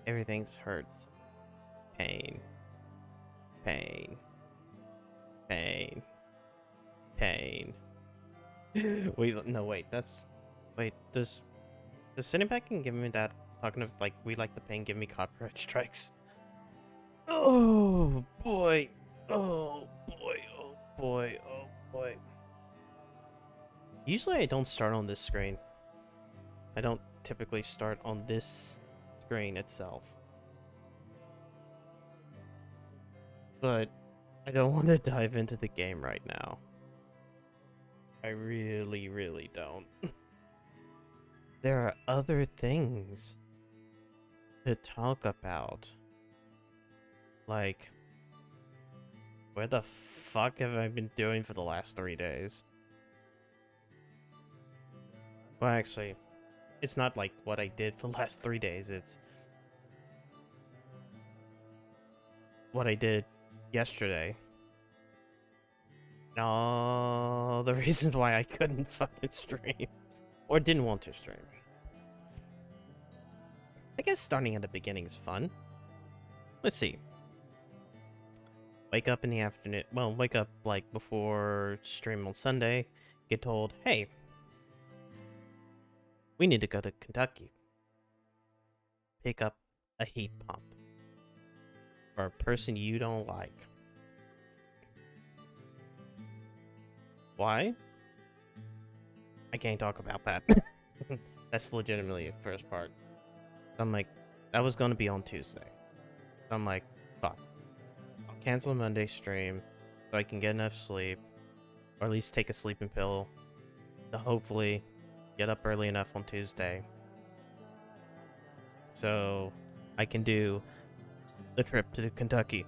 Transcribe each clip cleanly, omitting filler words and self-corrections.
Everything's hurts. Pain. Pain. Pain. Pain. Wait, no, wait, does Cineback give me that, talking of, like, we like the pain, give me copyright strikes? Oh, boy. Oh, boy. Oh, boy. Oh, boy. Usually I don't start on this screen. I don't typically start on this screen itself. But I don't want to dive into the game right now. I really, really don't. There are other things to talk about. Like, where the fuck have I been doing for the last 3 days? Well, actually, it's not like what I did for the last 3 days, it's what I did yesterday. And all the reasons why I couldn't fucking stream. Or didn't want to stream. I guess starting at the beginning is fun. Let's see. Wake up in the afternoon. Well, wake up like before stream on Sunday. Get told, hey, we need to go to Kentucky. Pick up a heat pump. For a person you don't like. Why? I can't talk about that. That's legitimately the first part. I'm like, that was going to be on Tuesday. I'm like, fuck. I'll cancel Monday stream so I can get enough sleep. Or at least take a sleeping pill to hopefully get up early enough on Tuesday. So I can do the trip to Kentucky.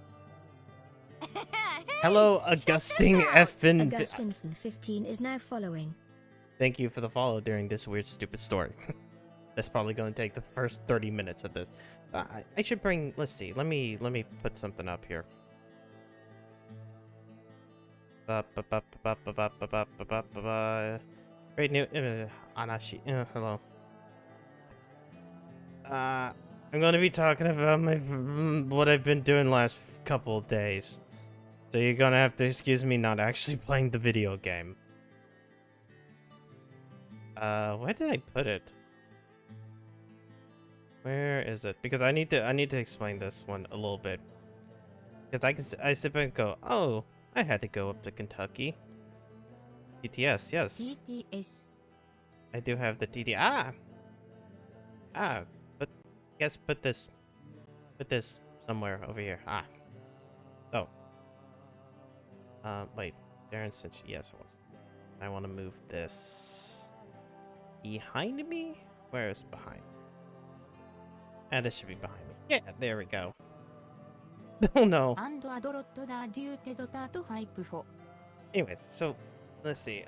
Hello, Augustine Effin. Augustine 15 is now following. Thank you for the follow during this weird, stupid story. That's probably going to take the first 30 minutes of this. I should bring. Let's see. Let me put something up here. Great new Anashi. Hello. I'm going to be talking about what I've been doing last couple of days. So you're going to have to excuse me not actually playing the video game. Where did I put it? Where is it? Because I need to explain this one a little bit. Because I sit back and go, oh, I had to go up to Kentucky. TTS, yes. TTS. I do have the TT. But yes, put this somewhere over here. Oh. Wait, Darren, since yes, I want to move this behind me. Where is behind? This should be behind me. Yeah, there we go. Oh no. Anyways, so let's see.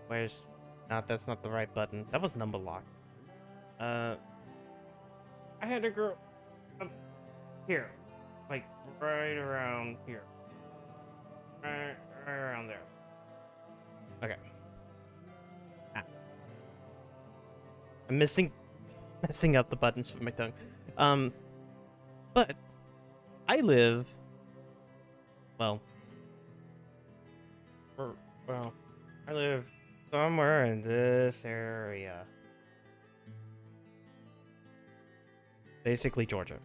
Where's? That's not the right button. That was number lock. I had to go up here, like right around here, right around there. Okay. I'm messing up the buttons with my tongue. But I live, well, I live somewhere in this area. Basically Georgia.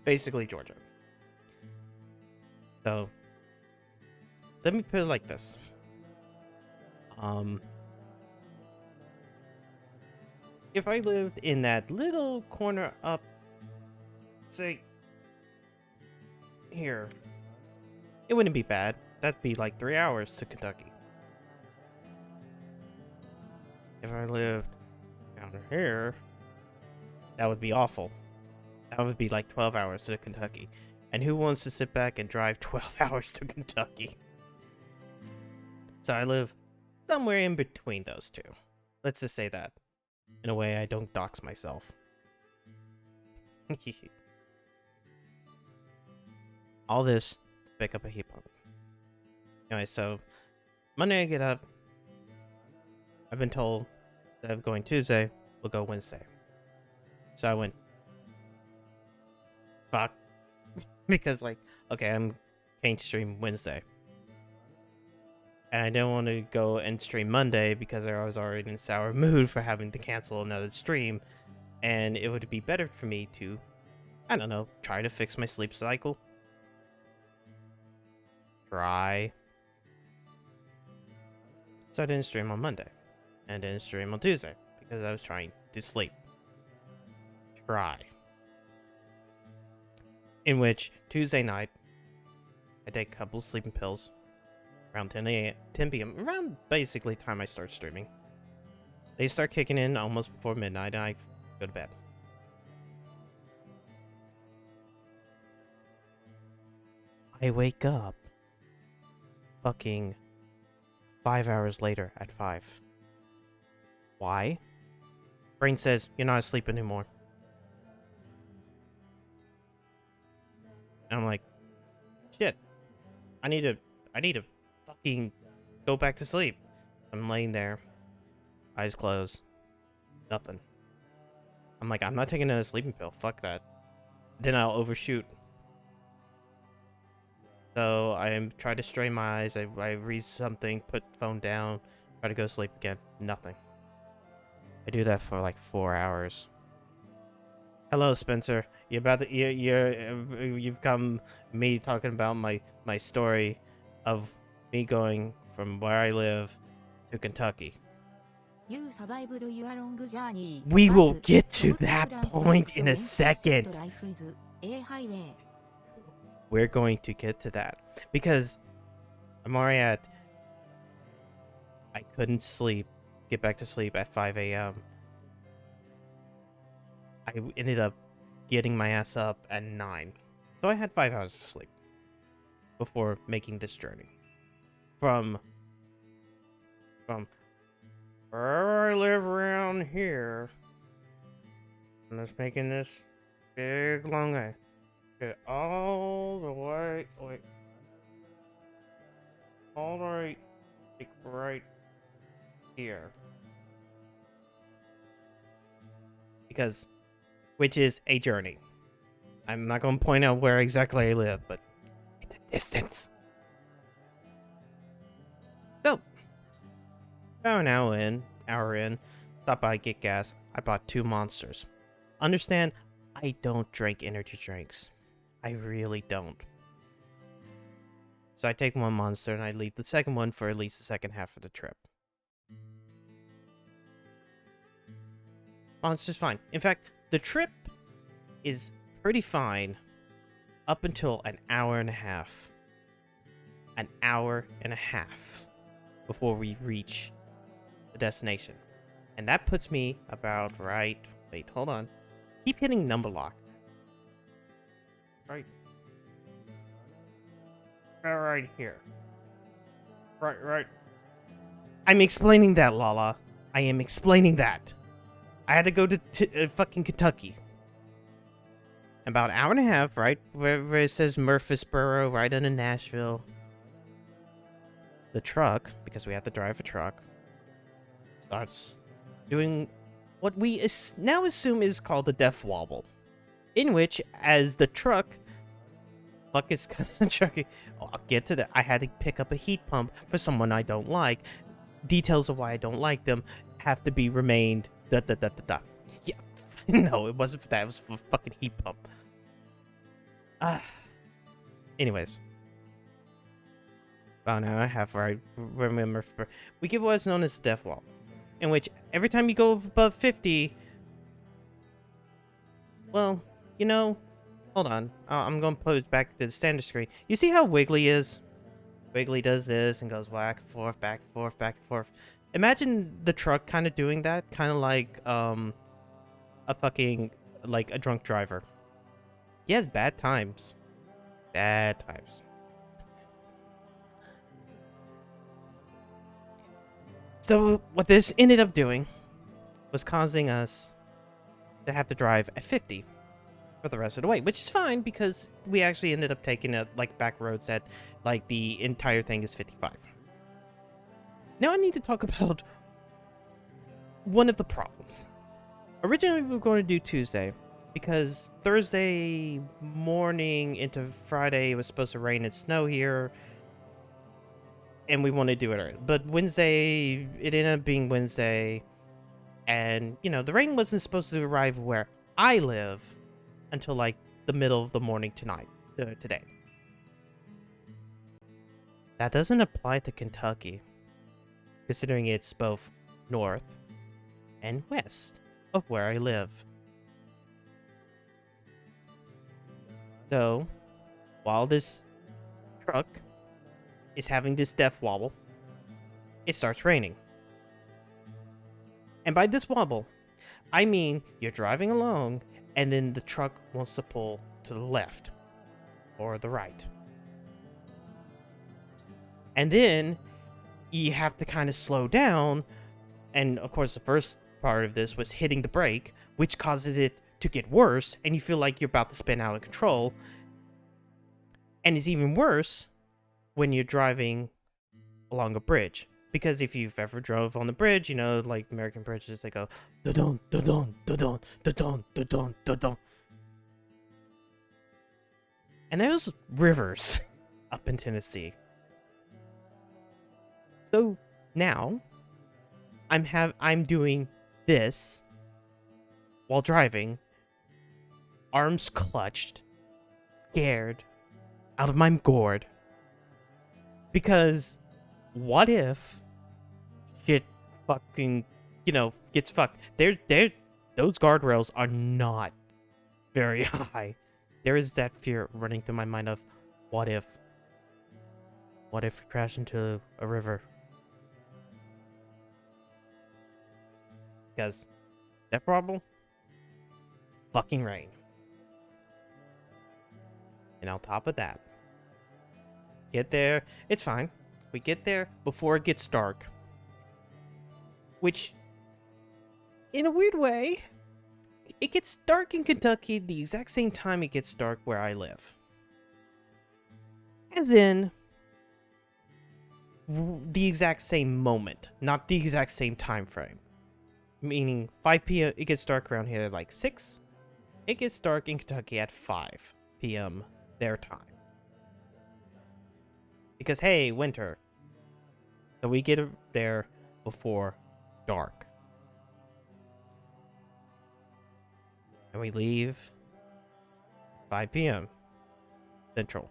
Basically Georgia. So, let me put it like this. If I lived in that little corner up, say, here, it wouldn't be bad. That'd be like 3 hours to Kentucky. If I lived down here, that would be awful. That would be like 12 hours to Kentucky. And who wants to sit back and drive 12 hours to Kentucky? So I live somewhere in between those two. Let's just say that. In a way I don't dox myself. All this to pick up a heat pump. Anyway, so Monday I get up. I've been told instead of going Tuesday, we'll go Wednesday. So I went, fuck. Because, like, okay, I'm can't stream Wednesday. And I didn't want to go and stream Monday because I was already in a sour mood for having to cancel another stream. And it would be better for me to, I don't know, try to fix my sleep cycle. Try. So I didn't stream on Monday. And didn't stream on Tuesday because I was trying to sleep. Try. In which, Tuesday night, I take a couple sleeping pills. Around 10 p.m. Around basically time I start streaming. They start kicking in almost before midnight and I go to bed. I wake up fucking 5 hours later at 5. Why? Brain says, you're not asleep anymore. And I'm like, shit. I need to fucking go back to sleep. I'm laying there, eyes closed, nothing. I'm like, I'm not taking another sleeping pill. Fuck that. Then I'll overshoot. So I try to strain my eyes. I read something, put the phone down, try to go to sleep again. Nothing. I do that for like 4 hours. Hello, Spencer. You've come me talking about my story of me going from where I live to Kentucky. We will get to that point in a second. We're going to get to that because I'm already at. I couldn't sleep, get back to sleep at 5 a.m. I ended up getting my ass up at 9. So I had 5 hours of sleep before making this journey. From where I live around here. I'm just making this big long way. Get all the way, all the way, like right here. Because, which is a journey. I'm not going to point out where exactly I live, but it's a distance. So, about an hour in, stopped by, get gas. I bought 2 monsters. Understand, I don't drink energy drinks. I really don't. So I take 1 monster and I leave the second one for at least the second half of the trip. Monster's fine. In fact, the trip is pretty fine up until an hour and a half. An hour and a half before we reach the destination. And that puts me about right... Wait, hold on. Keep hitting number lock. Right here. Right. I'm explaining that, Lala. I am explaining that. I had to go to fucking Kentucky. About an hour and a half, right? Where it says Murfreesboro, right under Nashville. The truck, because we have to drive a truck, starts doing what we now assume is called the death wobble. In which, as the truck... Fuck, it's trucking. Oh, I'll get to that. I had to pick up a heat pump for someone I don't like. Details of why I don't like them have to be remained. Yeah, no, it wasn't for that. It was for fucking heat pump. Anyways. About an hour and a half, I remember. We get what's known as death wall, in which every time you go above 50, well, you know, hold on. I'm going to put it back to the standard screen. You see how Wiggly is? Wiggly does this and goes back and forth, back and forth, back and forth. Imagine the truck kind of doing that, kind of like a fucking, like a drunk driver. He has bad times. Bad times. So what this ended up doing was causing us to have to drive at 50 for the rest of the way, which is fine because we actually ended up taking a like back roads that like the entire thing is 55. Now I need to talk about one of the problems. Originally, we were going to do Tuesday because Thursday morning into Friday it was supposed to rain and snow here, and we wanted to do it early. But Wednesday, it ended up being Wednesday, and the rain wasn't supposed to arrive where I live until like the middle of the morning today. That doesn't apply to Kentucky, considering it's both north and west of where I live. So, while this truck is having this death wobble, it starts raining. And by this wobble, I mean you're driving along and then the truck wants to pull to the left or the right. And then you have to kind of slow down. And of course, the first part of this was hitting the brake, which causes it to get worse, and you feel like you're about to spin out of control. And it's even worse when you're driving along a bridge, because if you've ever drove on the bridge, like American bridges, they go da-dun, da-dun, da-dun, da-dun, da-dun, da-dun. And there's rivers up in Tennessee. So now I'm doing this while driving, arms clutched, scared, out of my gourd. Because what if shit fucking, gets fucked? Those guardrails are not very high. There is that fear running through my mind of what if we crash into a river? Because that problem, fucking rain. And on top of that, get there, it's fine. We get there before it gets dark. Which, in a weird way, it gets dark in Kentucky the exact same time it gets dark where I live. As in, the exact same moment, not the exact same time frame. Meaning 5 p.m. it gets dark around here at like 6. It gets dark in Kentucky at 5 p.m. their time. Because hey, winter. So we get there before dark. And we leave 5 p.m. Central.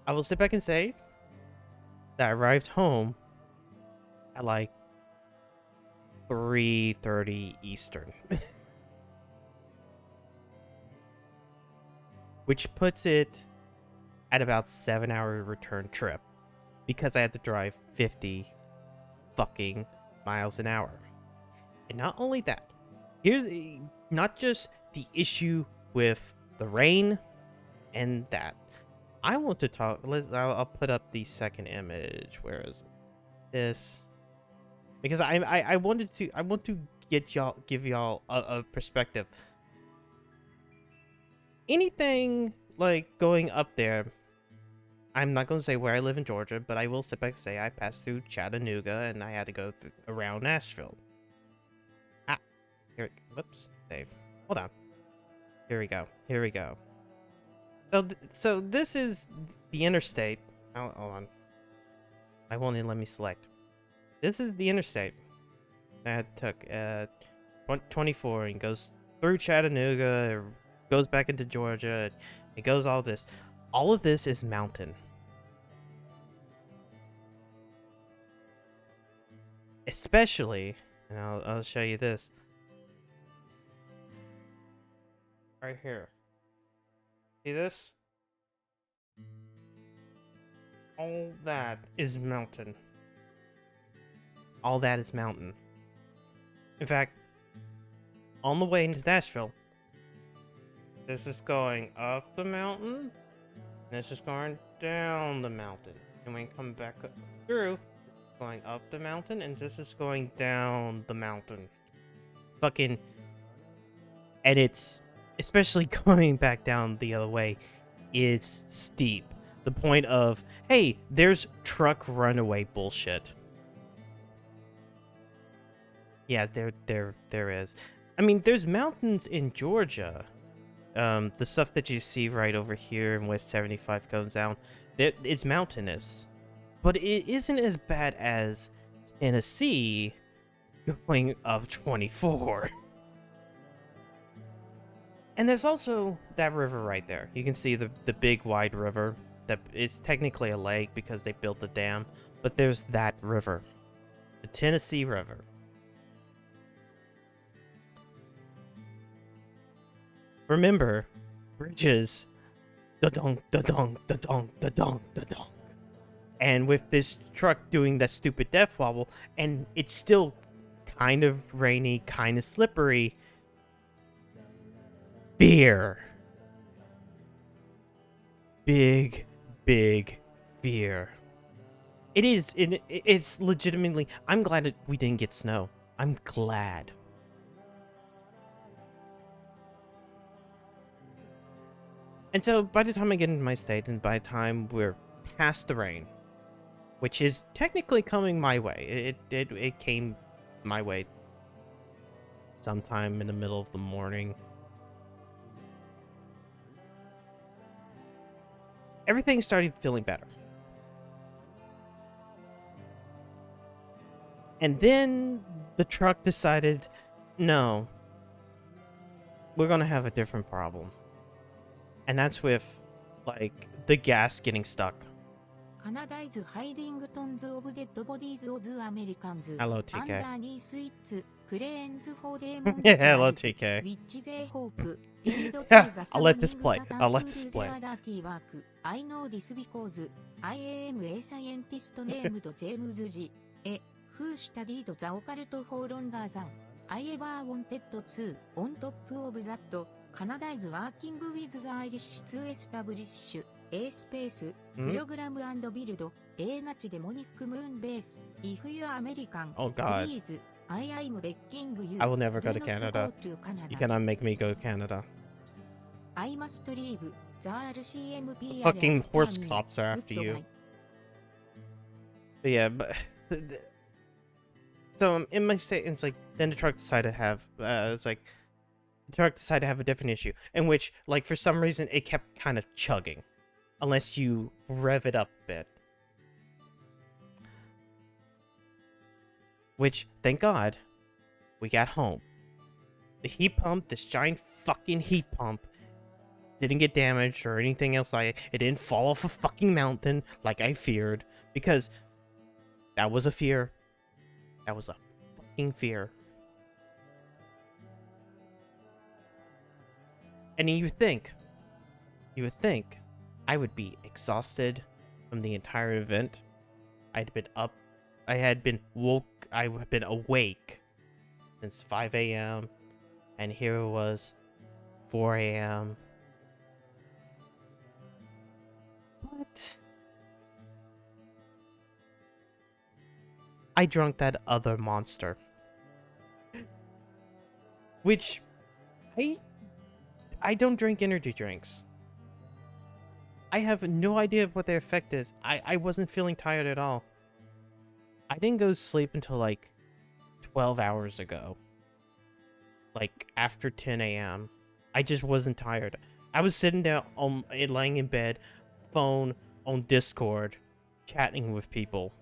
I will sit back and say that I arrived home at like 3:30 Eastern. Which puts it at about 7-hour return trip. Because I had to drive 50 fucking miles an hour. And not only that, here's not just the issue with the rain and that. I want to talk. I'll put up the second image. Where is it? This, because I want to give y'all a perspective. Anything like going up there. I'm not going to say where I live in Georgia, but I will sit back and say I passed through Chattanooga and I had to go around Nashville. Whoops, save. Hold on. Here we go. So this is the interstate. Hold on. I won't even let me select. This is the interstate that took 24 and goes through Chattanooga, goes back into Georgia, it goes all this. All of this is mountain. Especially, and I'll show you this. Right here. See this? All that is mountain. All that is mountain. In fact, on the way into Nashville, this is going up the mountain. This is going down the mountain. And when you come back through, going up the mountain, and this is going down the mountain. Fucking. And it's, especially going back down the other way, it's steep. The point of, hey, there's truck runaway bullshit. Yeah, there is. I mean, there's mountains in Georgia. The stuff that you see right over here in West 75 comes down. It's mountainous, but it isn't as bad as Tennessee going up 24. And there's also that river right there. You can see the big wide river that is technically a lake because they built a dam, but there's that river, the Tennessee River. Remember, bridges, da-donk, da-donk, da-donk, da-donk, da-donk. And with this truck doing that stupid death wobble, and it's still kind of rainy, kind of slippery, fear. Big, big fear. It's legitimately, I'm glad we didn't get snow. I'm glad. And so by the time I get into my state, and by the time we're past the rain, which is technically coming my way, it came my way sometime in the middle of the morning. Everything started feeling better. And then the truck decided, no, we're gonna have a different problem. And that's with, like, the gas getting stuck. Hello, TK. Hello, TK. I'll let this play. I'll let this play. I know this because I am a scientist named James G. Who studied the occult for longer than I ever wanted to. On top of that, Canada is working with the Irish to establish a space program and build a demonic moon base. If you are American, please, I am begging you. I will never go to Canada. You cannot make me go to Canada. I must leave. The RCMP fucking horse cops are after you. But yeah, but so in my state, it's like then the truck decided to have the truck decided to have a different issue in which, like, for some reason it kept kind of chugging unless you rev it up a bit. Which, thank God, we got home. The heat pump, this giant fucking heat pump, didn't get damaged or anything else like it. It didn't fall off a fucking mountain like I feared, because that was a fear. That was a fucking fear. And you would think I would be exhausted from the entire event. I had been awake since 5 a.m. and here it was 4 a.m. But I drank that other monster, which I don't drink energy drinks. I have no idea what their effect is. I wasn't feeling tired at all. I didn't go to sleep until like 12 hours ago. Like after 10 a.m. I just wasn't tired. I was sitting down, laying in bed, phone, on Discord, chatting with people.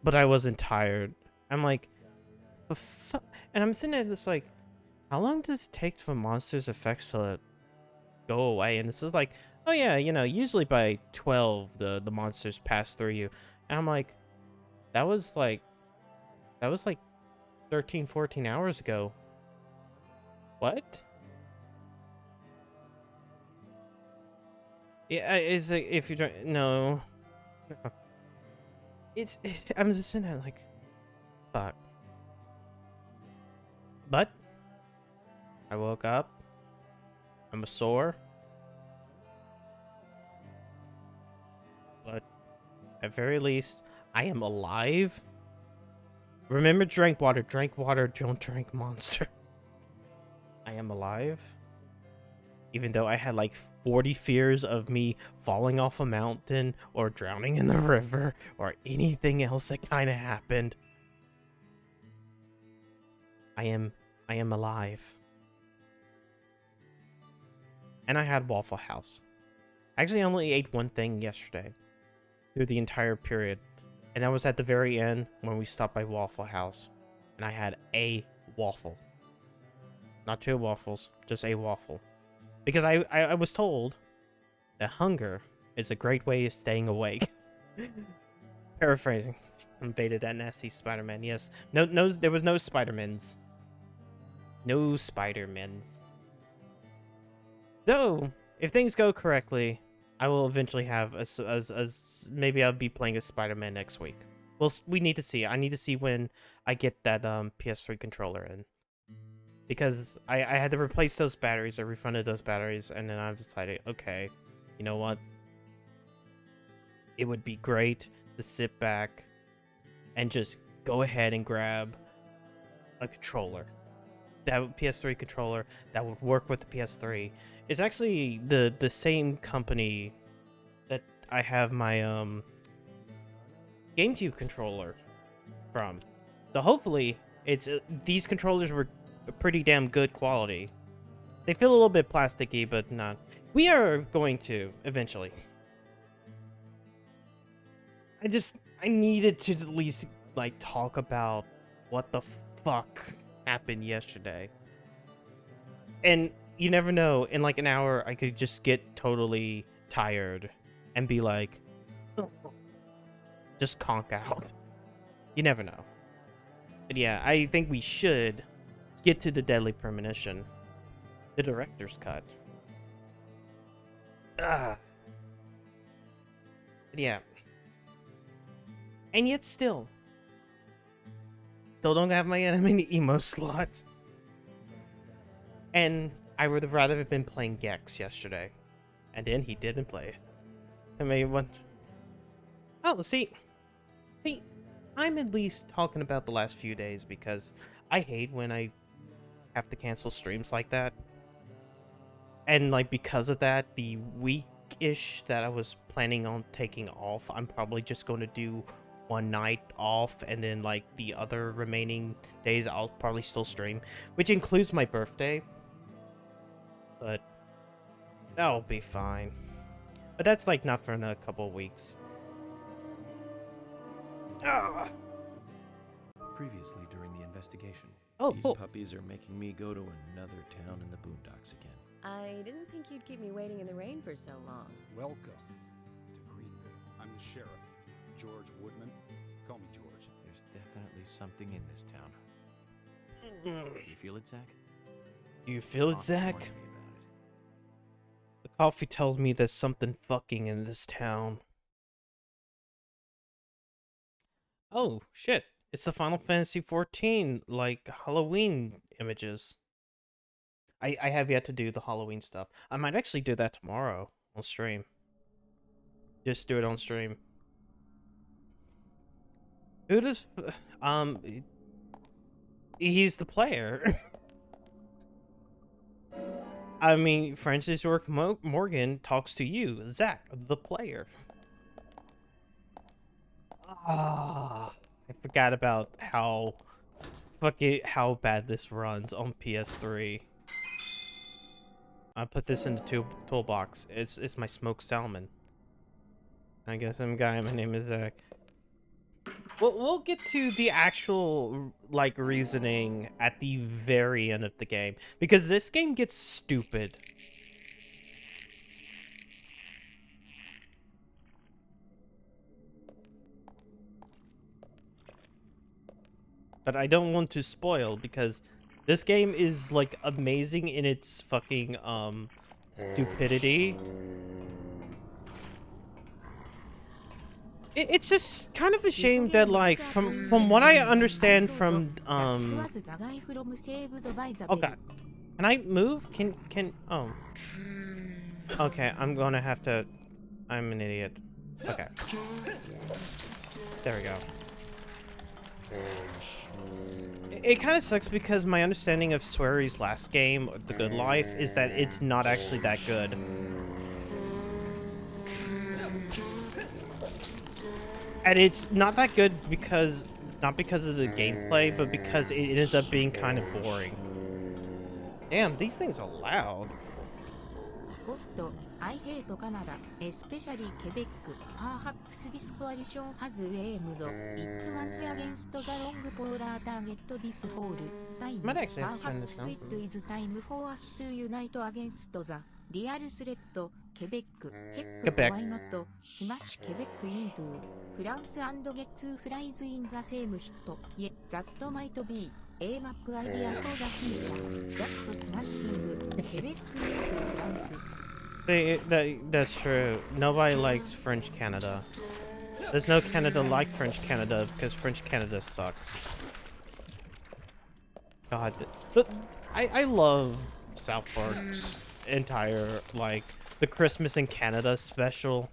But I wasn't tired. I'm like, the fuck? And I'm sitting there just like, how long does it take for monsters' effects to go away? And this is like, oh yeah, you know, usually by 12 the monsters pass through you. And I'm like, that was like 13, 14 hours ago. What? Yeah, it's like, if you drink, no. I'm just sitting there like, fuck. But I woke up. I'm sore. But at very least, I am alive. Remember, drink water, don't drink monster. I am alive. Even though I had like 40 fears of me falling off a mountain or drowning in the river or anything else that kind of happened. I am alive. And I had Waffle House. I actually only ate one thing yesterday through the entire period. And that was at the very end when we stopped by Waffle House. And I had a waffle. Not 2 waffles, just a waffle. Because I was told that hunger is a great way of staying awake. Paraphrasing. Invaded that nasty Spider-Man. Yes. No, there was no Spider-Mans. No Spider-Mans. Though, if things go correctly, I will eventually have maybe I'll be playing as Spider-Man next week. Well, we need to see. I need to see when I get that PS3 controller in. Because I had to replace those batteries, I refunded those batteries, and then I've decided, okay, you know what? It would be great to sit back and just go ahead and grab a controller. That PS3 controller that would work with the PS3. It's actually the same company that I have my GameCube controller from. So hopefully it's these controllers were pretty damn good quality. They feel a little bit plasticky, but not. We are going to eventually. I needed to at least like talk about what the fuck happened yesterday. And you never know, in like an hour I could just get totally tired and be like just conk out. You never know. But yeah, I think we should get to the Deadly Premonition. The director's cut. But yeah. And yet still don't have my enemy emo slot. And I would have rather have been playing Gex yesterday. And then he didn't play it. I mean, what? Oh, see, I'm at least talking about the last few days because I hate when I have to cancel streams like that. And like because of that, the week-ish that I was planning on taking off, I'm probably just going to do one night off, and then like the other remaining days I'll probably still stream, which includes my birthday. But that'll be fine. But that's like not for another couple of weeks. Previously during the investigation. Oh, these cool. puppies are making me go to another town in the boondocks again. I didn't think you'd keep me waiting in the rain for so long. Welcome to Greenville. I'm the sheriff, George Woodman. Call me George. There's definitely something in this town. You feel it, Zach? Do you feel it, Talk Zach? more to me about it. The coffee tells me there's something fucking in this town. Oh, shit. It's the Final Fantasy XIV, like, Halloween images. I have yet to do the Halloween stuff. I might actually do that tomorrow on stream. Just do it on stream. Who does... He's the player. I mean, Francis York Morgan talks to you, Zach, the player. I forgot about how bad this runs on PS3. I put this in the toolbox. It's my smoked salmon. I guess I'm guy. My name is Zach. We'll get to the actual like reasoning at the very end of the game, because this game gets stupid. But I don't want to spoil, because this game is like amazing in its fucking stupidity. It's just kind of a shame that like from what I understand from oh god, can I move? Can oh, okay, I'm gonna have to. I'm an idiot. Okay, there we go. It kind of sucks because my understanding of Swery's last game, The Good Life, is that it's not actually that good. And it's not that good because Not because of the gameplay, but because it ends up being kind of boring. Damn, these things are loud. おっと、I hate Canada, especially Quebec. Perhaps this coalition has aimed its guns against the long polar target this whole time. Might actually have to turn this Perhaps down. it is time for us to unite against the real threat, Quebec. Heck, Quebec. why not smash Quebec into France and get two flies in the same hit? Yeah, that might be a map idea for the future. Just smashing Quebec into France. See, that's true. Nobody likes French Canada. There's no Canada like French Canada because French Canada sucks. God, but I love South Park's entire, like, the Christmas in Canada special.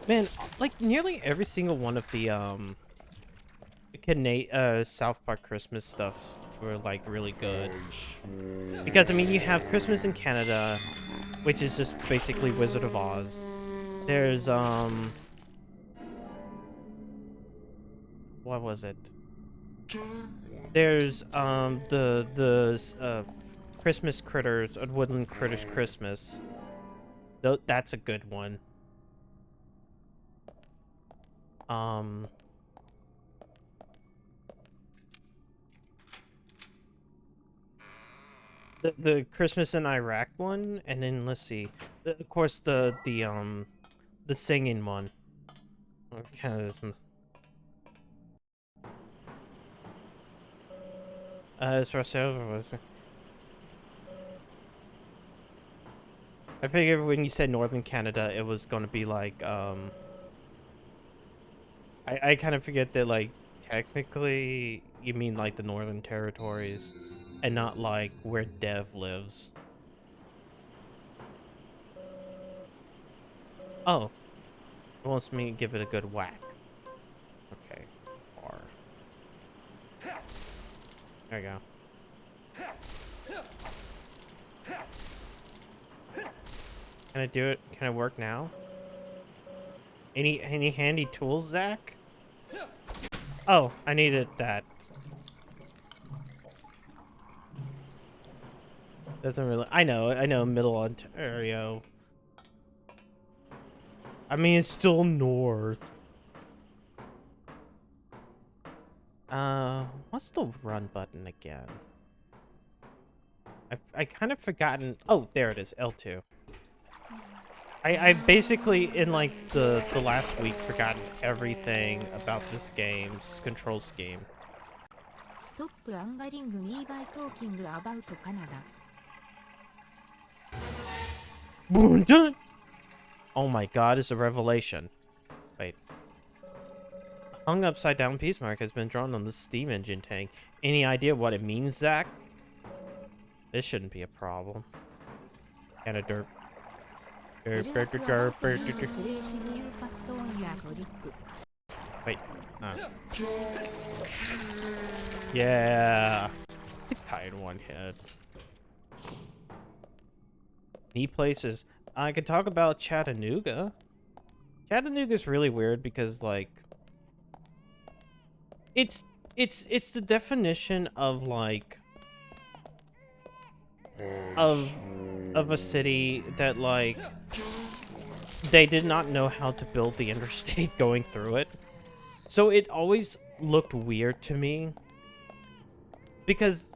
Man, like, nearly every single one of the South Park Christmas stuff were, like, really good. Because, I mean, you have Christmas in Canada, which is just basically Wizard of Oz. There's, what was it? There's, the Christmas Critters, or Woodland Critters Christmas. That's a good one. The Christmas in Iraq one, and then let's see, of course the singing one. It's for sale. I figured when you said Northern Canada, it was gonna be like I kind of forget that, like, technically you mean like the Northern Territories and not like where Dev lives. Oh, it wants me to give it a good whack. Okay, R. There we go. Can I do it? Can it work now? Any handy tools, Zach? Oh, I needed that. Doesn't really. I know, Middle Ontario. I mean, it's still north. What's the run button again? I kind of forgotten. Oh, there it is, L2. I basically, in like the last week, forgotten everything about this game's control scheme. Stop angering me by talking about Canada. Oh my god, it's a revelation. Wait. Hung upside down piece mark has been drawn on the steam engine tank. Any idea what it means, Zach? This shouldn't be a problem. And a derp. Wait, yeah. Tied one hit. Neat places. I could talk about Chattanooga. Chattanooga's really weird because, like, it's the definition of, like, of a city that, like, they did not know how to build the interstate going through it. So it always looked weird to me. Because,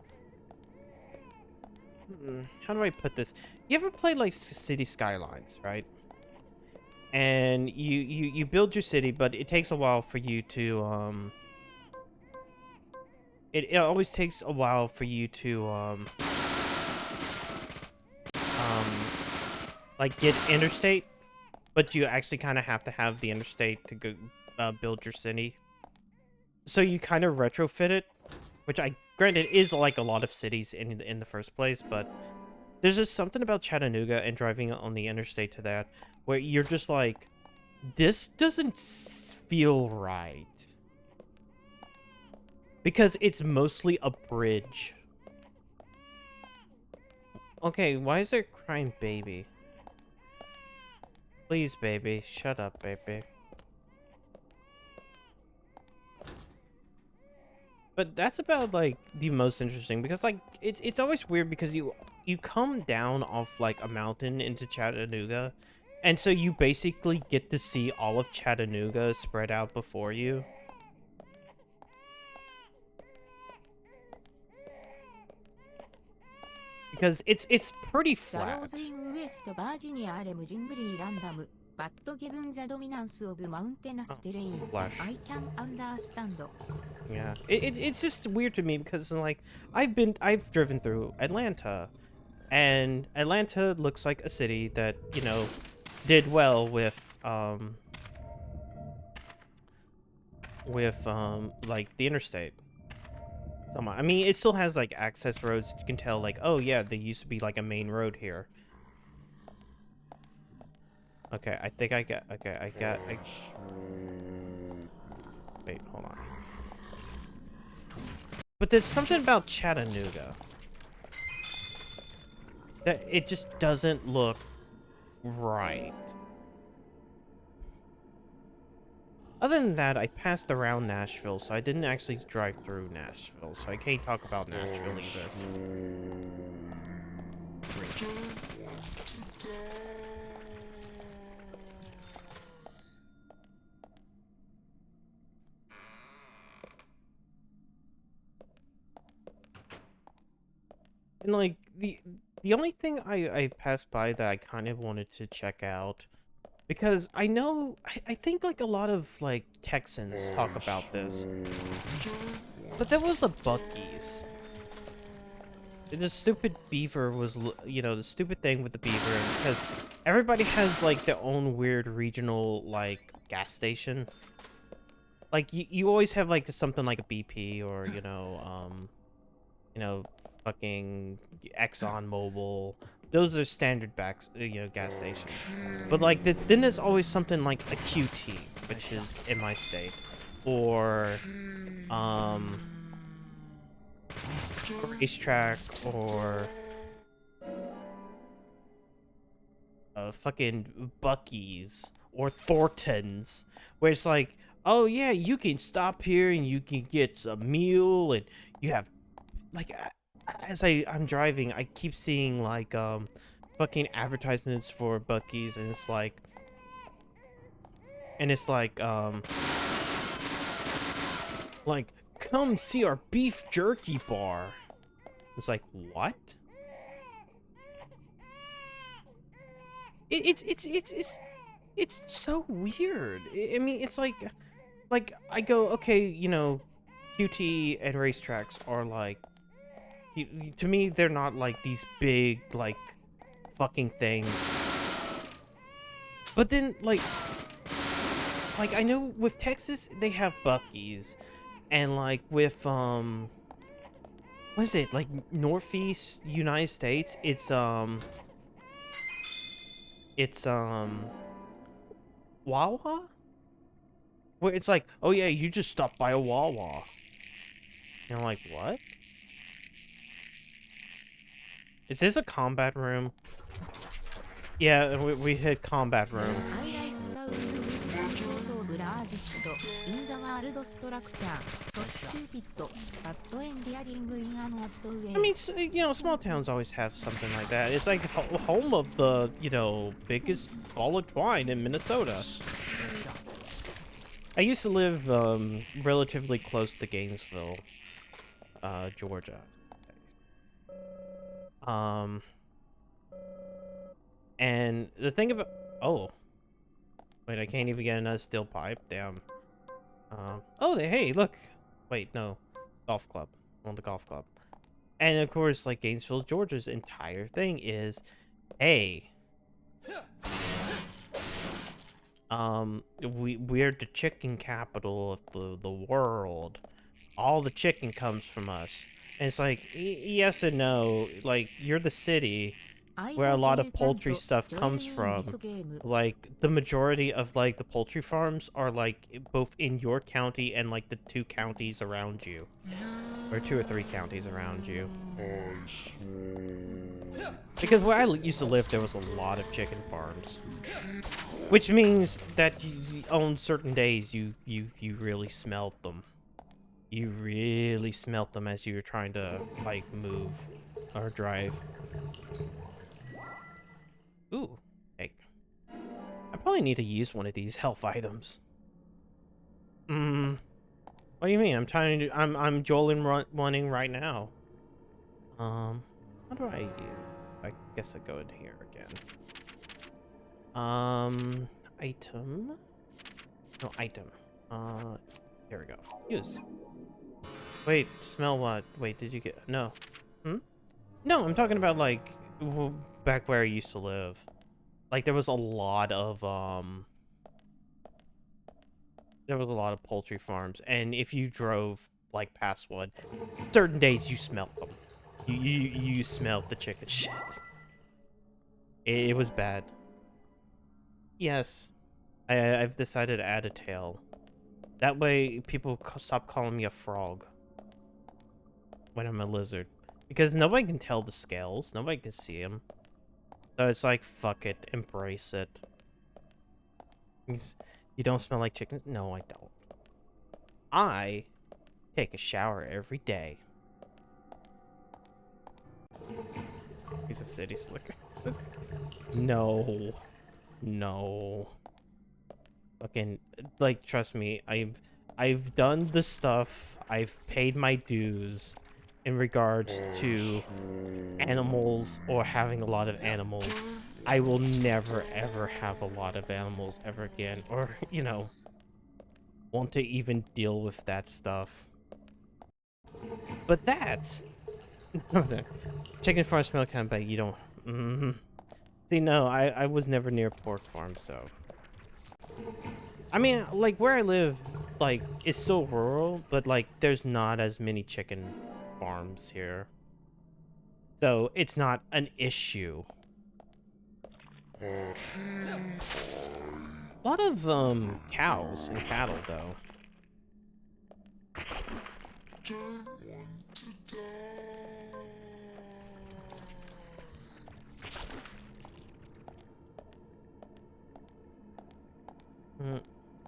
how do I put this? You ever play, like, City Skylines, right? And you build your city, but it takes a while for you to, it always takes a while for you to, like, get interstate, but you actually kind of have to have the interstate to go build your city. So you kind of retrofit it, which granted is like a lot of cities in the first place, but there's just something about Chattanooga and driving on the interstate to that where you're just like, this doesn't feel right. Because it's mostly a bridge. Okay, why is there a crying baby? Please, baby. Shut up, baby. But that's about like the most interesting because like it's always weird because you come down off like a mountain into Chattanooga, and so you basically get to see all of Chattanooga spread out before you. Because it's pretty ザロー flat. ズ・イン・ウエスト・バージニア・アレム・ジングリー・ランダム But given the dominance of mountainous terrain, Flash. I can understand. Yeah, it's just weird to me because like I've driven through Atlanta, and Atlanta looks like a city that, you know, did well with like the interstate. I mean, it still has like access roads. You can tell like, oh yeah, there used to be like a main road here. Okay, I think I got. Wait, hold on. But there's something about Chattanooga that it just doesn't look right. Other than that, I passed around Nashville, so I didn't actually drive through Nashville, so I can't talk about Nashville either. And like the only thing I passed by that I kind of wanted to check out, because I know I think like a lot of like Texans talk about this, but there was a Buc-ee's. The stupid beaver was, you know, the stupid thing with the beaver, because everybody has like their own weird regional like gas station. Like you always have like something like a BP or you know, fucking Exxon Mobil. Those are standard gas stations. But like then there's always something like a QT, which is in my state, or a racetrack, or fucking Buc-ee's or Thornton's, where it's like, oh yeah, you can stop here and you can get a meal, and you have like, as I'm driving, I keep seeing like fucking advertisements for Buc-ee's, and it's like come see our beef jerky bar. It's like, what? It's so weird. I mean, it's like I go, okay, you know, QT and racetracks are like, to me, they're not like these big like fucking things. But then like I know with Texas they have Buc-ee's, and like with what is it, like Northeast United States, it's Wawa, where it's like, oh yeah, you just stopped by a Wawa, and I'm like, what? Is this a combat room? Yeah, we hit combat room. I mean, you know, small towns always have something like that. It's like home of the, you know, biggest ball of twine in Minnesota. I used to live relatively close to Gainesville, Georgia. And the thing about, oh, wait, I can't even get another steel pipe. Damn. Oh, hey, look. Wait, no, golf club. On the golf club. And of course, like Gainesville, Georgia's entire thing is, hey, we're the chicken capital of the world. All the chicken comes from us. And it's like, yes and no. Like, you're the city where a lot of poultry stuff comes from. Like, the majority of like the poultry farms are like both in your county and like the 2 counties around you, or 2 or 3 counties around you. Because where I used to live, there was a lot of chicken farms. Which means that on certain days you really smelt them. You really smelt them as you were trying to like move or drive. Ooh, egg. I probably need to use one of these health items. What do you mean? I'm trying to. I'm Joelin running right now. How do I use? I guess I go in here again. Item. No item. Here we go. Use. Wait, smell what? Wait, did you get? No. No, I'm talking about like back where I used to live. Like there was a lot of poultry farms, and if you drove like past one, certain days you smelt them. You smelled the chicken shit. It was bad. Yes, I've decided to add a tail. That way people stop calling me a frog when I'm a lizard, because nobody can tell the scales. Nobody can see them. So it's like, fuck it, embrace it. You don't smell like chickens? No, I don't. I take a shower every day. He's a city slicker. No. No. Fucking, like, trust me, I've done the stuff. I've paid my dues in regards to animals or having a lot of animals. I will never ever have a lot of animals ever again, or, you know, want to even deal with that stuff. But that's chicken farm smell kind of bad. You don't. See, no, I was never near pork farms, so. I mean, like where I live, like it's still rural, but like there's not as many chicken farms here, so it's not an issue. A lot of cows and cattle though.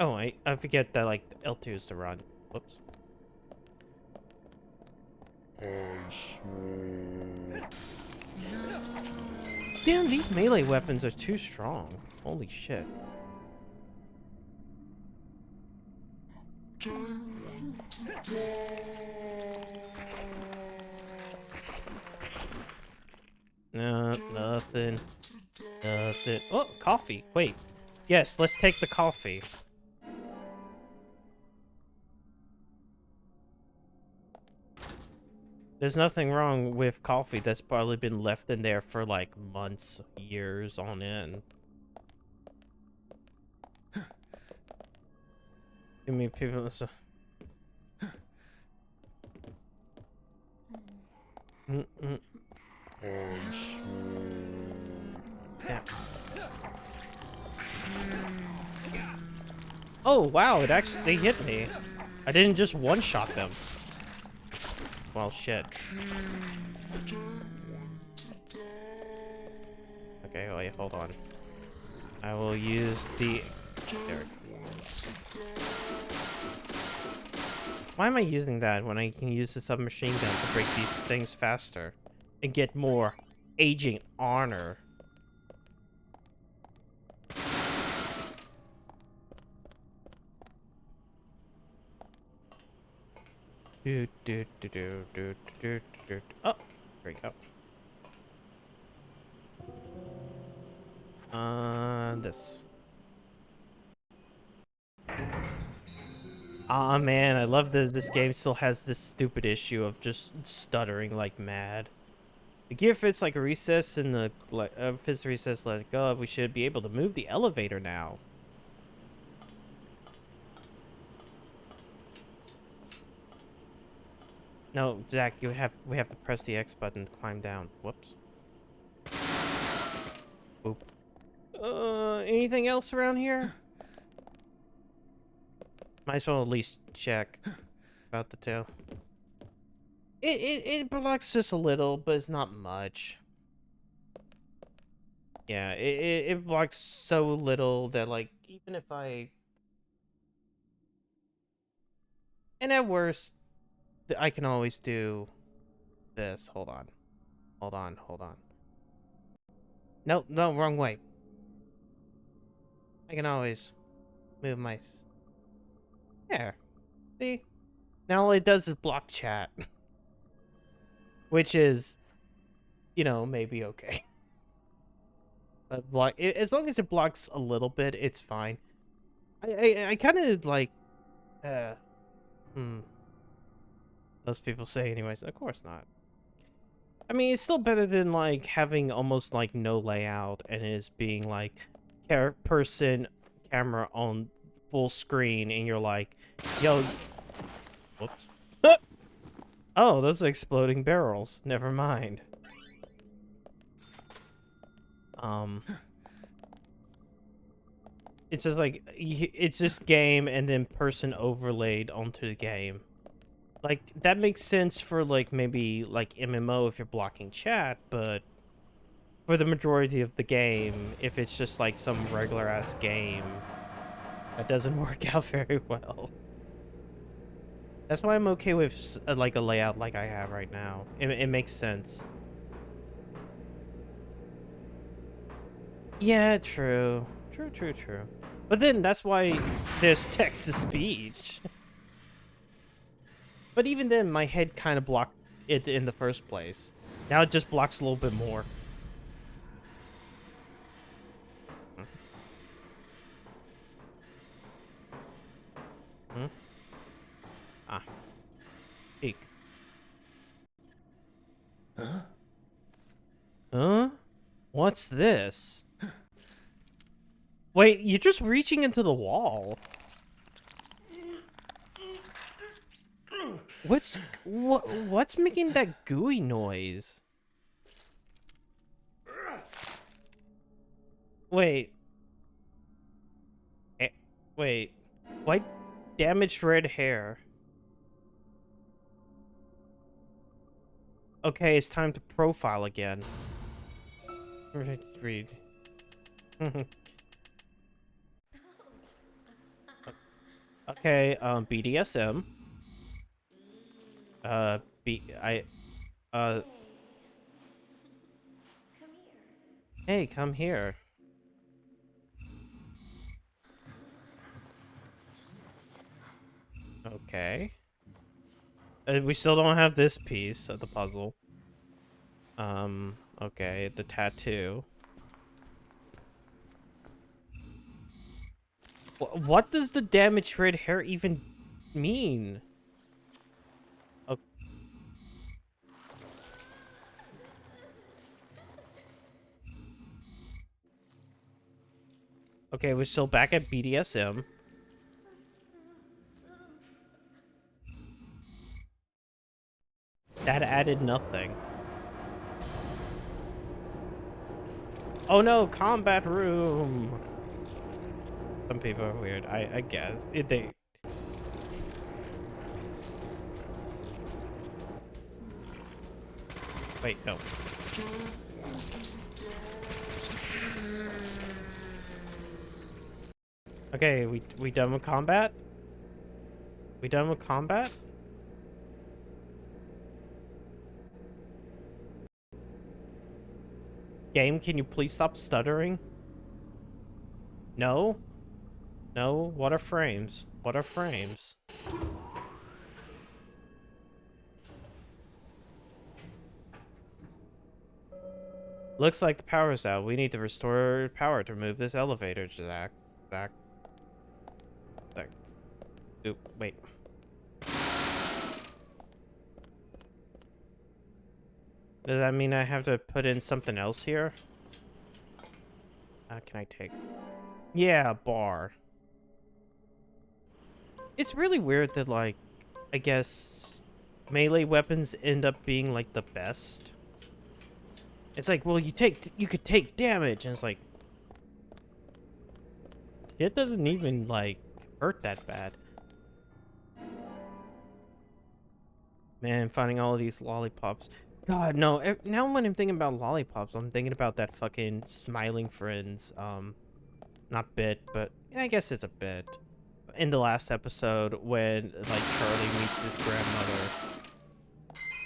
Oh, I forget that like L2 is to run. Whoops. Damn, these melee weapons are too strong. Holy shit. No, nothing. Nothing. Oh, coffee. Wait. Yes, let's take the coffee. There's nothing wrong with coffee that's probably been left in there for like months, years on end. Give me people. Yeah. Oh wow! It actually hit me. I didn't just one-shot them. Well, shit. Okay, wait, hold on. I will use the... There. Why am I using that when I can use the submachine gun to break these things faster and get more aging honor? Oh, there we go. This. Aw, man, I love that this game still has this stupid issue of just stuttering like mad. The gear fits like a recess in the fits the recess. Let it go. We should be able to move the elevator now. No, Zach, we have to press the X button to climb down. Whoops. Boop. Anything else around here? Might as well at least check about the tail. It blocks just a little, but it's not much. Yeah, it blocks so little that, like, even if and at worst, I can always do this. Hold on. Hold on, hold on. No, no, wrong way. I can always move my... There. See? Now all it does is block chat. Which is, you know, maybe okay. But as long as it blocks a little bit, it's fine. I kind of like... Uh, Most people say anyways. Of course not. I mean, it's still better than, like, having almost, like, no layout and it is being, like, person camera on full screen and you're like, yo... Whoops. Oh, those are exploding barrels. Never mind. It's just like, it's just game and then person overlaid onto the game. Like, that makes sense for, like, maybe, like, MMO if you're blocking chat, but for the majority of the game, if it's just, like, some regular-ass game, that doesn't work out very well. That's why I'm okay with, like, a layout like I have right now. It makes sense. Yeah, true. True. But then, that's why there's text-to-speech. But even then, my head kind of blocked it in the first place. Now it just blocks a little bit more. Ah. Peek. Huh? What's this? Wait, you're just reaching into the wall. What's making that gooey noise? Wait. Wait. White damaged red hair. Okay, it's time to profile again. Read. Okay, BDSM. Hey, come here. Okay. We still don't have this piece of the puzzle. Okay, the tattoo. What does the damaged red hair even mean? Okay, we're still back at BDSM. That added nothing. Oh no, combat room! Some people are weird, I guess. They... Wait, no. Okay, we done with combat? We done with combat? Game, can you please stop stuttering? No? No? What are frames? What are frames? Looks like the power's out. We need to restore power to move this elevator, Zach. Oop, wait. Does that mean I have to put in something else here? Can I take? Yeah, bar. It's really weird that, like, I guess melee weapons end up being, like, the best. It's like, well, you could take damage, and it's like, it doesn't even, like, hurt that bad. Man, finding all of these lollipops. God, no. Now when I'm thinking about lollipops, I'm thinking about that fucking Smiling Friends, not bit, but I guess it's a bit. In the last episode when, like, Charlie meets his grandmother.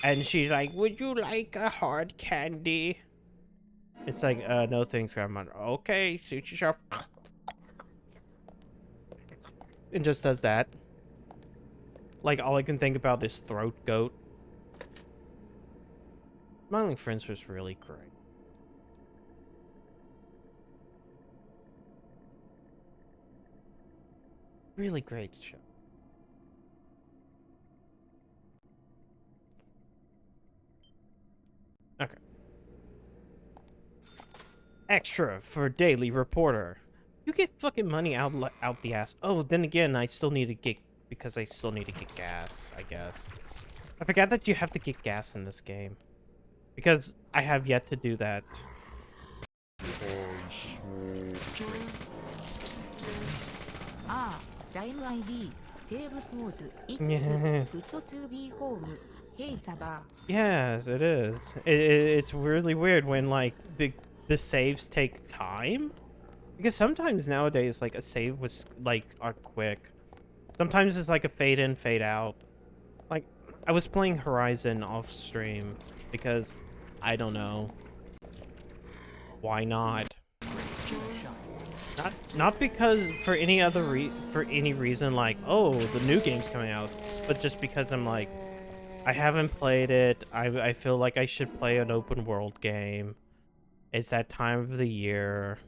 And she's like, would you like a hard candy? It's like, no thanks, grandmother. Okay, suit yourself. And just does that. Like, all I can think about is Throat Goat. Smiling Friends was really great. Really great show. Okay. Extra for Daily Reporter. You get fucking money out the ass. Oh, then again, I still need to get, because I still need to get gas, I guess. I forgot that you have to get gas in this game. Because I have yet to do that. Ah, Time ID, Save Pose, It's Yeah. Good to be home. Hey Zaba. Yes, it is. It's really weird when, like, the saves take time. Because sometimes nowadays, like, a save was, like, are quick. Sometimes it's like a fade in, fade out. Like, I was playing Horizon off stream because, I don't know. Why not? Not because for any other reason, like, oh, the new game's coming out, but just because I'm like, I haven't played it. I feel like I should play an open world game. It's that time of the year.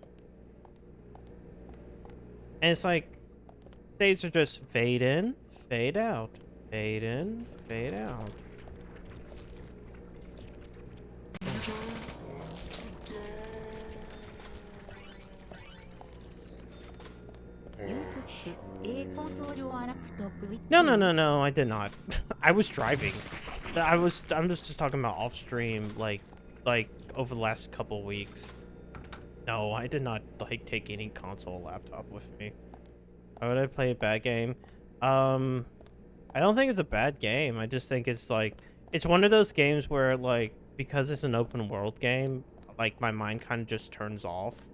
And it's like, saves are just fade in, fade out. Fade in, fade out. You took a console or laptop with No, I did not. I was driving. I'm just talking about off stream, like over the last couple weeks. No, I did not, like, take any console or laptop with me. Why would I play a bad game? I don't think it's a bad game. I just think it's like, it's one of those games where, like, because it's an open world game, like, my mind kind of just turns off.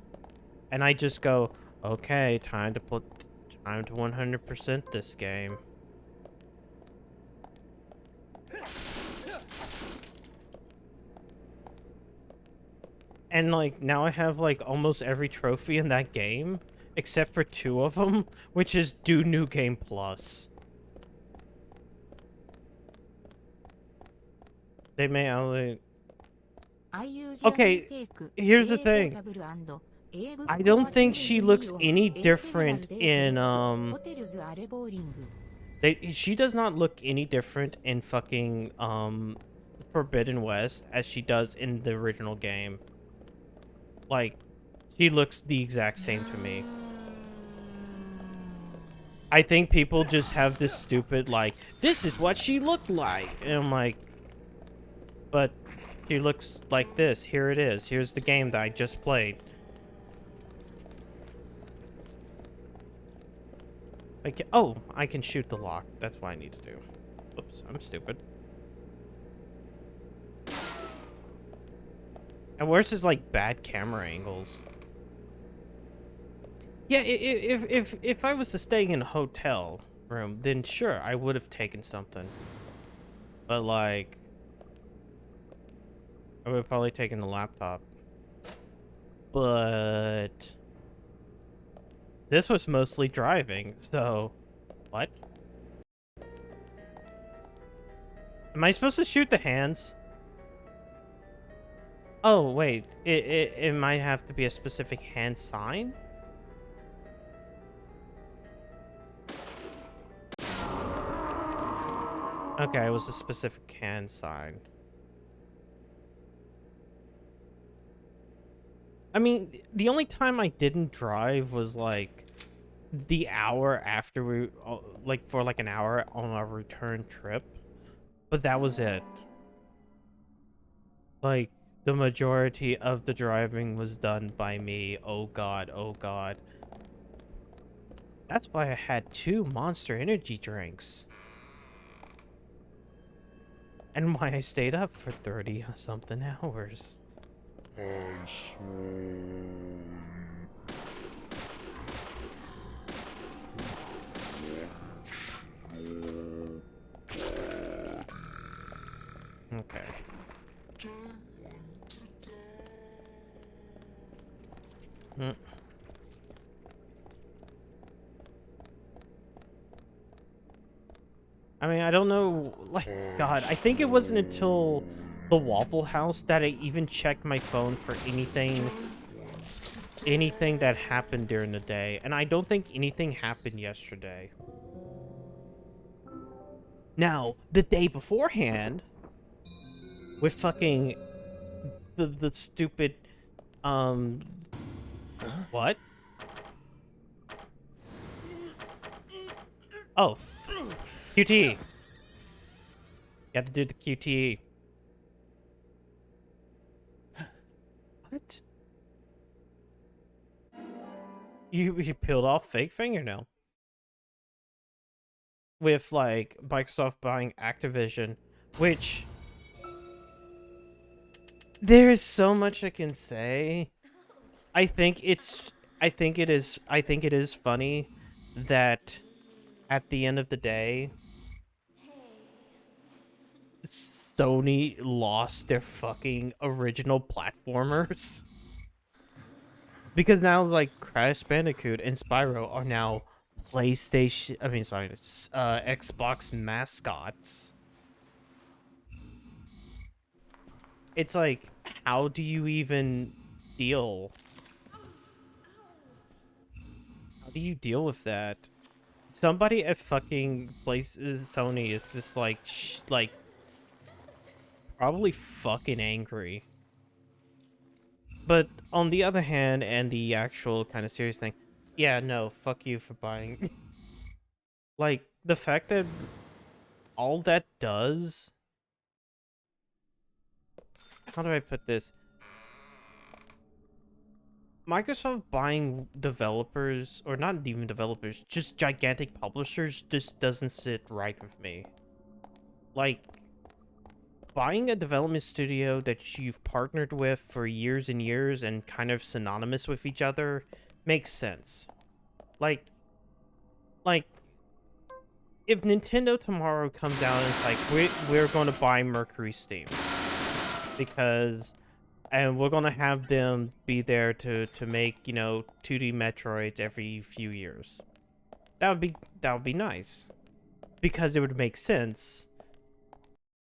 And I just go, okay, time to 100% this game. And, like, now I have, like, almost every trophy in that game, except for 2 of them, which is do New Game Plus. They may only... Okay, here's the thing. I don't think she looks any different in, she does not look any different in fucking, Forbidden West as she does in the original game. Like, she looks the exact same to me. I think people just have this stupid, like, this is what she looked like. And I'm like, but she looks like this. Here it is. Here's the game that I just played. Like, oh, I can shoot the lock. That's what I need to do. Oops, I'm stupid. And where's his, like, bad camera angles? Yeah, if I was to stay in a hotel room, then sure, I would have taken something. But, like, I would have probably taken the laptop. But this was mostly driving, so... What? Am I supposed to shoot the hands? Oh, wait. It might have to be a specific hand sign? Okay, it was a specific hand sign. I mean, the only time I didn't drive was, like, the hour after we... Like, for, like, an hour on our return trip. But that was it. Like, the majority of the driving was done by me. Oh god, oh god. That's why I had 2 Monster Energy drinks. And why I stayed up for 30 something hours. Okay. Hmm. I mean, I don't know, like, God, I think it wasn't until the Waffle House that I even checked my phone for anything that happened during the day, and I don't think anything happened yesterday. Now, the day beforehand, with fucking the stupid, what? Oh, QTE. You have to do the QTE. What? You peeled off fake fingernail? With, like, Microsoft buying Activision, which... There's so much I can say. I think it is funny that at the end of the day, Sony lost their fucking original platformers. Because now, like, Crash Bandicoot and Spyro are now Xbox mascots. It's like, how do you even deal? How do you deal with that? Somebody at fucking Sony is just like, probably fucking angry. But on the other hand, and the actual kind of serious thing, yeah, no, fuck you for buying. Like, the fact that all that does... How do I put this? Microsoft buying developers, or not even developers, just gigantic publishers, just doesn't sit right with me. Like, buying a development studio that you've partnered with for years and years and kind of synonymous with each other makes sense. Like, if Nintendo tomorrow comes out and it's like, we're going to buy Mercury Steam and we're going to have them be there to make, you know, 2D Metroids every few years. That would be nice, because it would make sense,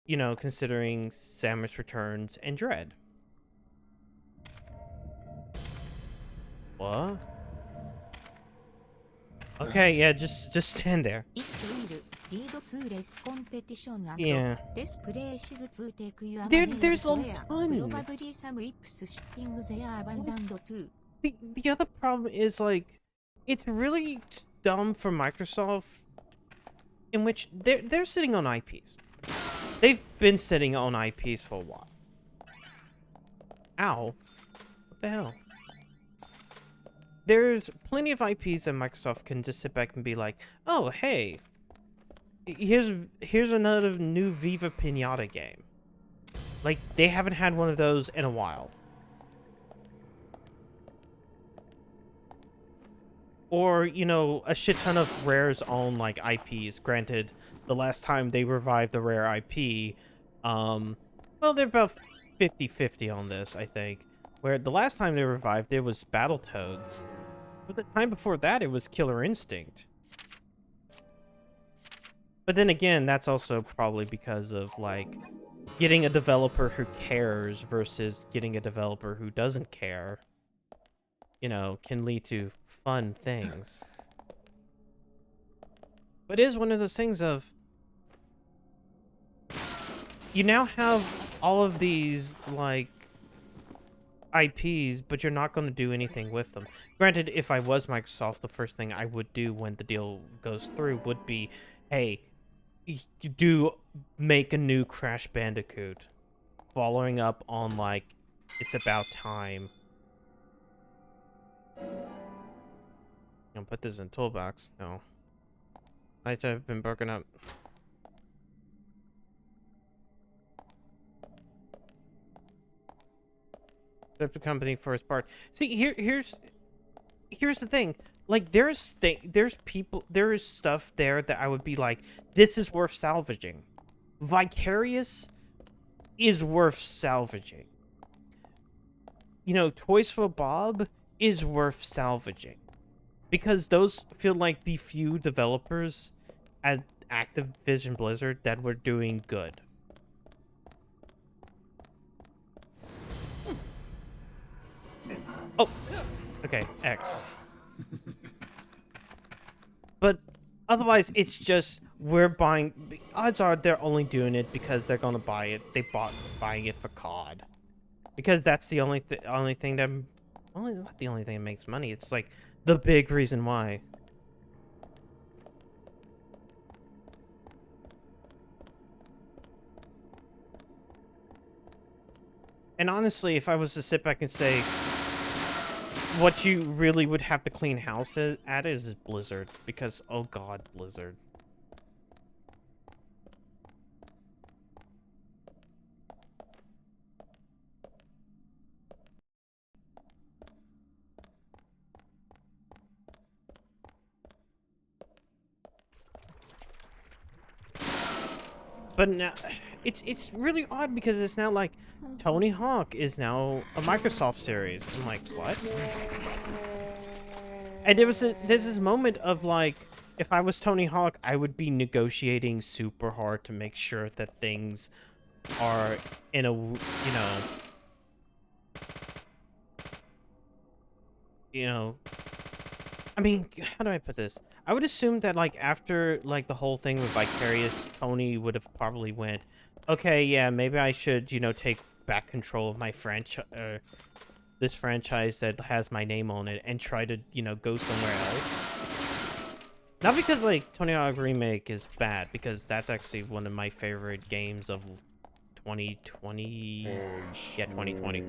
you know, considering Samus Returns and Dread. What? Okay, yeah, just stand there. Yeah. There's a ton. The other problem is, like, it's really dumb for Microsoft, in which they're sitting on IPs. They've been sitting on IPs for a while. Ow. What the hell? There's plenty of IPs that Microsoft can just sit back and be like, oh, hey, here's another new Viva Pinata game. Like, they haven't had one of those in a while. Or, you know, a shit ton of Rare's own, like, IPs. Granted, the last time they revived the Rare IP, well, they're about 50-50 on this, I think. Where the last time they revived, it was Battletoads. But the time before that, it was Killer Instinct. But then again, that's also probably because of, like, getting a developer who cares versus getting a developer who doesn't care, you know, can lead to fun things. But it is one of those things of, you now have all of these, like, IPs, but you're not going to do anything with them. Granted, if I was Microsoft, the first thing I would do when the deal goes through would be, hey, you do make a new Crash Bandicoot, following up on, like, It's About Time. I'll put this in toolbox. No. Might have been broken up. the company for its part. See, here's the thing. Like, there's people, there is stuff there that I would be like, this is worth salvaging. Vicarious is worth salvaging. You know, Toys for Bob is worth salvaging. Because those feel like the few developers at Activision Blizzard that were doing good. Oh, okay, X. But otherwise, it's just we're buying. The odds are they're only doing it because they're gonna buy it. They buying it for COD, because that's the only thing that not the only thing that makes money. It's like the big reason why. And honestly, if I was to sit back and say, what you really would have to clean house at is Blizzard, because oh god, Blizzard. But now, it's really odd because it's now like Tony Hawk is now a Microsoft series. I'm like, what? And there's this moment of like, if I was Tony Hawk, I would be negotiating super hard to make sure that things are in a, I mean, how do I put this? I would assume that, like, after, like, the whole thing with Vicarious, Tony would have probably went, okay, yeah, maybe I should, take back control of my this franchise that has my name on it and try to, go somewhere else. Not because, like, Tony Hawk Remake is bad, because that's actually one of my favorite games of 2020. Yeah, 2020.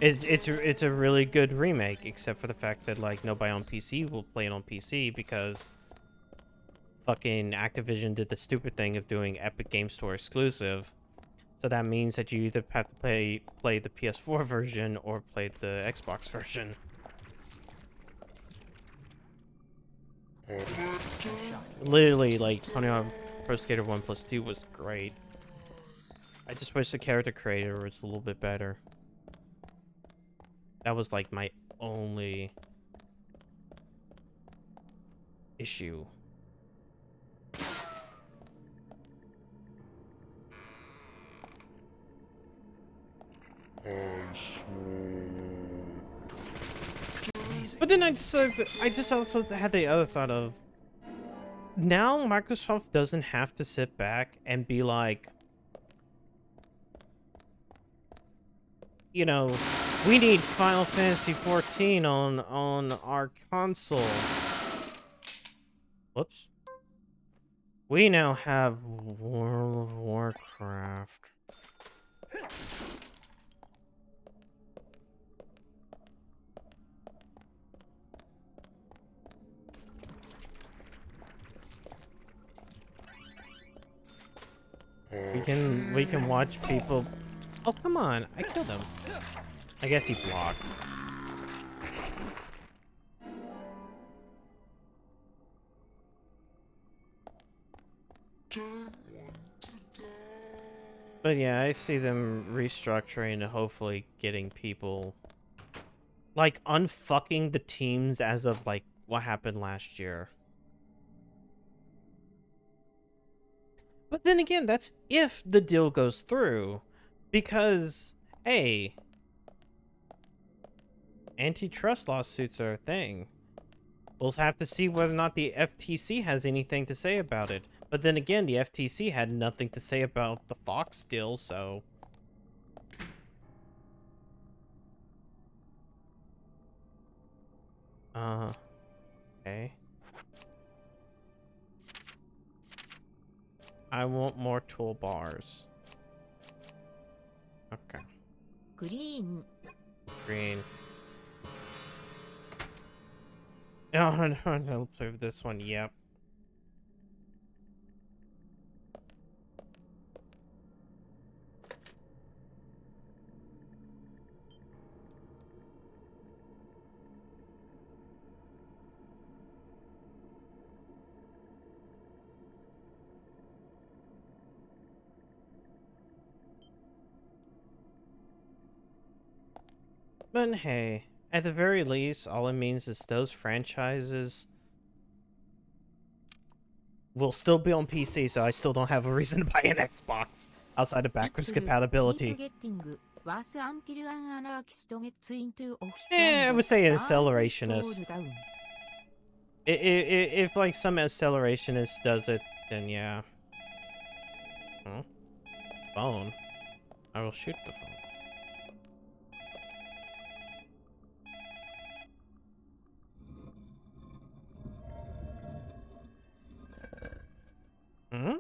It's a really good remake, except for the fact that, like, nobody on PC will play it on PC because fucking Activision did the stupid thing of doing Epic Game Store exclusive. So that means that you either have to play the PS4 version or play the Xbox version. Literally, like, Tony Hawk Pro Skater 1+2 was great. I just wish the character creator was a little bit better. That was like my only issue. But then I just also had the other thought of, now Microsoft doesn't have to sit back and be like, we need Final Fantasy 14 on our console. Whoops. We now have World of Warcraft. We can watch people. Oh, come on. I killed him. I guess he blocked. But yeah, I see them restructuring and hopefully getting people, like, unfucking the teams as of, like, what happened last year. But then again, that's if the deal goes through. Because, hey, antitrust lawsuits are a thing. We'll have to see whether or not the FTC has anything to say about it. But then again, the FTC had nothing to say about the Fox deal, so... Okay. I want more toolbars. Okay. Green. Green. Oh, no, play with this one, yep. But hey, at the very least, all it means is those franchises will still be on PC, so I still don't have a reason to buy an Xbox outside of backwards compatibility. I would say an accelerationist. If like some accelerationist does it, then yeah. Huh? Phone. I will shoot the phone. Hmm?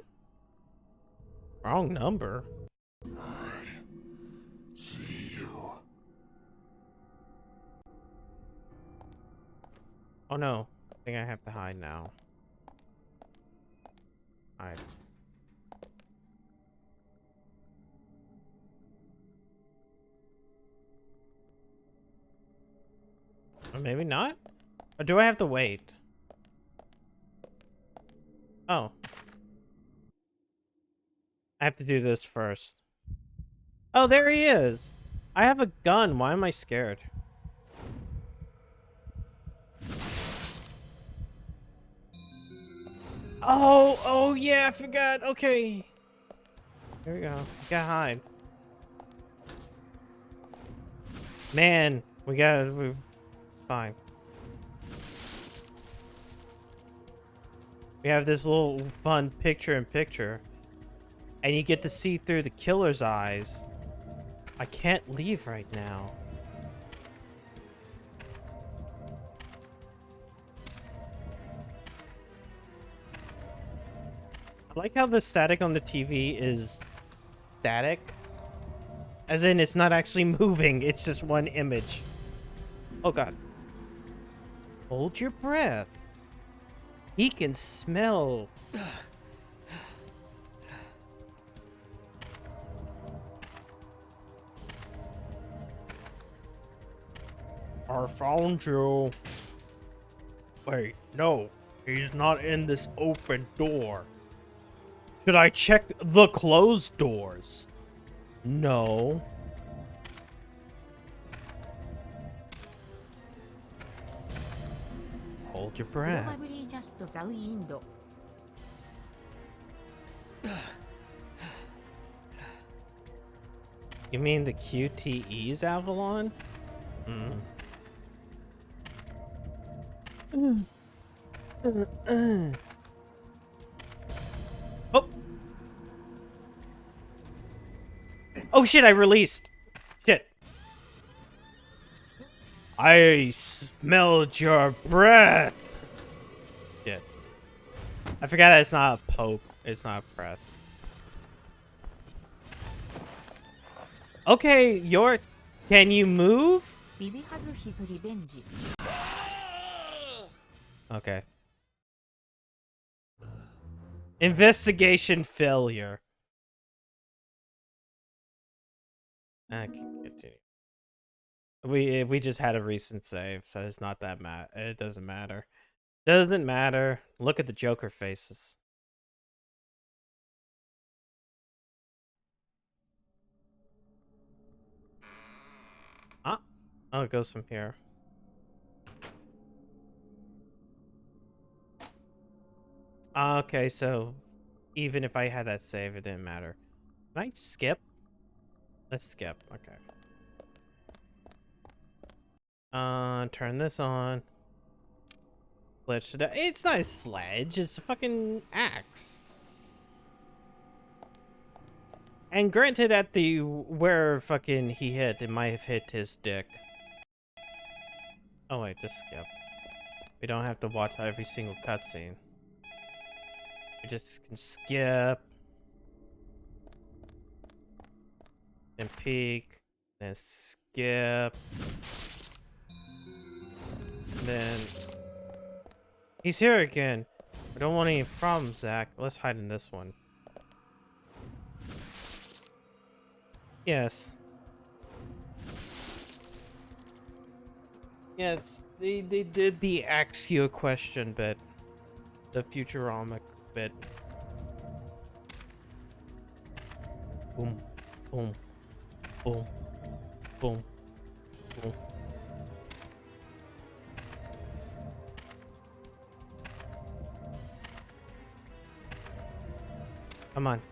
Wrong number. See you. Oh no. I think I have to hide now. Hide. Or maybe not? Or do I have to wait? Oh. I have to do this first. Oh, there he is. I have a gun. Why am I scared? Oh yeah, I forgot. Okay. Here we go. Gotta hide. Man, it's fine. We have this little fun picture-in-picture. And you get to see through the killer's eyes. I can't leave right now. I like how the static on the TV is static. As in, it's not actually moving, it's just one image. Oh god. Hold your breath. He can smell. I found you. Wait, no. He's not in this open door. Should I check the closed doors? No. Hold your breath. You mean the QTE's Avalon? Oh! Oh shit, I released! Shit. I smelled your breath! Shit. I forgot that it's not a poke, it's not a press. Okay, can you move? Okay. Investigation failure. I can continue. We just had a recent save, so it's not that it doesn't matter. Doesn't matter. Look at the Joker faces. Ah. Oh, it goes from here. Okay, so even if I had that save, it didn't matter. Can I skip? Let's skip. Okay. Turn this on. Glitch today. It's not a sledge. It's a fucking axe. And granted, at where fucking he hit, it might have hit his dick. Oh wait, just skip. We don't have to watch every single cutscene. We just can skip. Then peek. Then skip. Then he's here again. I don't want any problems, Zach. Let's hide in this one. Yes. Yes, they did the ask you a question bit. The Futuramic bit. Boom. Boom. Boom. Boom. Boom. Come on.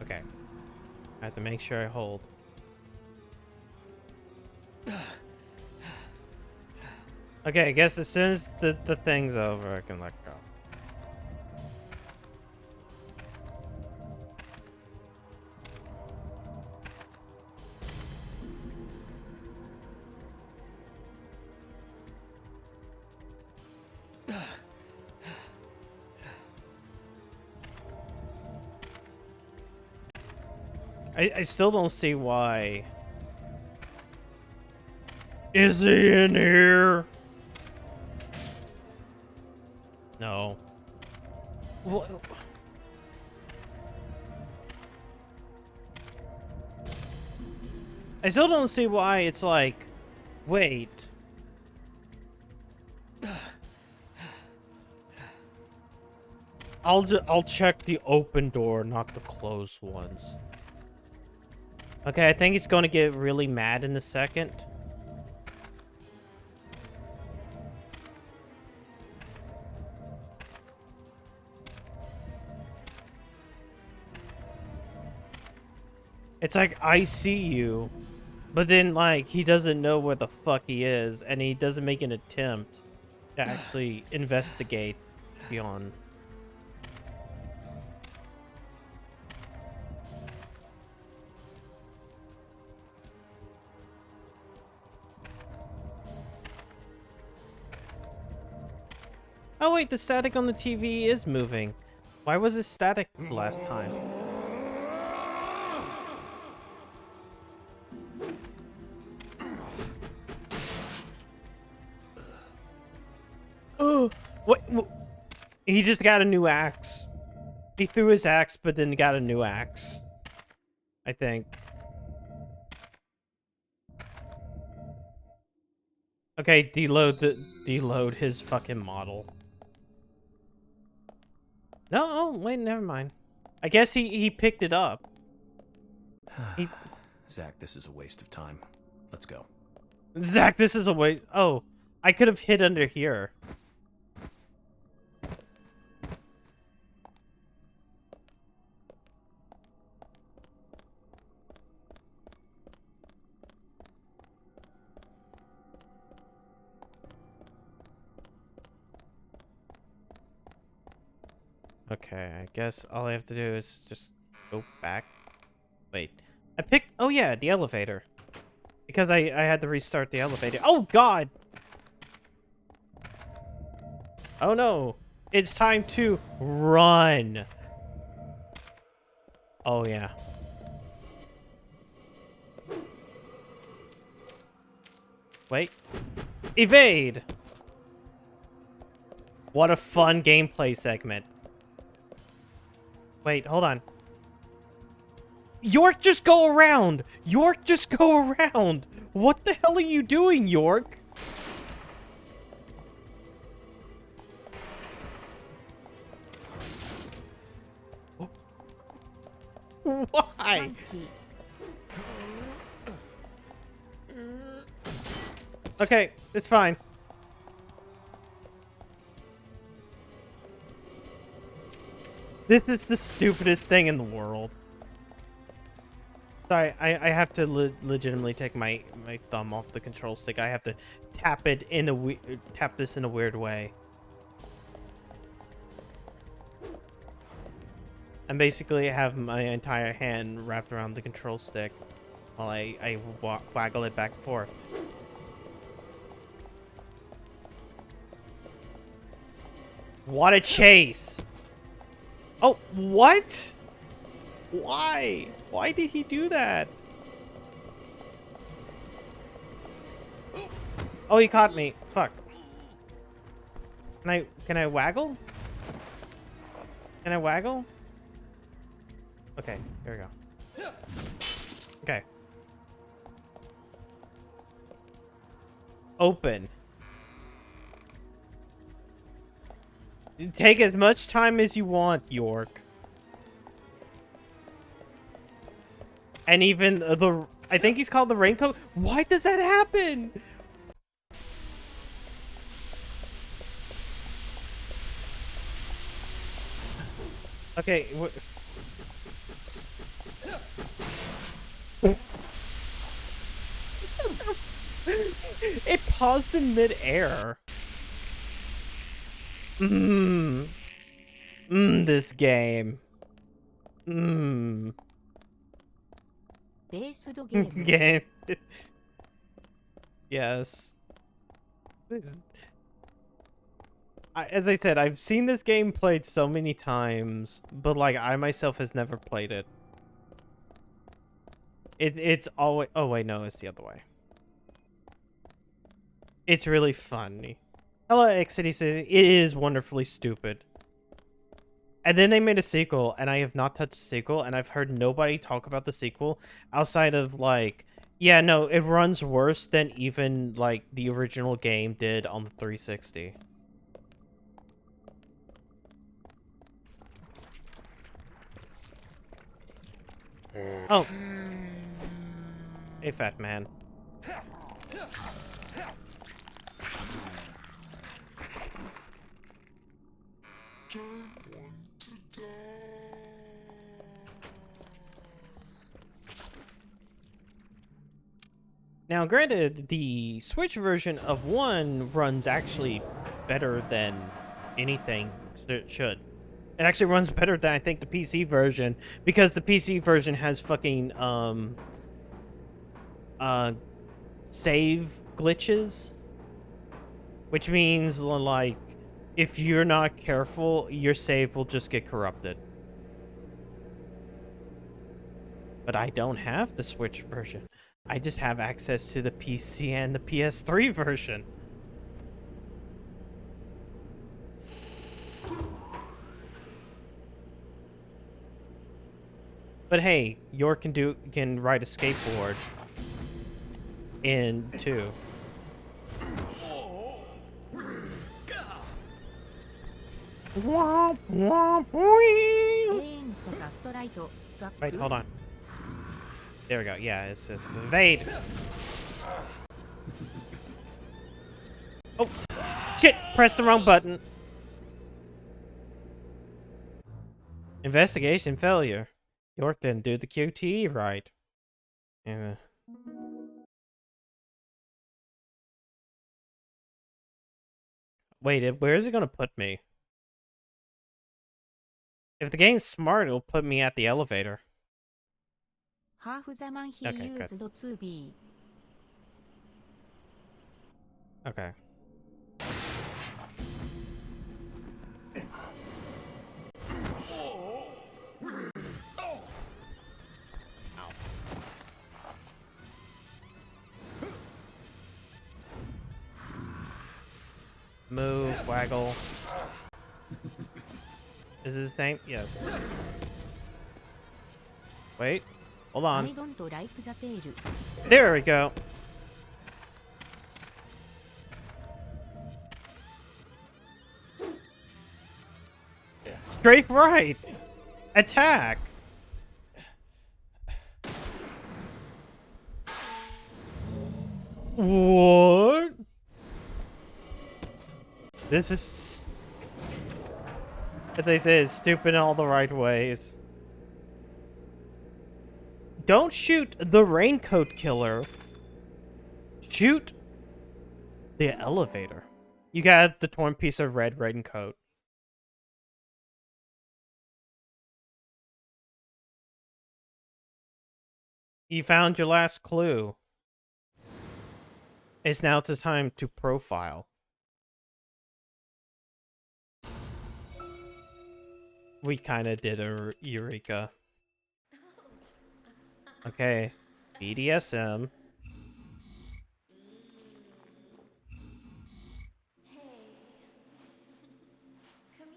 Okay. I have to make sure I hold. Okay, I guess as soon as the thing's over, I can let go. I still don't see why. Is he in here? No. What? I still don't see why it's like, wait. I'll check the open door, not the closed ones. Okay, I think he's going to get really mad in a second. It's like, I see you, but then, like, he doesn't know where the fuck he is, and he doesn't make an attempt to actually investigate beyond. Oh wait, the static on the TV is moving. Why was it static the last time? Oh, what? He just got a new axe. He threw his axe, but then got a new axe. I think. Okay, deload his fucking model. No, oh, wait, never mind. I guess he picked it up. Zach, this is a waste of time. Let's go. Zach, this is a waste. Oh, I could have hid under here. Okay, I guess all I have to do is just go back. Wait, I picked, oh yeah, the elevator. Because I had to restart the elevator. Oh god! Oh no, it's time to run. Oh yeah. Wait, evade! What a fun gameplay segment. Wait, hold on. York, just go around! York, just go around! What the hell are you doing, York? Why? Okay, it's fine. This is the stupidest thing in the world. Sorry, I have to legitimately take my thumb off the control stick. I have to tap it in tap this in a weird way. And basically have my entire hand wrapped around the control stick while I waggle it back and forth. What a chase! Oh, what? Why? Why did he do that? Oh, he caught me. Fuck. Can I waggle? Can I waggle? Okay, here we go. Okay. Open. Take as much time as you want, York. And even I think he's called the raincoat. Why does that happen? Okay. It paused in midair. This game. ベースドゲーム Game. Yes. As I said, I've seen this game played so many times, but like I myself has never played it. It's always. Oh wait, no, it's the other way. It's really funny. Hello, X City City. It is wonderfully stupid. And then they made a sequel, and I have not touched the sequel, and I've heard nobody talk about the sequel outside of like, yeah, no, it runs worse than even like the original game did on the 360. Oh. Hey, fat man. Now, granted, the Switch version of 1 runs actually better than anything it should. It actually runs better than, I think, the PC version, because the PC version has fucking, save glitches. Which means, like, if you're not careful, your save will just get corrupted. But I don't have the Switch version. I just have access to the PC and the PS3 version. But hey, York can ride a skateboard in 2. Womp, womp, wee. レーンとザットライトザッ Wait, ク hold on. There we go. Yeah, it's this invade. Oh, shit! Press the wrong button. Investigation failure. York didn't do the QTE right. Yeah. Wait, where is it gonna put me? If the game's smart, it'll put me at the elevator. ハーフザマンヒ Okay, ユ good. ーズド 2B Okay. Move, waggle. Is this the name? Yes. Wait. Hold ア on. イドントライクザテール There we go. Straight right. Attack. What? This is, as they say, it's stupid in all the right ways. Don't shoot the raincoat killer. Shoot the elevator. You got the torn piece of red raincoat. You found your last clue. It's now the time to profile. We kind of did a Eureka. Okay. BDSM. Come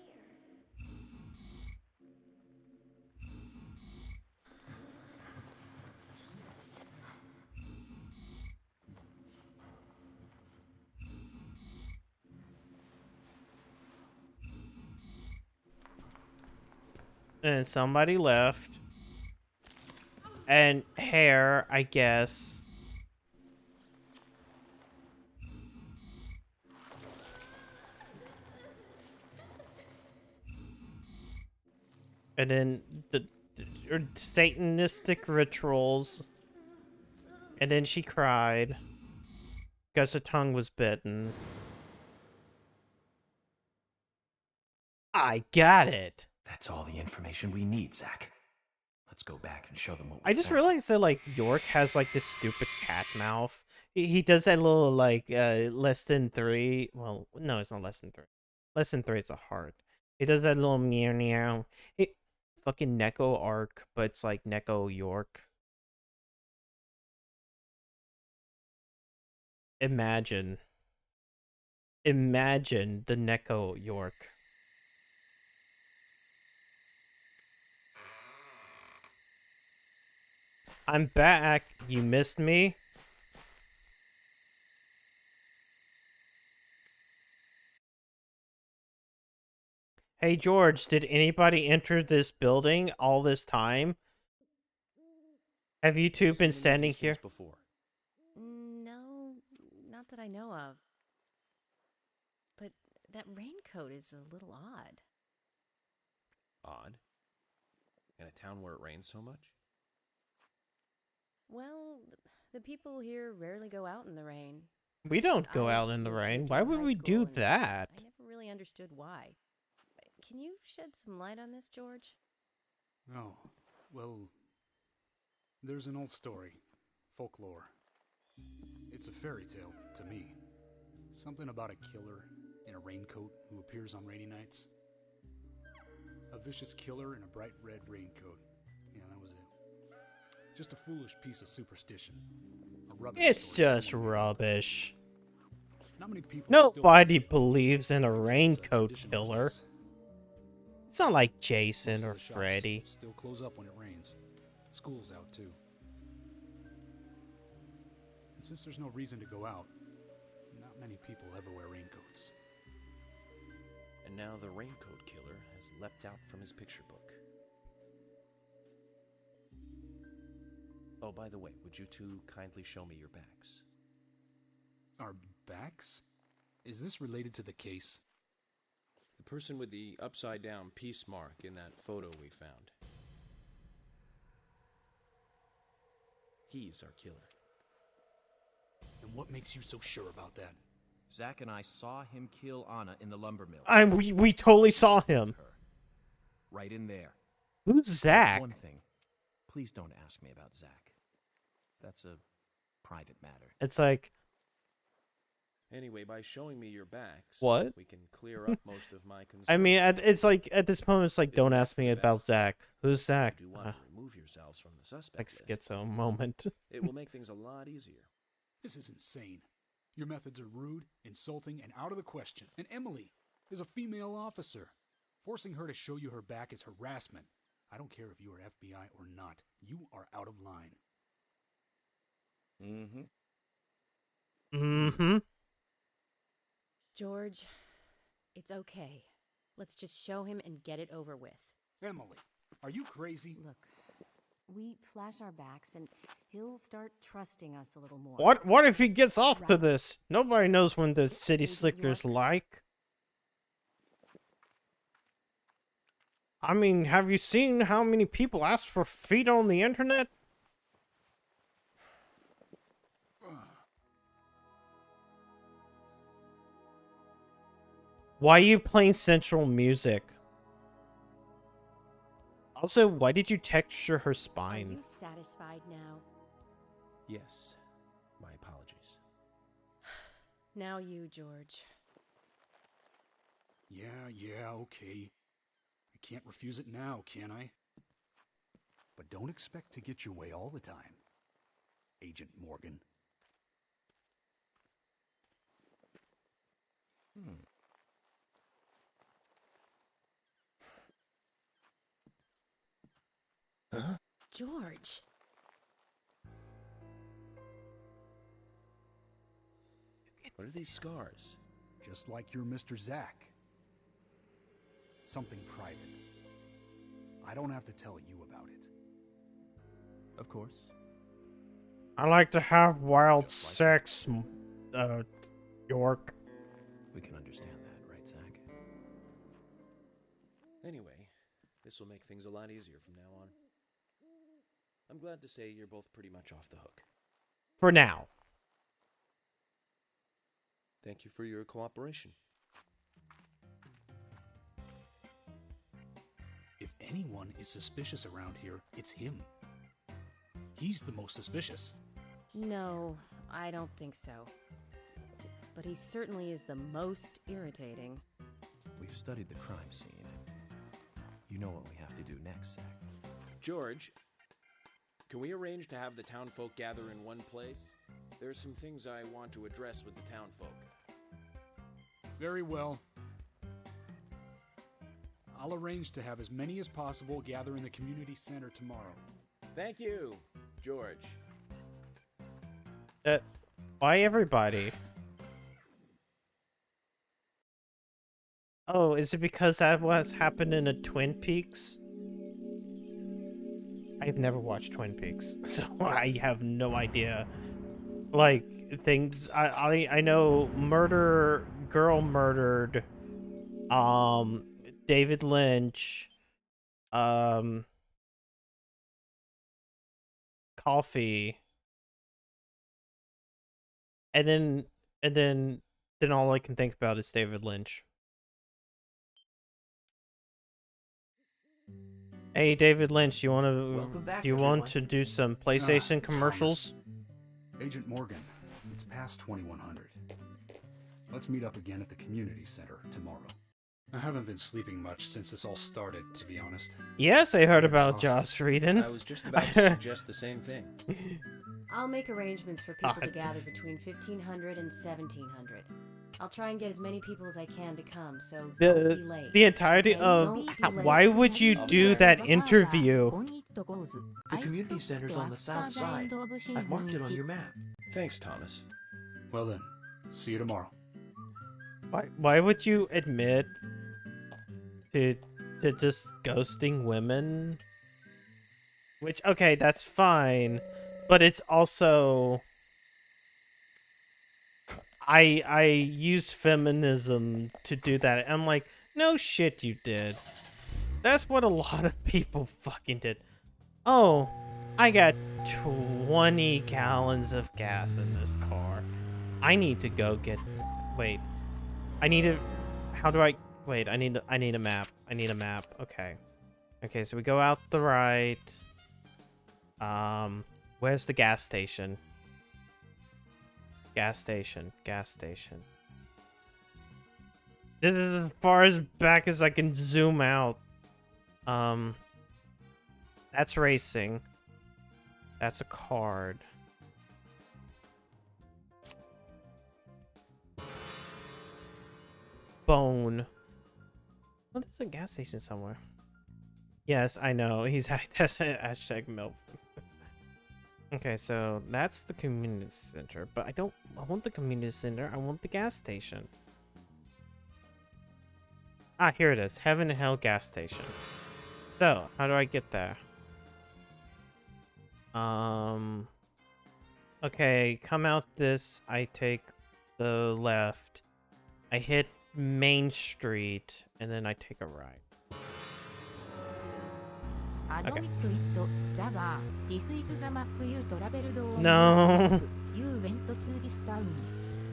here. And somebody left. And hair, I guess. And then or Satanistic rituals. And then she cried because her tongue was bitten. I got it. That's all the information we need, Zach. Let's go back and show them what we I just found. realized that, like, York has, like, this stupid cat mouth. He does that little, like, less than 3. Well, no, it's not less than 3. Less than 3, it's a heart. He does that little meow meow. Fucking Neko Arc, but it's like Neko York. Imagine the Neko York. I'm back. You missed me? Hey, George, did anybody enter this building all this time? Have you two been standing here? Before. No, not that I know of. But that raincoat is a little odd. Odd. In a town where it rains so much? Well, the people here rarely go out in the rain. We don't go I out in the lived here rain. through Why would high we school, do and that? I never really understood why. Can you shed some light on this, George? Oh, well, there's an old story, folklore. It's a fairy tale to me. Something about a killer in a raincoat who appears on rainy nights. A vicious killer in a bright red raincoat. Yeah, that was it. Just a foolish piece of superstition. A rubbish It's story just someone made up. rubbish. Not many people Nobody still believes in a believe it. It's raincoat tradition killer. business. It's not like Most Jason of or the shops Freddy. still close up when it rains. School's out too. And since there's no reason to go out, not many people ever wear raincoats. And now the raincoat killer has leapt out from his picture book. Oh, by the way, would you two kindly show me your backs? Our backs? Is this related to the case? The person with the upside-down peace mark in that photo we found. He's our killer. And what makes you so sure about that? Zach and I saw him kill Anna in the lumber mill. We totally saw him. Her. Right in there. Who's Zach? One thing. Please don't ask me about Zach. That's a private matter. It's like, Anyway, by showing me your backs, What? we can clear up most of my concerns. I mean, it's like, at this moment, it's like, don't ask me about Zach. Who's Zach? You do want to remove yourselves from the suspect Like list. schizo moment. It will make things a lot easier. This is insane. Your methods are rude, insulting, and out of the question. And Emily is a female officer. Forcing her to show you her back is harassment. I don't care if you are FBI or not. You are out of line. Mm-hmm. George, it's okay. Let's just show him and get it over with. Emily, are you crazy? Look, we flash our backs and he'll start trusting us a little more. What if he gets off to Right. this? Nobody knows when the city Agent slickers York. like. I mean, have you seen how many people ask for feet on the internet? Why are you playing Central Music? Also, why did you texture her Are spine? you satisfied now? Yes, my apologies. Now you, George. Yeah, okay. I can't refuse it now, can I? But don't expect to get your way all the time, Agent Morgan. George. What are these scars? Just like your Mr. Zach. Something private. I don't have to tell you about it. Of course. I like to have wild Just sex, York. We can understand that, right, Zach? Anyway, This will make things a lot easier from now on. I'm glad to say you're both pretty much off the hook. For now. Thank you for your cooperation. If anyone is suspicious around here, it's him. He's the most suspicious. No, I don't think so. But he certainly is the most irritating. We've studied the crime scene. You know what we have to do next, Zach. George, can we arrange to have the townfolk gather in one place? There's some things I want to address with the townfolk. Very well. I'll arrange to have as many as possible gather in the community center tomorrow. Thank you, George. Why everybody? Oh, is it because that was happened in a Twin Peaks? I've never watched Twin Peaks, so I have no idea. Like, things, I know girl murdered, David Lynch, coffee, and then all I can think about is David Lynch. Hey, David Lynch, do you want to do some PlayStation commercials? Thomas. Agent Morgan, it's past 2100. Let's meet up again at the community center tomorrow. I haven't been sleeping much since this all started, to be honest. Yes, I heard about Joss Whedon. I was just about to suggest the same thing. I'll make arrangements for people to gather between 1500 and 1700. I'll try and get as many people as I can to come, so don't be late. The entirety of why would you do that interview? The community center's on the south side. I've marked it on your map. Thanks, Thomas. Well then, see you tomorrow. Why would you admit to just ghosting women? Which, okay, that's fine, but it's also I use feminism to do that. I'm like, no shit you did. That's what a lot of people fucking did. Oh, I got 20 gallons of gas in this car. I need to go get... Wait. I need to... How do I... Wait, I need a map. I need a map. Okay. Okay, so we go out the right. Where's the gas station? Gas station. Gas station. This is as far as back as I can zoom out. That's racing. That's a card. Bone. Well, there's a gas station somewhere. Yes, I know. He's hashtag MILF. Okay, so that's the community center, but I want the community center. I want the gas station. Ah, here it is. Heaven and Hell gas station. So, how do I get there? Okay, come out this. I take the left. I hit Main Street, and then I take a right. Okay. No.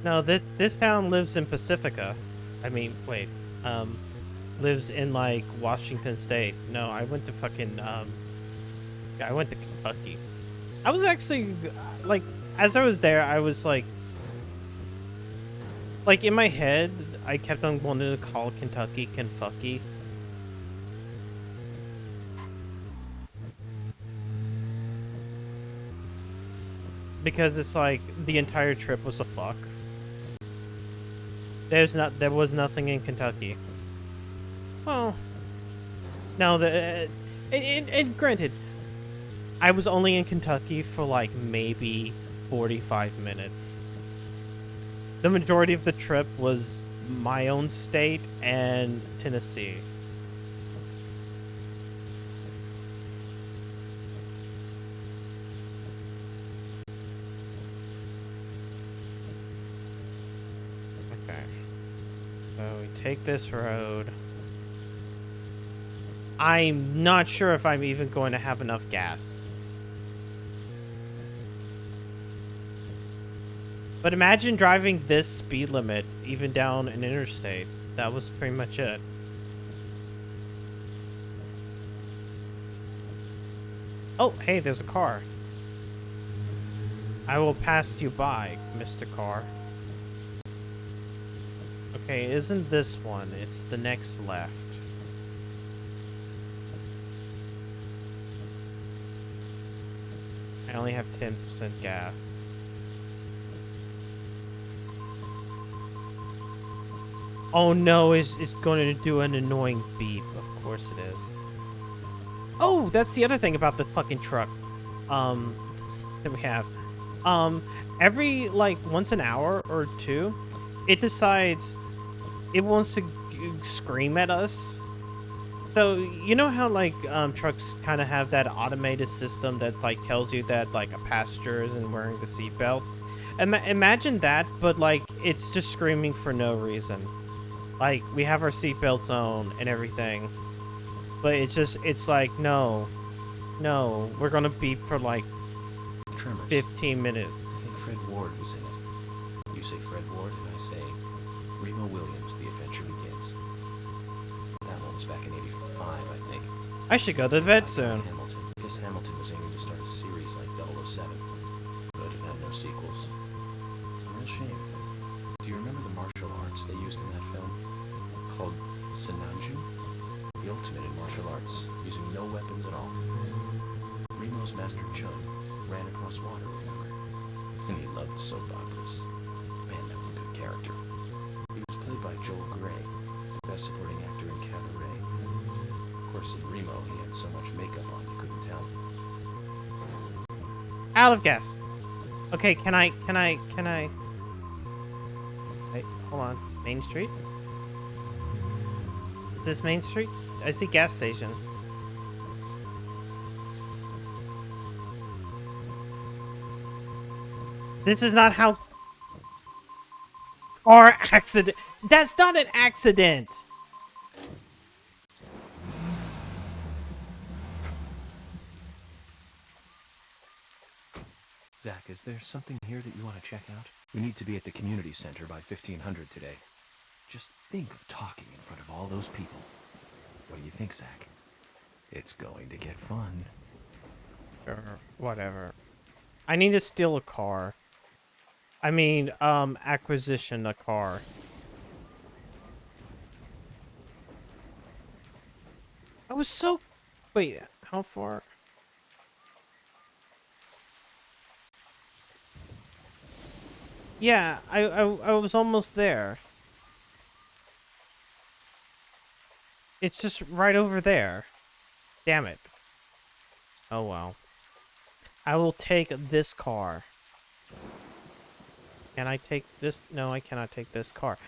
No, this town lives in Pacifica. I mean, wait. Lives in like Washington State. No, I went to fucking I went to Kentucky. I was actually like, as I was there, I was like in my head, I kept on wanting to call Kentucky Kenfucky. Because it's like the entire trip was a fuck. There was nothing in Kentucky. Well, no, and granted, I was only in Kentucky for like maybe 45 minutes. The majority of the trip was my own state and Tennessee. Okay. So we take this road. I'm not sure if I'm even going to have enough gas. But imagine driving this speed limit even down an interstate. That was pretty much it. Oh, hey, there's a car. I will pass you by, Mr. Car. Okay, isn't this one? It's the next left. I only have 10% gas. Oh no, it's going to do an annoying beep. Of course it is. Oh, that's the other thing about the fucking truck. That we have. Every, like, once an hour or two, it decides it wants to scream at us. So, you know how, like, trucks kind of have that automated system that, like, tells you that, like, a passenger isn't wearing the seatbelt? Imagine that, but, like, it's just screaming for no reason. Like, we have our seatbelts on and everything. But it's like, no, we're gonna beep for, like, Tremors. 15 minutes. I think Fred Ward was in it. You say Fred Ward, and I say Remo Williams, The Adventure Begins. That one was back in '85, I think. I should go to bed soon. Hamilton. I guess Hamilton was aiming to start a series like 007, but it had no sequels. A real shame. Do you remember the martial arts they used in that film? Called Sinanju? The ultimate in martial arts, using no weapons at all. Remo's master Chun ran across water, remember? And he loved soap operas. Man, that was a good character. He was played by Joel Grey, the best supporting actor in Cabaret. Of course, in Remo, he had so much makeup on you couldn't tell. Out of gas. Okay, can I... Wait, hold on. Main Street? Is this Main Street? I see gas station. This is not how... Car accident... That's not an accident! Zach, is there something here that you want to check out? We need to be at the community center by 1500 today. Just think of talking in front of all those people. What do you think, Zach? It's going to get fun. Sure, whatever. I need to steal a car. I mean, acquisition a car. I was so... Wait, how far? Yeah, I was almost there. It's just right over there. Damn it. Oh well. I will take this car. Can I take this? No, I cannot take this car.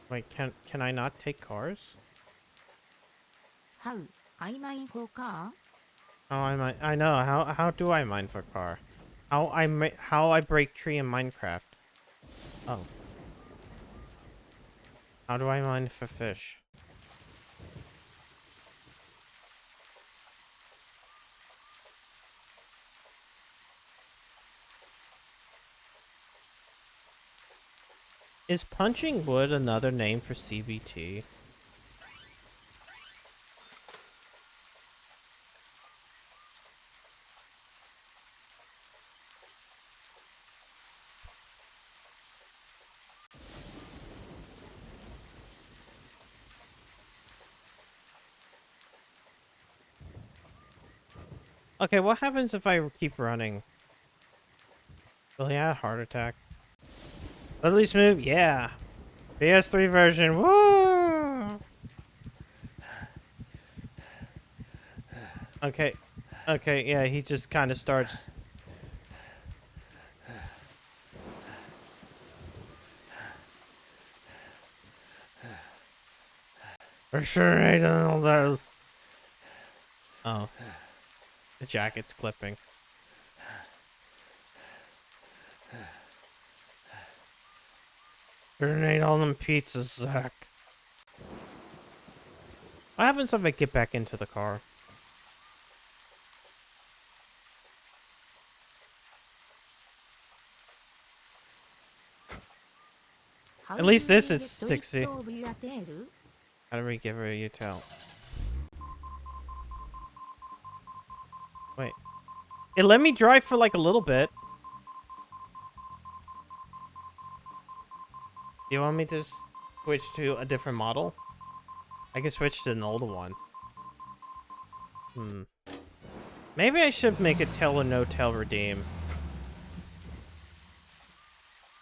Wait, can I not take cars? How I mine for car? How I know. How do I mine for car? How I break tree in Minecraft? Oh. How do I mine for fish? Is punching wood another name for CBT? Okay, what happens if I keep running? Will he have a heart attack? At least move, yeah. PS3 version, woo! Okay, yeah, he just kind of starts. For sure, I don't know that. Oh. The jacket's clipping. Grenade all them pizzas, Zach. What happens if I get back into the car? How At least do this you is get 60. twist of your tail? How do we give her a util? Wait. It let me drive for like a little bit. Do you want me to switch to a different model? I can switch to an older one. Maybe I should make a tail or no tail redeem.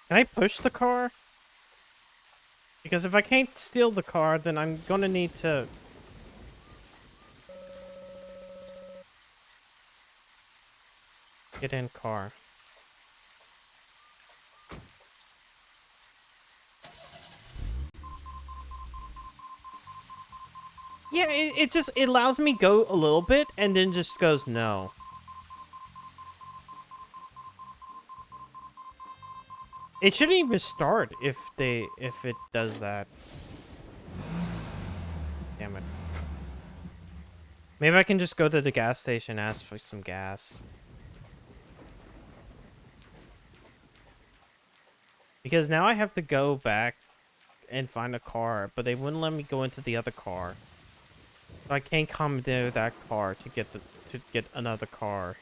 Can I push the car? Because if I can't steal the car, then I'm gonna need to... Get in car. Yeah, it just it allows me go a little bit and then just goes no. It shouldn't even start if it does that. Damn it. Maybe I can just go to the gas station and ask for some gas. Because now I have to go back and find a car, but they wouldn't let me go into the other car. So I can't commandeer that car to get another car.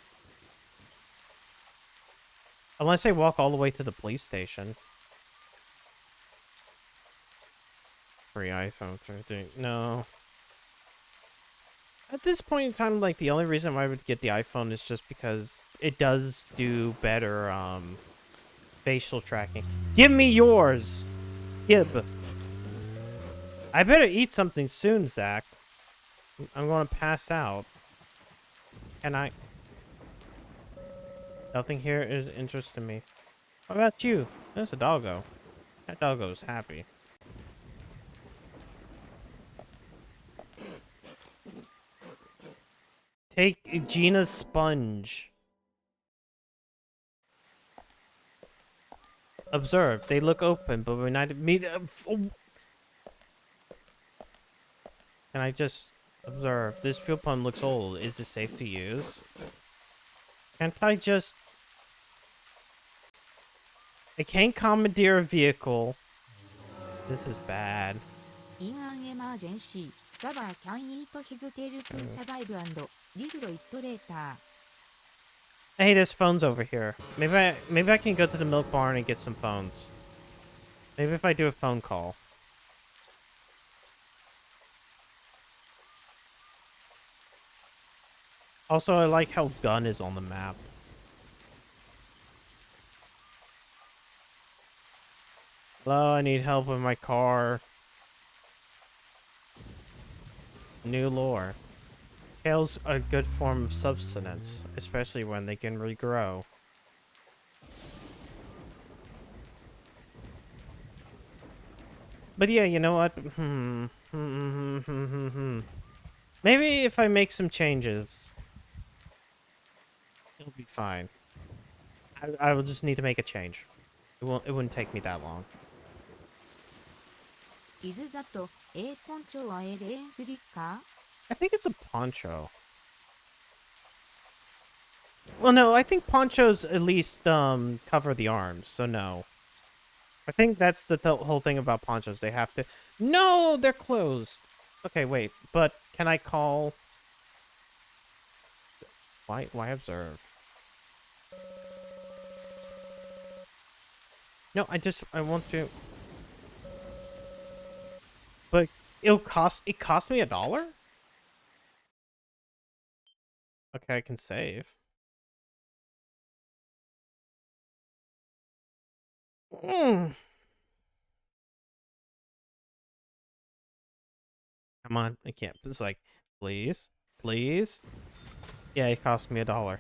Unless I walk all the way to the police station. Free iPhone 13. No. At this point in time, like, the only reason why I would get the iPhone is just because it does do better, facial tracking. Give me yours! Give. I better eat something soon, Zach. I'm going to pass out. Can I? Nothing here is interesting me. What about you? There's a doggo. That doggo's happy. Take Gina's sponge. Observe. They look open, but we're not... Can I just observe? This fuel pump looks old. Is it safe to use? Can't I just... I can't commandeer a vehicle. This is bad. In an emergency, Java can eat his tail to survive and live it later. Hey, there's phones over here. Maybe I can go to the milk barn and get some phones. Maybe if I do a phone call. Also, I like how gun is on the map. Hello, I need help with my car. New lore. Tails are a good form of subsistence, especially when they can regrow. But yeah, you know what? Maybe if I make some changes, it'll be fine. I will just need to make a change. It wouldn't take me that long. Is that a poncho or a slicker? I think it's a poncho. Well, no, I think ponchos at least cover the arms, so no. I think that's the whole thing about ponchos. They have to... No, they're closed. Okay, wait, but can I call... Why observe? No, I want to... But it cost me $1? Okay, I can save. Come on, I can't. It's like, please, please. Yeah, it cost me $1.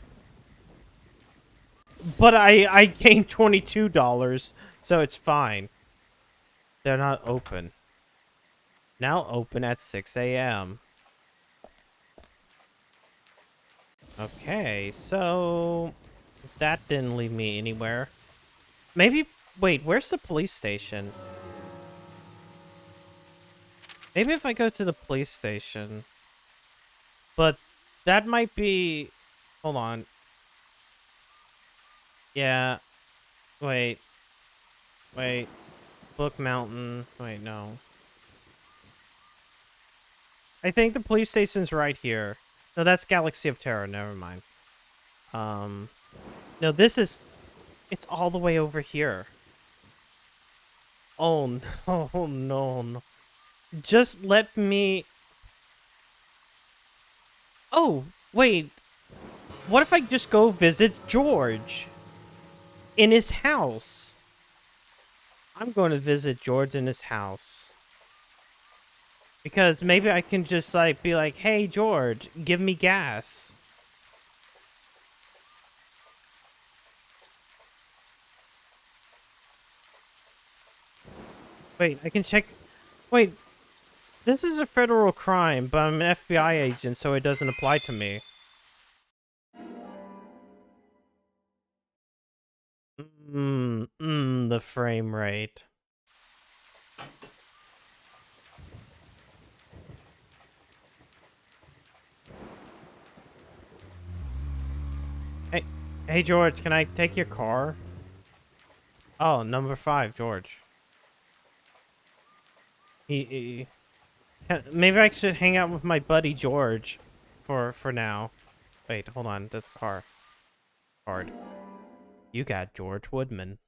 But I gained $22, so it's fine. They're not open. Now open at 6 a.m. Okay, so that didn't lead me anywhere. Maybe, wait, where's the police station? Maybe if I go to the police station. But that might be, hold on. Yeah, wait, wait, Book Mountain, wait, no. I think the police station's right here. No, that's Galaxy of Terror, never mind. No, this is, it's all the way over here. Oh, no, oh, no, no. Just let me... Oh, wait. What if I just go visit George? In his house. I'm going to visit George in his house. Because maybe I can just, like, be like, hey, George, give me gas. Wait, I can check... Wait, this is a federal crime, but I'm an FBI agent, so it doesn't apply to me. The frame rate. Hey, George, can I take your car? Oh, number 5, George. Maybe I should hang out with my buddy George for now. Wait, hold on. That's a car. Card. You got George Woodman.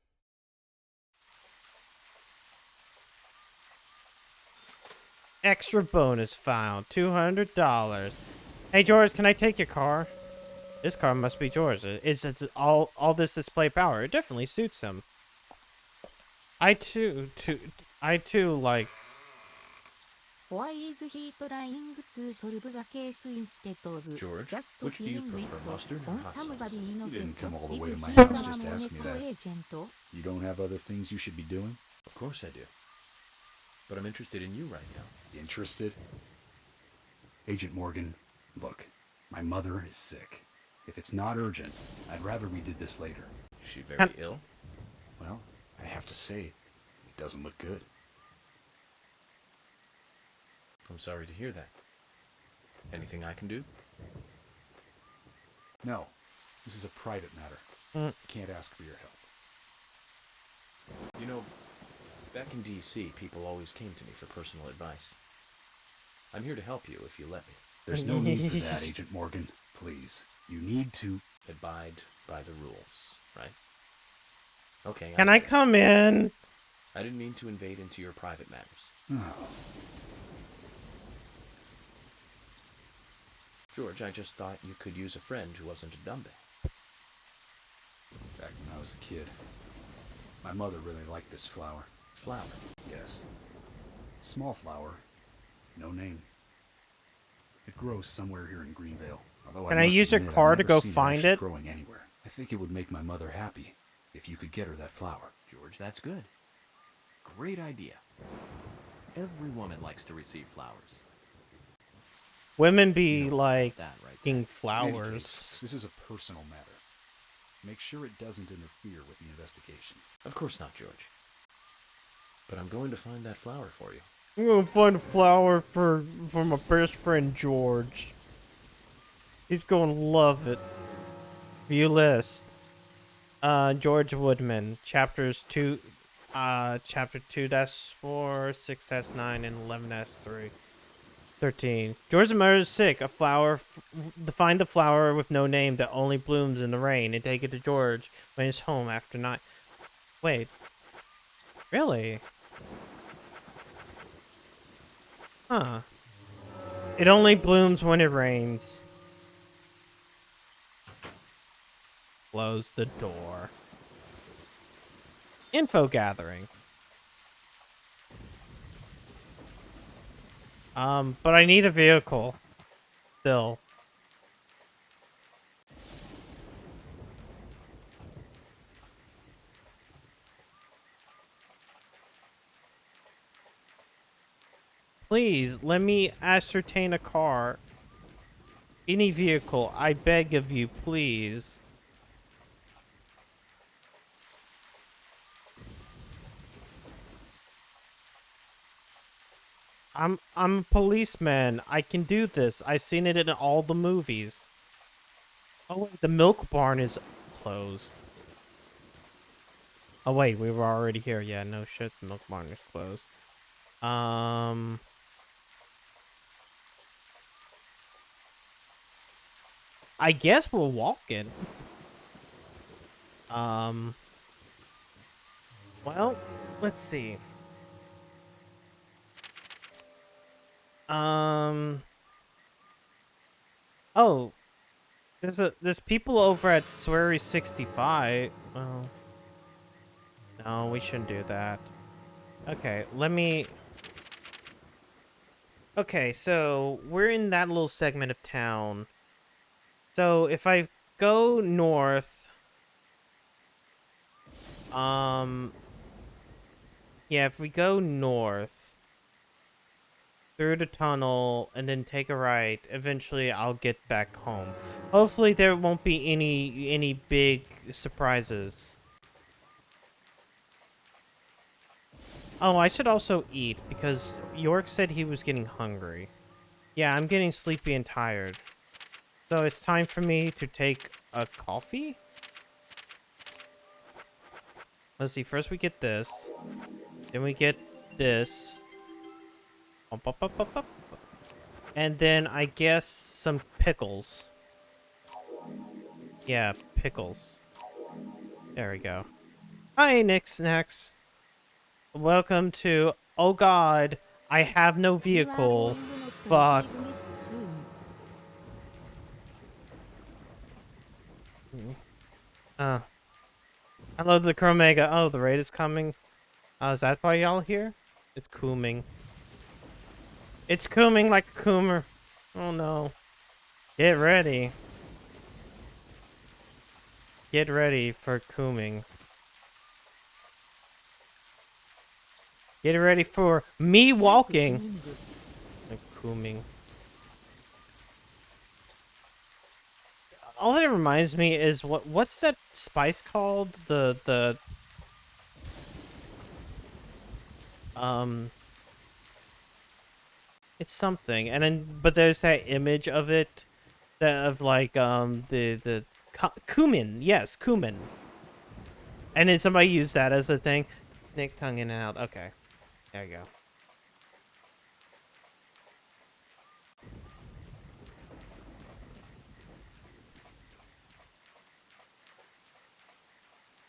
Extra bonus found. $200. Hey, George, can I take your car? This car must be George. It's all this display power. It definitely suits him. I too like... Why is he trying to solve the case instead of George, just which do you killing prefer, it mustard or on hot somebody sauce? innocent? You didn't come all the Is way to my he house an just to ask me honest that. agent? You don't have other things you should be doing? Of course I do. But I'm interested in you right now. Interested? Agent Morgan, look, my mother is sick. If it's not urgent, I'd rather we did this later. Is she very ill? Well, I have to say, it doesn't look good. I'm sorry to hear that. Anything I can do? No, this is a private matter. Mm. I can't ask for your help. You know, back in D.C., people always came to me for personal advice. I'm here to help you if you let me. There's no need for that, Agent Morgan. Please, you need to... Abide by the rules, right? Okay. Can I come in? I didn't mean to invade into your private matters. Oh. George, I just thought you could use a friend who wasn't a dumbbell. Back when I was a kid, my mother really liked this flower. Flower. Yes. Small flower. No name. It grows somewhere here in Greenvale. Although Can I must use your admit, I've car to never go seen find actually it? growing anywhere. I think it would make my mother happy if you could get her that flower. George, that's good. Great idea. Every woman likes to receive flowers. Women be like That right. king In any flowers. case, this is a personal matter. Make sure it doesn't interfere with the investigation. Of course not, George. But I'm going to find that flower for you. I'm gonna find a flower for my best friend George. He's gonna love it. View list. George Woodman. Chapters 2, chapter 2-4, 6-9, and 11-3. 13. George's mother is sick. A flower. Find the flower with no name that only blooms in the rain and take it to George when he's home after night. Wait. Really? Huh. It only blooms when it rains. Close the door. Info gathering. But I need a vehicle. Still. Please, let me ascertain a car. Any vehicle, I beg of you, please. I'm a policeman. I can do this. I've seen it in all the movies. Oh wait, the milk barn is closed. Oh wait, we were already here. Yeah, no shit, the milk barn is closed. I guess we'll walk in. Well, let's see. Oh, there's people over at Swery 65. Well, no, we shouldn't do that. Okay, let me. Okay, so we're in that little segment of town. So if I go north, yeah, if we go north through the tunnel and then take a right, eventually I'll get back home. Hopefully there won't be any big surprises. Oh, I should also eat because York said he was getting hungry. Yeah, I'm getting sleepy and tired. So it's time for me to take a coffee? Let's see, first we get this. Then we get this. Up, up, up, up, up. And then I guess some pickles. Yeah, pickles. There we go. Hi, Nick Snacks. Welcome to... Oh god, I have no vehicle. Fuck. Hello to the Chromega. Oh, the raid is coming. Is that why y'all here? It's cooming. It's cooming like a coomer. Oh no. Get ready. Get ready for cooming. Get ready for me walking. Like cooming. All that reminds me is what's that spice called? It's something, and then but there's that image of it, that of like the cumin, yes, cumin, and then somebody used that as a thing. Nick tongue in and out. Okay, there you go.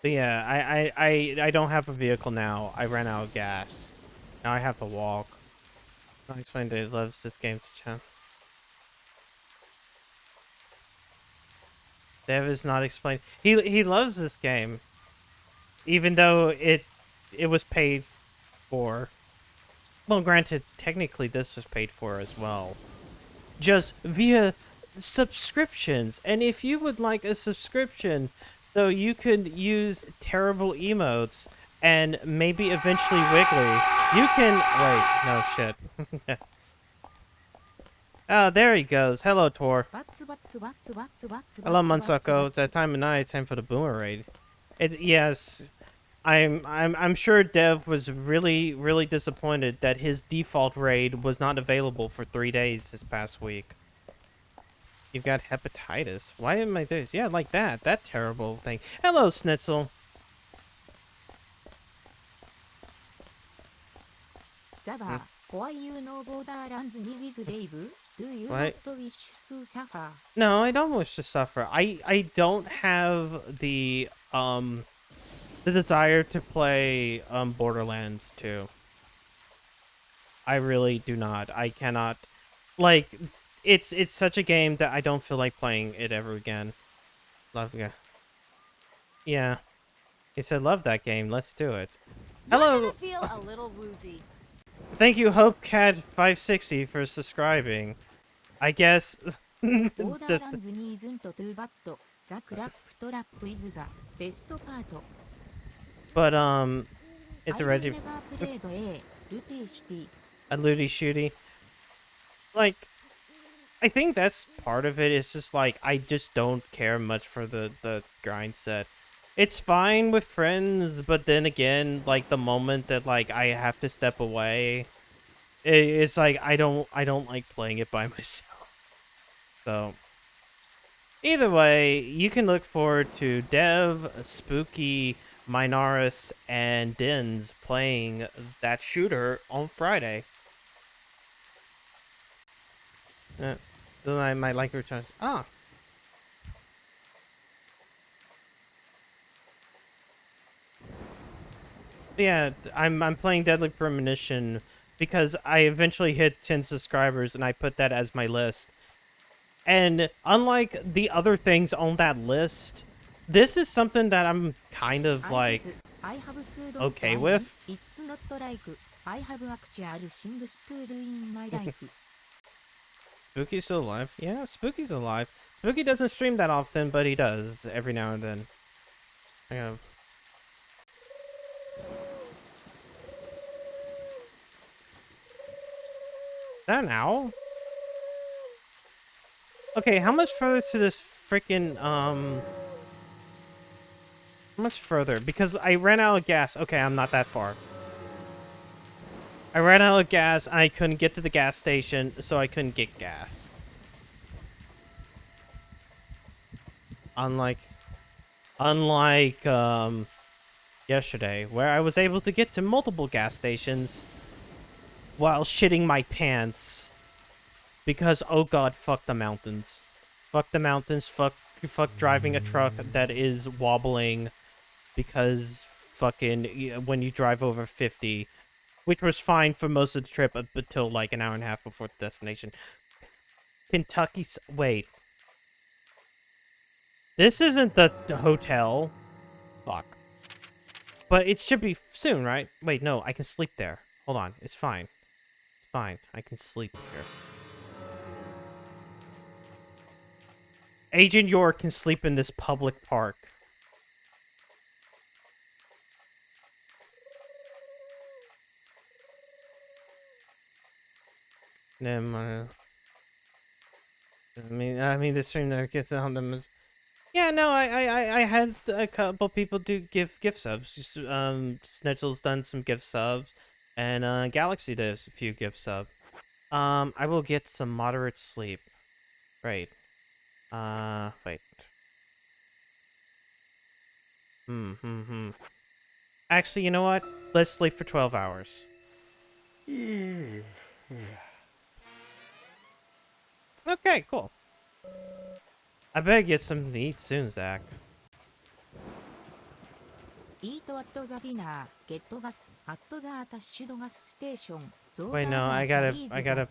But yeah, I don't have a vehicle now. I ran out of gas. Now I have to walk. I'll explain that he loves this game to Chan. Dev is not explained. He loves this game, even though it was paid for. Well, granted, technically this was paid for as well, just via subscriptions. And if you would like a subscription, so you could use terrible emotes and maybe eventually Wiggly, you can wait. No shit. Oh, there he goes. Hello, Tor. Hello, Munsako. It's that time of night. Time for the boomer raid. Yes, I'm sure Dev was really disappointed that his default raid was not available for 3 days this past week. You've got hepatitis. Why am I this? Yeah, like that. That terrible thing. Hello, Snitzel. Zaba, why you no Borderlands with Dave? Do you What? not wish to suffer? No, I don't wish to suffer. I don't have the desire to play Borderlands 2. I really do not. I cannot. Like, it's such a game that I don't feel like playing it ever again. Love it. Yeah. He said, love that game. Let's do it. Hello. You're gonna feel a little woozy. Thank you, HopeCat560, for subscribing. I guess. Just, Borderlands isn't too bad. The craft trap is the best part. but it's a I Reggie. never played a Looty Shooty. A looty shooty. Like, I think that's part of it. It's just like I just don't care much for the grind set. It's fine with friends, but then again, like the moment that like I have to step away, it's like I don't like playing it by myself. So either way, you can look forward to Dev, Spooky, Minoris, and Dins playing that shooter on Friday. So I might like returns. Ah. Yeah, I'm playing Deadly Premonition because I eventually hit 10 subscribers and I put that as my list. And unlike the other things on that list, this is something that I'm kind of like okay with. It's not like I have actual things to do in my life. Spooky's still alive. Yeah, Spooky's alive. Spooky doesn't stream that often, but he does every now and then. I have. Is that an owl? Okay, how much further to this freaking, how much further? Because I ran out of gas. Okay, I'm not that far. I ran out of gas, and I couldn't get to the gas station, so I couldn't get gas. Unlike, yesterday, where I was able to get to multiple gas stations while shitting my pants. Because, oh god, fuck the mountains. Fuck the mountains, fuck driving a truck that is wobbling. Because fucking, when you drive over 50, which was fine for most of the trip up until like an hour and a half before the destination. Kentucky's, wait. This isn't the hotel. Fuck. But it should be soon, right? Wait, no, I can sleep there. Hold on, it's fine. It's fine, I can sleep here. Agent York can sleep in this public park. Never mind. I mean, the stream never gets on them. Yeah, no, I had a couple people do gift subs. Snitchel's done some gift subs, and Galaxy does a few gift subs. I will get some moderate sleep. Right. Wait. Actually, you know what? Let's sleep for 12 hours. Okay, cool. I better get something to eat soon, Zach. Eat at the dinner, get gas at the attached gas station. Wait, no, I gotta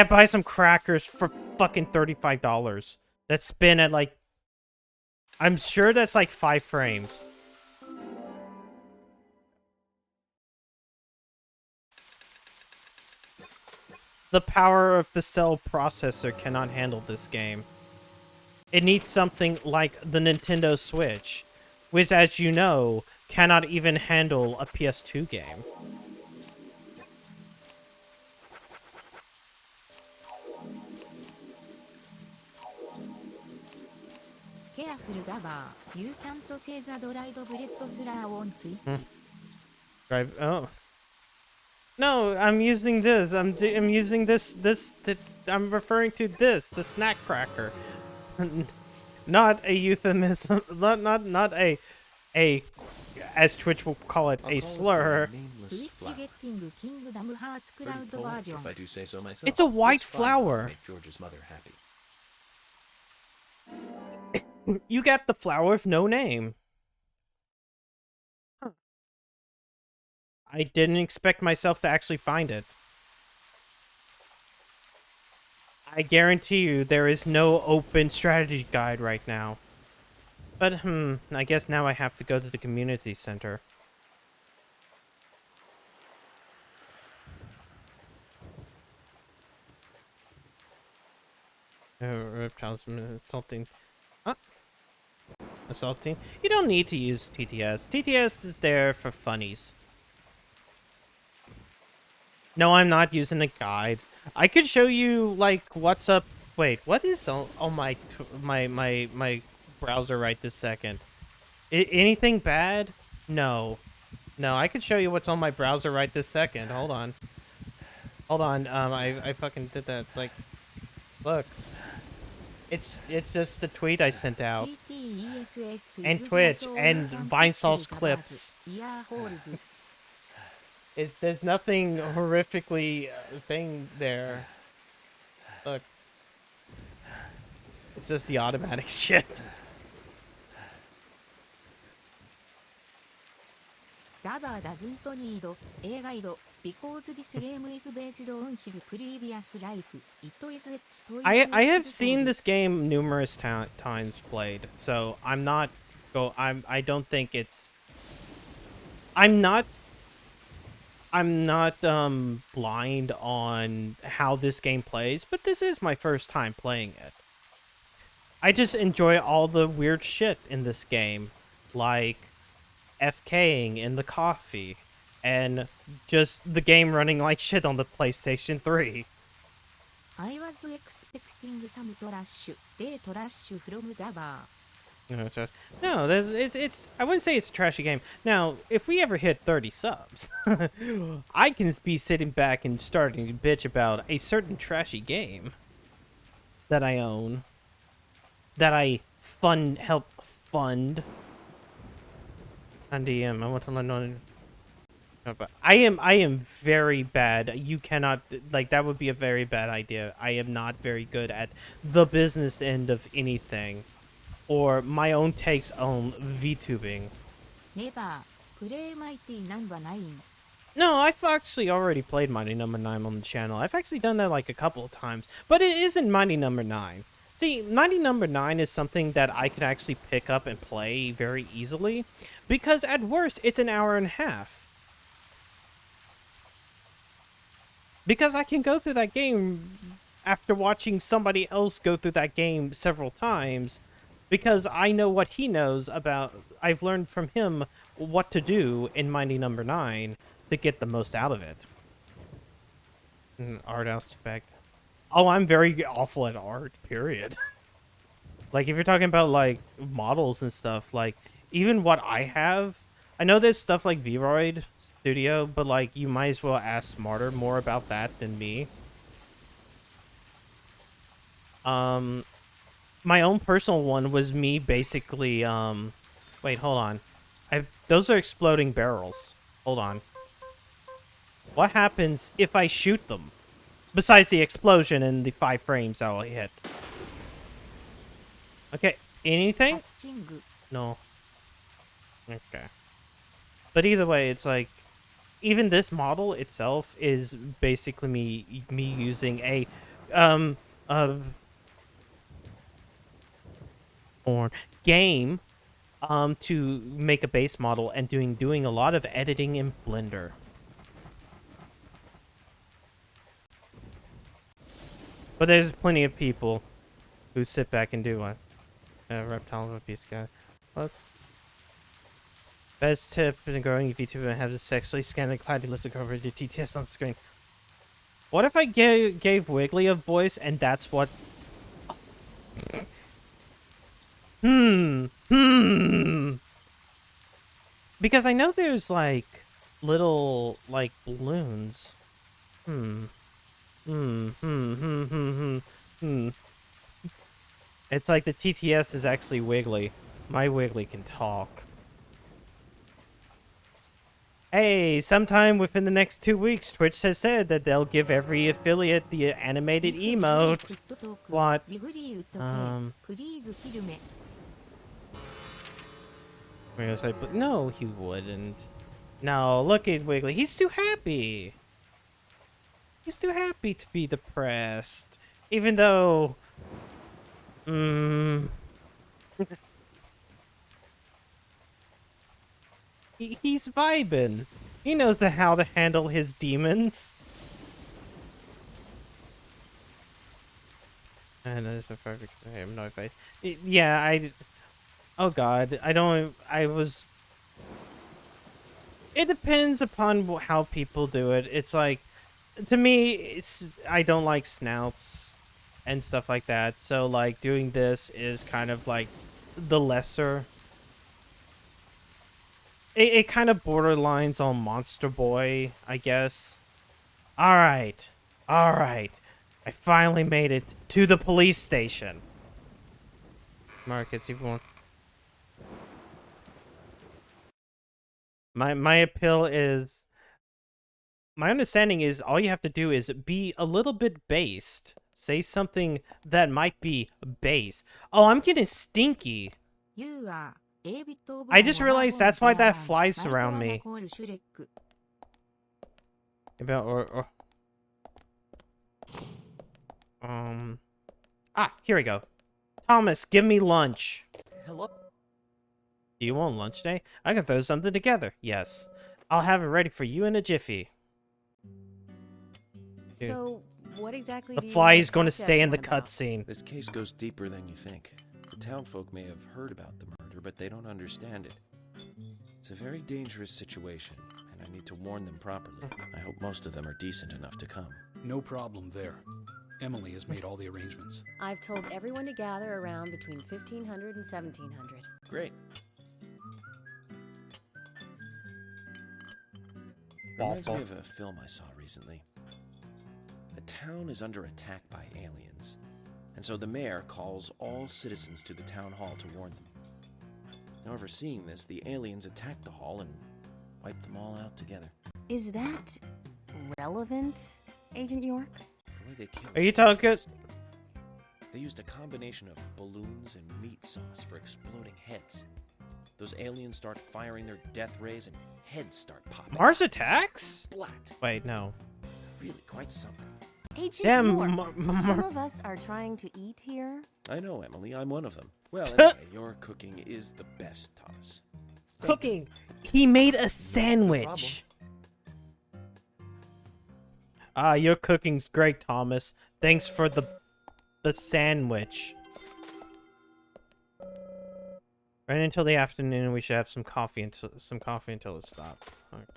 buy some crackers for fucking $35. That's spin at like, I'm sure that's like 5 frames. The power of the cell processor cannot handle this game. It needs something like the Nintendo Switch, which, as you know, cannot even handle a PS2 game. Careful, Zaba. You can't say the dried bread slur on Twitch. Drive. Oh. No, I'm using this. I'm using this. I'm referring to this, the snack cracker, not a euphemism. Not a, as Twitch will call it, a slur. Switch getting Kingdom Hearts Cloud version. If I do say so myself. It's a white It's fun flower. to make George's mother happy. You got the flower with no name. Huh. I didn't expect myself to actually find it. I guarantee you there is no open strategy guide right now. But, I guess now I have to go to the community center. Reptiles assaulting. Huh? Assaulting? You don't need to use TTS. TTS is there for funnies. No, I'm not using a guide. I could show you like what's up. Wait, what is on my my browser right this second? Anything bad? No, no. I could show you what's on my browser right this second. Hold on, hold on. I fucking did that. Like, look, it's just the tweet I sent out. And Twitch and Vinesauce clips. There's nothing horrifically thing there. Look, it's just the automatic shit. ザバー doesn't need 映画色 because this game is based on his previous life. It is I have seen this game numerous times played, so I'm not I don't think it's I'm not blind on how this game plays, but this is my first time playing it. I just enjoy all the weird shit in this game, like FKing in the coffee, and just the game running like shit on the PlayStation 3. I was expecting some trash. They trash from Java. No, it's I wouldn't say it's a trashy game. Now, if we ever hit 30 subs, I can be sitting back and starting to bitch about a certain trashy game that I own, that I help fund. On DM, I want to learn. I am very bad. You cannot, like, that would be a very bad idea. I am not very good at the business end of anything, or my own takes on VTubing. Never play Mighty Number 9. No, I've actually already played Mighty Number 9 on the channel. I've actually done that like a couple of times, but it isn't Mighty Number 9. See, Mighty Number 9 is something that I could actually pick up and play very easily, because at worst, it's an hour and a half. Because I can go through that game after watching somebody else go through that game several times, because I know what he knows about. I've learned from him what to do in Mighty Number 9 to get the most out of it. Art aspect. Oh, I'm very awful at art, period. Like, if you're talking about, like, models and stuff, like, even what I have, I know there's stuff like Vroid Studio, but, like, you might as well ask Smarter more about that than me. My own personal one was me basically, wait, hold on. Those are exploding barrels. Hold on. What happens if I shoot them? Besides the explosion and the 5 frames I'll hit. Okay, anything? No. Okay. But either way, it's like, even this model itself is basically me using a game to make a base model and doing a lot of editing in Blender. But there's plenty of people who sit back and do one. Reptile abuse guy. Let's. Best tip in growing VTuber and have the sexually scanned and clad list of cover your TTS on the screen. What if I gave Wiggly a voice and that's what? Because I know there's like little like balloons. It's like the TTS is actually Wiggly. My Wiggly can talk. Hey, sometime within the next 2 weeks, Twitch has said that they'll give every affiliate the animated emote. What? No, he wouldn't. No, look at Wiggly. He's too happy. He's too happy to be depressed. Even though... He's vibing. He knows how to handle his demons. And that is so far because I have no faith. Yeah, oh god, it depends upon how people do it. It's like, to me, I don't like snouts and stuff like that. So like doing this is kind of like the lesser. It kind of borderlines on Monster Boy, I guess. All right. I finally made it to the police station. Markets, if you want. My appeal is, my understanding is all you have to do is be a little bit based. Say something that might be base. Oh, I'm getting stinky. I just realized that's why that flies around me. Here we go. Thomas, give me lunch. Hello? Do you want lunch today? I can throw something together. Yes. I'll have it ready for you in a jiffy. So, what exactly The do you fly want is going to talk stay in the everyone about? cutscene. This case goes deeper than you think. The townfolk may have heard about the murder, but they don't understand it. It's a very dangerous situation, and I need to warn them properly. I hope most of them are decent enough to come. No problem there. Emily has made all the arrangements. I've told everyone to gather around between 1500 and 1700. Great. Reminds me of a film I saw recently. A town is under attack by aliens, and so the mayor calls all citizens to the town hall to warn them. However, seeing this, the aliens attack the hall and wipe them all out together. Is that relevant, Agent York? The way they killed Are you talking? They used a combination of balloons and meat sauce for exploding heads. Those aliens start firing their death rays and heads start popping. Mars attacks? Splat. Wait, no. Really quite something. Agent Damn, York, some of us are trying to eat here. I know, Emily. I'm one of them. Well, anyway, your cooking is the best, Thomas. Cooking. He made a sandwich. Your cooking's great, Thomas. Thanks for the sandwich. Right until the afternoon, we should have some coffee until it stops. Right.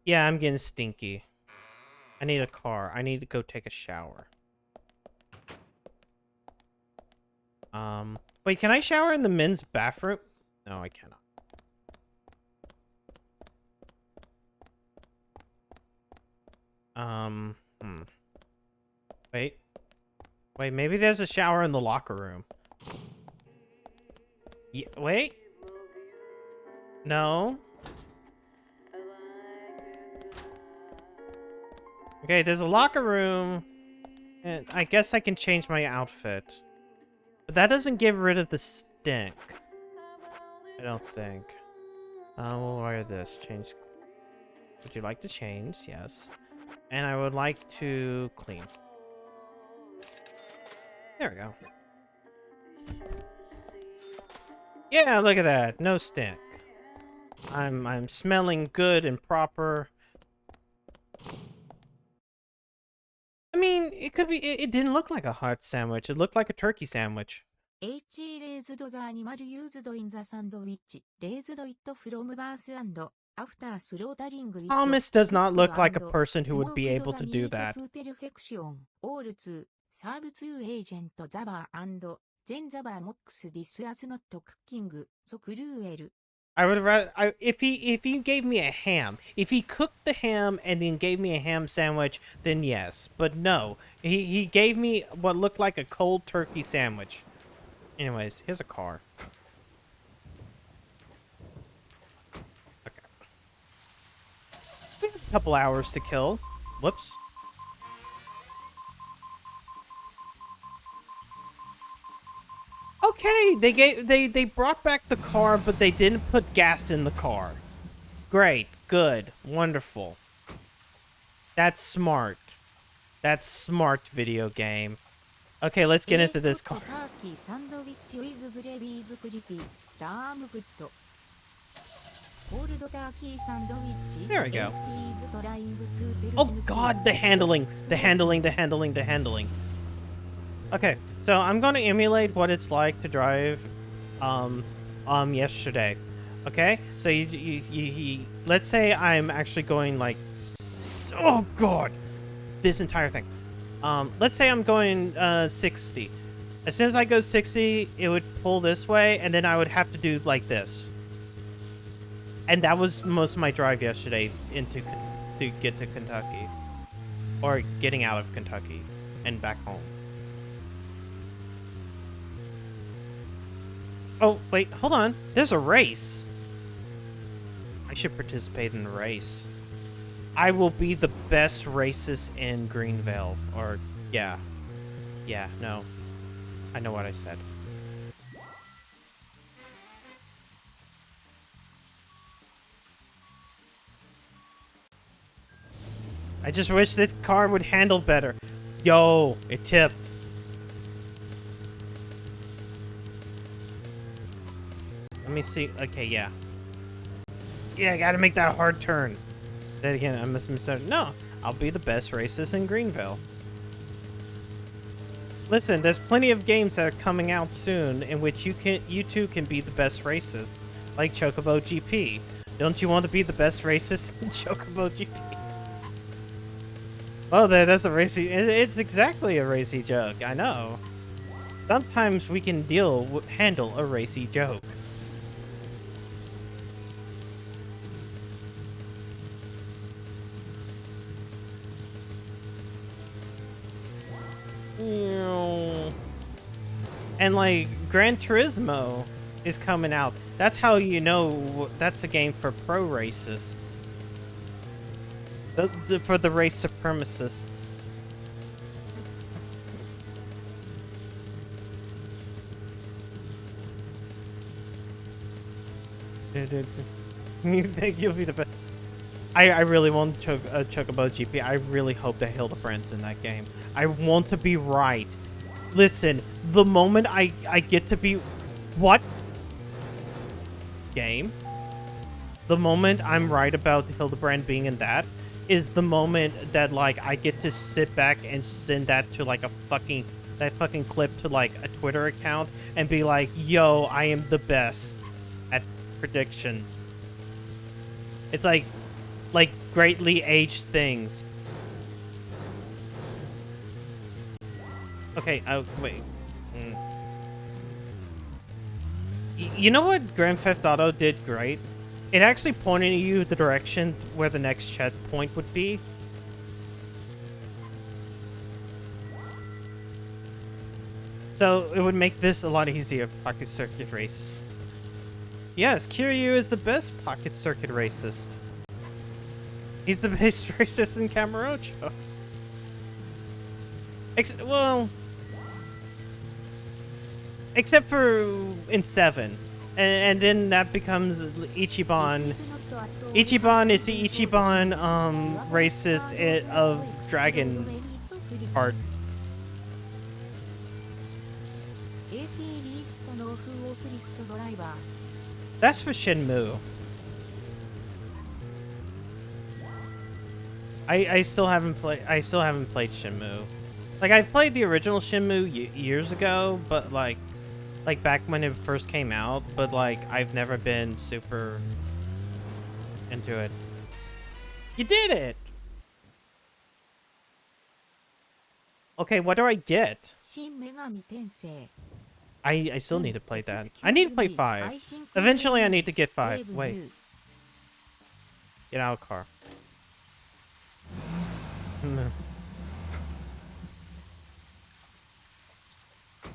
Yeah, I'm getting stinky. I need a car. I need to go take a shower. Wait, can I shower in the men's bathroom? No, I cannot. Wait, maybe there's a shower in the locker room. Yeah, wait. No. Okay, there's a locker room. And I guess I can change my outfit. But that doesn't get rid of the stink. I don't think. We'll wear this. Change. Would you like to change? Yes. And I would like to clean. There we go. Yeah, look at that. No stink. I'm smelling good and proper. I mean, it could be. It didn't look like a hot sandwich. It looked like a turkey sandwich. H raised the animal used in the sandwich. Raised it from birth and after slaughtering it. Thomas does not look like a person who would be able to do that. All to serve to agent Zaba and then Zaba mocks this as not cooking so cruel. I would rather if he gave me a ham. If he cooked the ham and then gave me a ham sandwich, then yes. But no, he gave me what looked like a cold turkey sandwich. Anyways, here's a car. Okay. We have a couple hours to kill. Whoops. Okay, they brought back the car, but they didn't put gas in the car. Great, good, wonderful. That's smart. That's smart, video game. Okay, let's get into this car. There we go. Oh god, the handling. Okay, so I'm gonna emulate what it's like to drive yesterday. Okay? So you let's say I'm actually going like Oh god, this entire thing. Let's say I'm going 60. As soon as I go 60, it would pull this way, and then I would have to do like this. And that was most of my drive yesterday to get to Kentucky, or getting out of Kentucky and back home. Oh wait, hold on. There's a race. I should participate in the race. I will be the best racist in Greenville. Or, yeah. Yeah, no. I know what I said. I just wish this car would handle better. Yo, it tipped. Let me see. Okay, yeah. Yeah, I gotta make that hard turn. Then again, I must have no, I'll be the best racist in Greenville. Listen, there's plenty of games that are coming out soon in which you too can be the best racist, like Chocobo GP. Don't you want to be the best racist in Chocobo GP? Oh, that's a racy. It's exactly a racy joke. I know. Sometimes we can handle a racy joke. And like Gran Turismo is coming out. That's how you know that's a game for pro racists. For the race supremacists. You think you'll be the best? I really want Chocobo GP. I really hope that Hildebrand's in that game. I want to be right. Listen, the moment I get to be... What? Game? The moment I'm right about Hildebrand being in that is the moment that, like, I get to sit back and send that to, like, that fucking clip to, like, a Twitter account and be like, yo, I am the best at predictions. It's like greatly aged things. Okay, wait. You know what Grand Theft Auto did great? It actually pointed you the direction where the next checkpoint would be. So it would make this a lot easier, Pocket Circuit Racist. Yes, Kiryu is the best Pocket Circuit Racist. He's the best racist in Kamurocho. Well... Except for in 7. And then that becomes Ichiban. Ichiban is the Ichiban racist of Dragon Heart. That's for Shenmue. I still haven't played Shenmue. Like, I've played the original Shenmue years ago, but like back when it first came out, but like I've never been super into it. You did it! Okay, what do I get? I still need to play that. I need to play 5. Eventually I need to get 5. Wait. Get out of the car.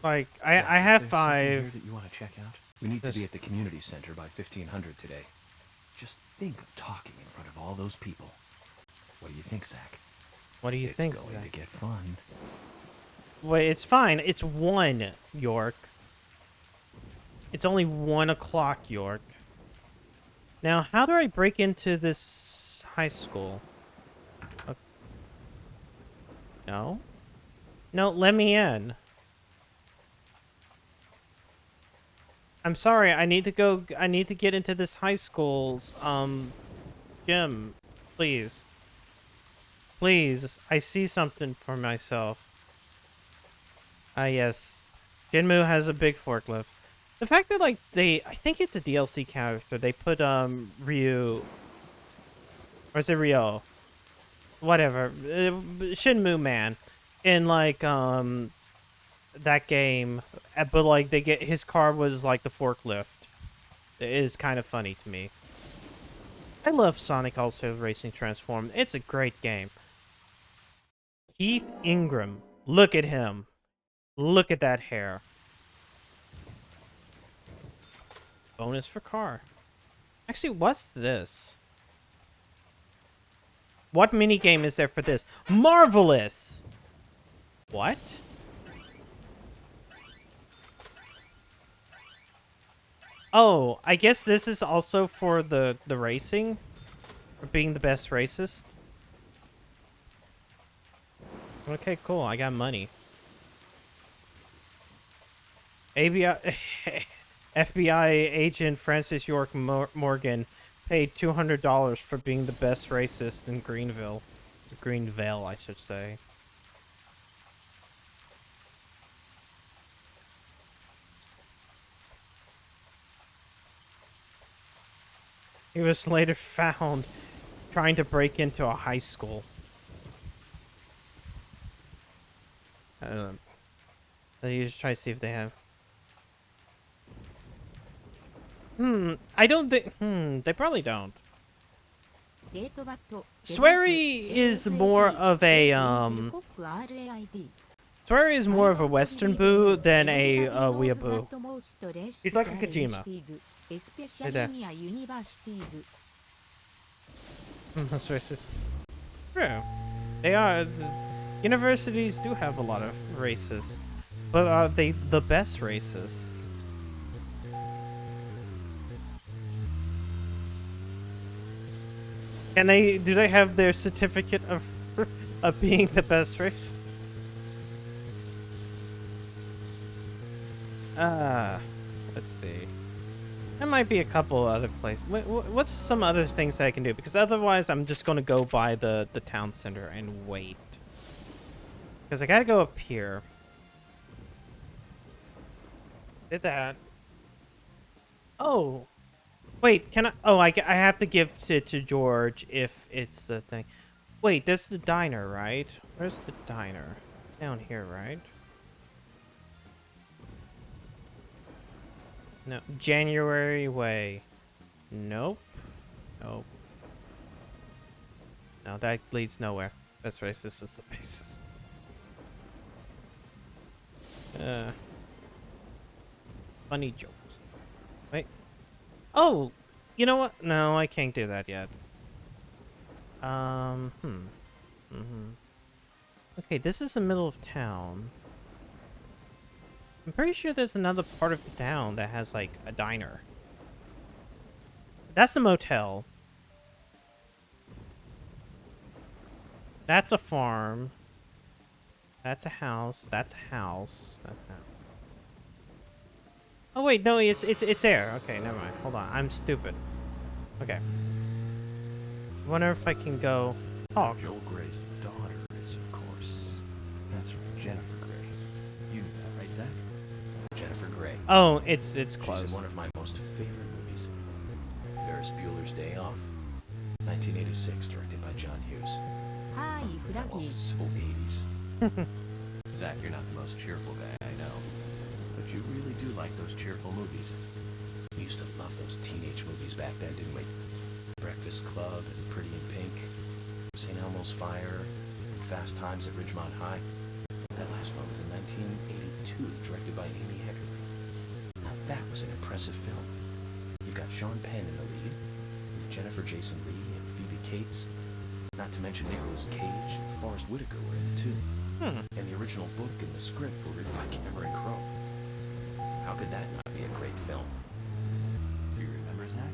Like, I have 5. That you want to check out? We need to be at the community center by 1500 today. Just think of talking in front of all those people. What do you think, Zach? What do you think, It's going Zach? to get fun. Wait, it's fine. It's 1, York. It's only 1 o'clock, York. Now, how do I break into this high school? No? No, let me in. I'm sorry, I need to get into this high school's, gym. Please. Please, I see something for myself. Ah, yes. Jinmu has a big forklift. The fact that, like, I think it's a DLC character, they put, Ryu, or is it Ryo? whatever, Shenmue Man, in like that game, but like his car was like the forklift. It is kind of funny to me. I love Sonic Also Racing Transformed. It's a great game. Keith Ingram, look at him. Look at that hair. Bonus for car. Actually, what's this? What minigame is there for this? Marvelous! What? Oh, I guess this is also for the racing? For being the best racist? Okay, cool. I got money. FBI agent Francis York Morgan paid $200 for being the best racist in Greenville. Greenvale, I should say. He was later found trying to break into a high school. I don't know. You just try to see if they have... I don't think... they probably don't. Swery is more of a, Swery is more of a Western Boo than a Weeaboo. He's like a Kojima. Right there. That's racist. True. They are... Universities do have a lot of racists. But are they the best racists? And do they have their certificate of being the best racists? Let's see. There might be a couple other places. What's some other things I can do? Because otherwise I'm just going to go by the town center and wait. Because I gotta go up here. Did that. Oh. Wait, can I... Oh, I have to give it to George if it's the thing. Wait, there's the diner, right? Where's the diner? Down here, right? No. January Way. Nope. Nope. No, that leads nowhere. That's racist. Is the basis. Funny jokes. Wait. Oh! You know what? No, I can't do that yet. Okay, this is the middle of town. I'm pretty sure there's another part of the town that has, like, a diner. That's a motel. That's a farm. That's a house. That's a house. That's a house. Oh wait, no, it's air. Okay, never mind. Hold on, I'm stupid. Okay. I wonder if I can go. Oh. Joel Gray's daughter is, of course. That's right, Jennifer Grey. You knew that, right, Zach? Jennifer Grey. Oh, it's close. She's in one of my most favorite movies. Ferris Bueller's Day Off. 1986, directed by John Hughes. Hi, Froggy. So 80s. Zach, you're not the most cheerful guy I know. But you really do like those cheerful movies. We used to love those teenage movies back then, didn't we? Breakfast Club and Pretty in Pink, St. Elmo's Fire, and Fast Times at Ridgemont High. That last one was in 1982, directed by Amy Heckerling. Now that was an impressive film. You've got Sean Penn in the lead, with Jennifer Jason Leigh and Phoebe Cates. Not to mention Nicolas Cage and Forrest Whitaker were in it too. And the original book and the script were written by Cameron Crowe. How could that not be a great film? Do you remember, Zach?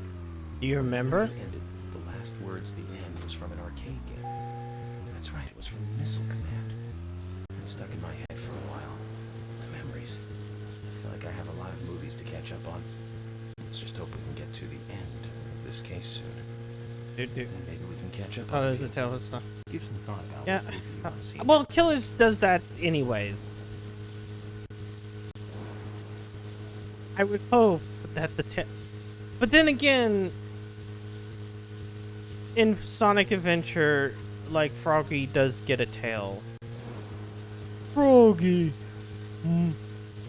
Do you remember? Ended, the last words, the end, was from an arcade game. That's right, it was from Missile Command. It stuck in my head for a while. The memories. I feel like I have a lot of movies to catch up on. Let's just hope we can get to the end of this case soon. And maybe we can catch up on does it tell us stuff? Give some thought about Yeah. what movie you want to see. Well, Killers does that anyways. I would hope that but then again, in Sonic Adventure, like Froggy does get a tail. Froggy,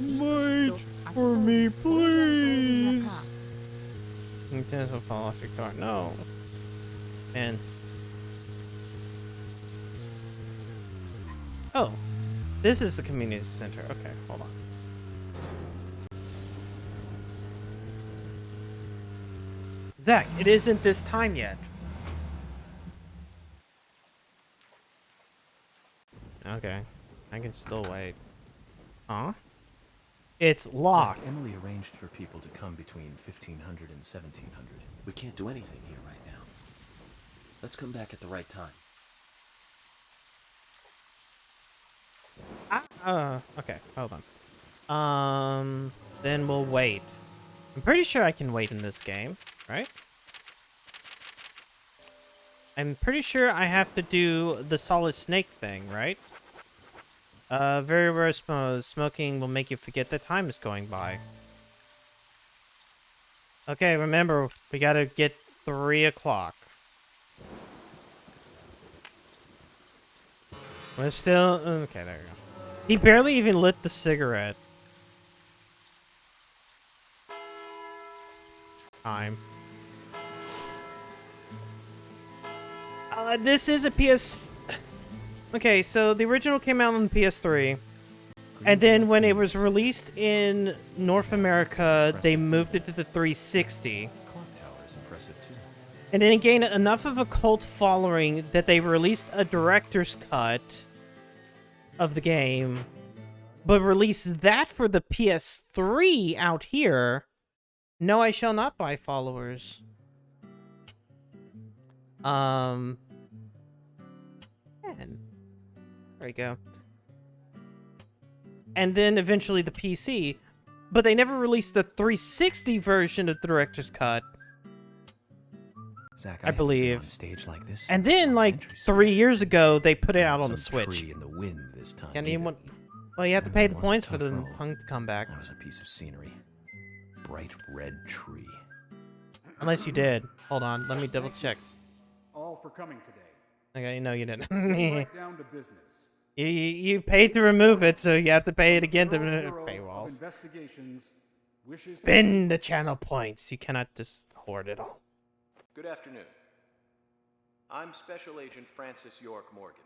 wait for me, please. Nintendo will fall off your car. No. Man. Oh, this is the community center. Okay, hold on. Zach, it isn't this time yet. Okay, I can still wait. Huh? It's locked. Zach, Emily arranged for people to come between 1500 and 1700. We can't do anything here right now. Let's come back at the right time. Okay, hold on. Then we'll wait. I'm pretty sure I can wait in this game, right? I'm pretty sure I have to do the solid snake thing, right? Very rare smoking will make you forget that time is going by. Okay, remember, we gotta get 3 o'clock. We're still... Okay, there you go. He barely even lit the cigarette. Time. This is a PS... Okay, so the original came out on PS3. And then when it was released in North America, they moved it to the 360. Clock tower is impressive too. And then it gained enough of a cult following that they released a director's cut of the game, but released that for the PS3 out here. No, I shall not buy followers. Man. There we go. And then eventually the PC, but they never released the 360 version of the director's cut. Zach, I believe. On stage like this And since then, like, elementary 3 years ago, they put it out on the Some Switch. tree in the wind this time. Can't either. even... Well, you have to And pay that the was a points for tough the roll. punk to come back. That was a piece of scenery. Bright red tree. Unless you did. Hold on, let me double check. All for coming today. Okay, no, you didn't. Right down to business. you paid to remove it, so you have to pay it again to Bureau of paywalls. Investigations wishes Spend the channel points. You cannot just hoard it all. Good afternoon. I'm Special Agent Francis York Morgan.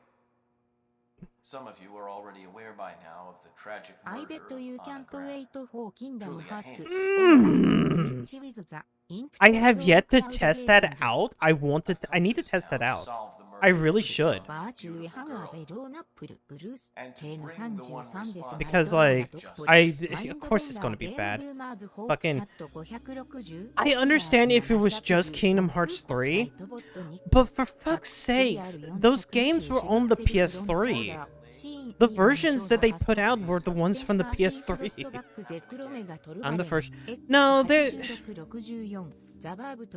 Some of you are already aware by now of the tragic I murder bet of you Anna can't Grant. wait for Kingdom Truly a Hearts. Mm. Switch with the I have yet to Cloud test that Legend. out. I need to test that out. I really should. Because, like, of course it's gonna be bad. Fucking... I understand if it was just Kingdom Hearts 3, but for fuck's sakes, those games were on the PS3. The versions that they put out were the ones from the PS3. I'm the first... No, they're...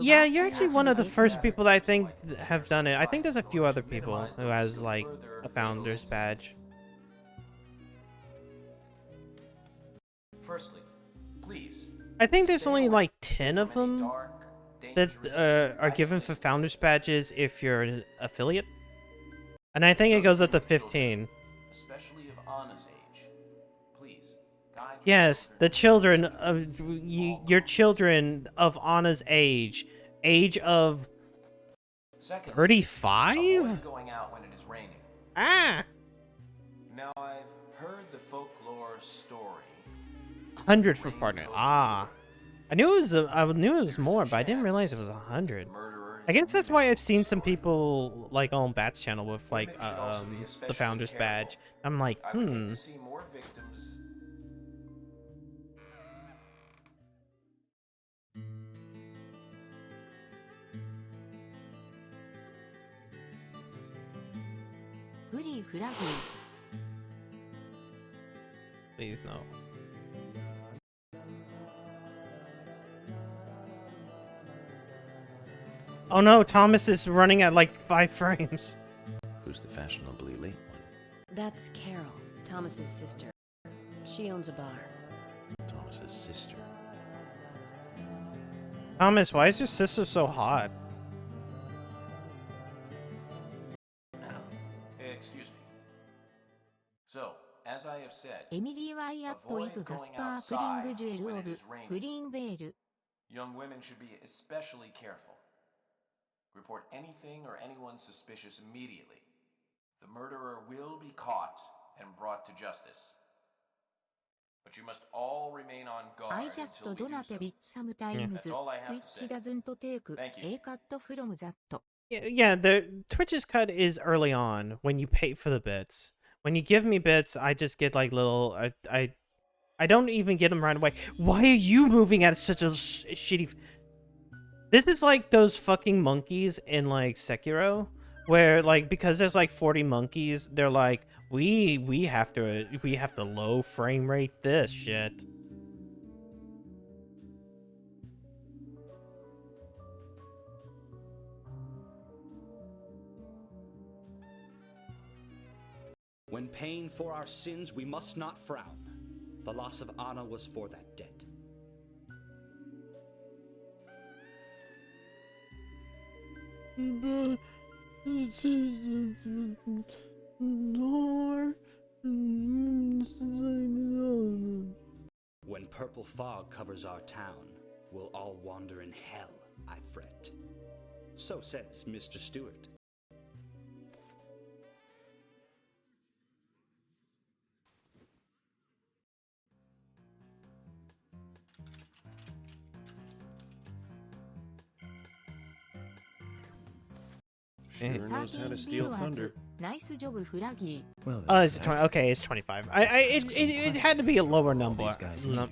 Yeah, you're actually one of the first people that I think have done it. I think there's a few other people who has, like, a founder's badge. Firstly, please. I think there's only, like, 10 of them that are given for founder's badges if you're an affiliate. And I think it goes up to 15. Especially of Anna's age. Please, guide Yes, the children of... your children of Anna's age. Age of... Second, 35? avoid going out when it is raining. Ah! Now, I've heard the folklore story. 100 for partner. Ah. I knew it was more, but I didn't realize it was 100. I guess that's why I've seen some people, like, on Bat's channel with, like, the founder's badge. I'm like, I would like to see more victims. Please no. Oh no, Thomas is running at like 5 frames. Who's the fashionably late one? That's Carol, Thomas's sister. She owns a bar. Thomas's sister. Thomas, why is your sister so hot? So, as I have said, エミリー・ワイアット・イズ・ザ・スパークリング・ジュエル・オブ・グリーンベール young women should be especially careful. Report anything or anyone suspicious immediately. The murderer will be caught and brought to justice. But you must all remain on guard I until just we do donate so. bit sometimes That's all I have to say. Twitch doesn't take Thank you. a cut from that. Yeah, the Twitch's cut is early on when you pay for the bits. When you give me bits, I just get like little. I don't even get them right away. Why are you moving at such a shitty? This is like those fucking monkeys in like Sekiro, where like because there's like 40 monkeys, they're like we have to low frame rate this shit. When paying for our sins, we must not frown. The loss of Anna was for that debt. When purple fog covers our town, we'll all wander in hell, I fret. So says Mr. Stewart. Sure knows how to steal thunder. Nice job, Flaggy. Well, Oh, it's 20. Okay, it's 25. It had to be a lower number.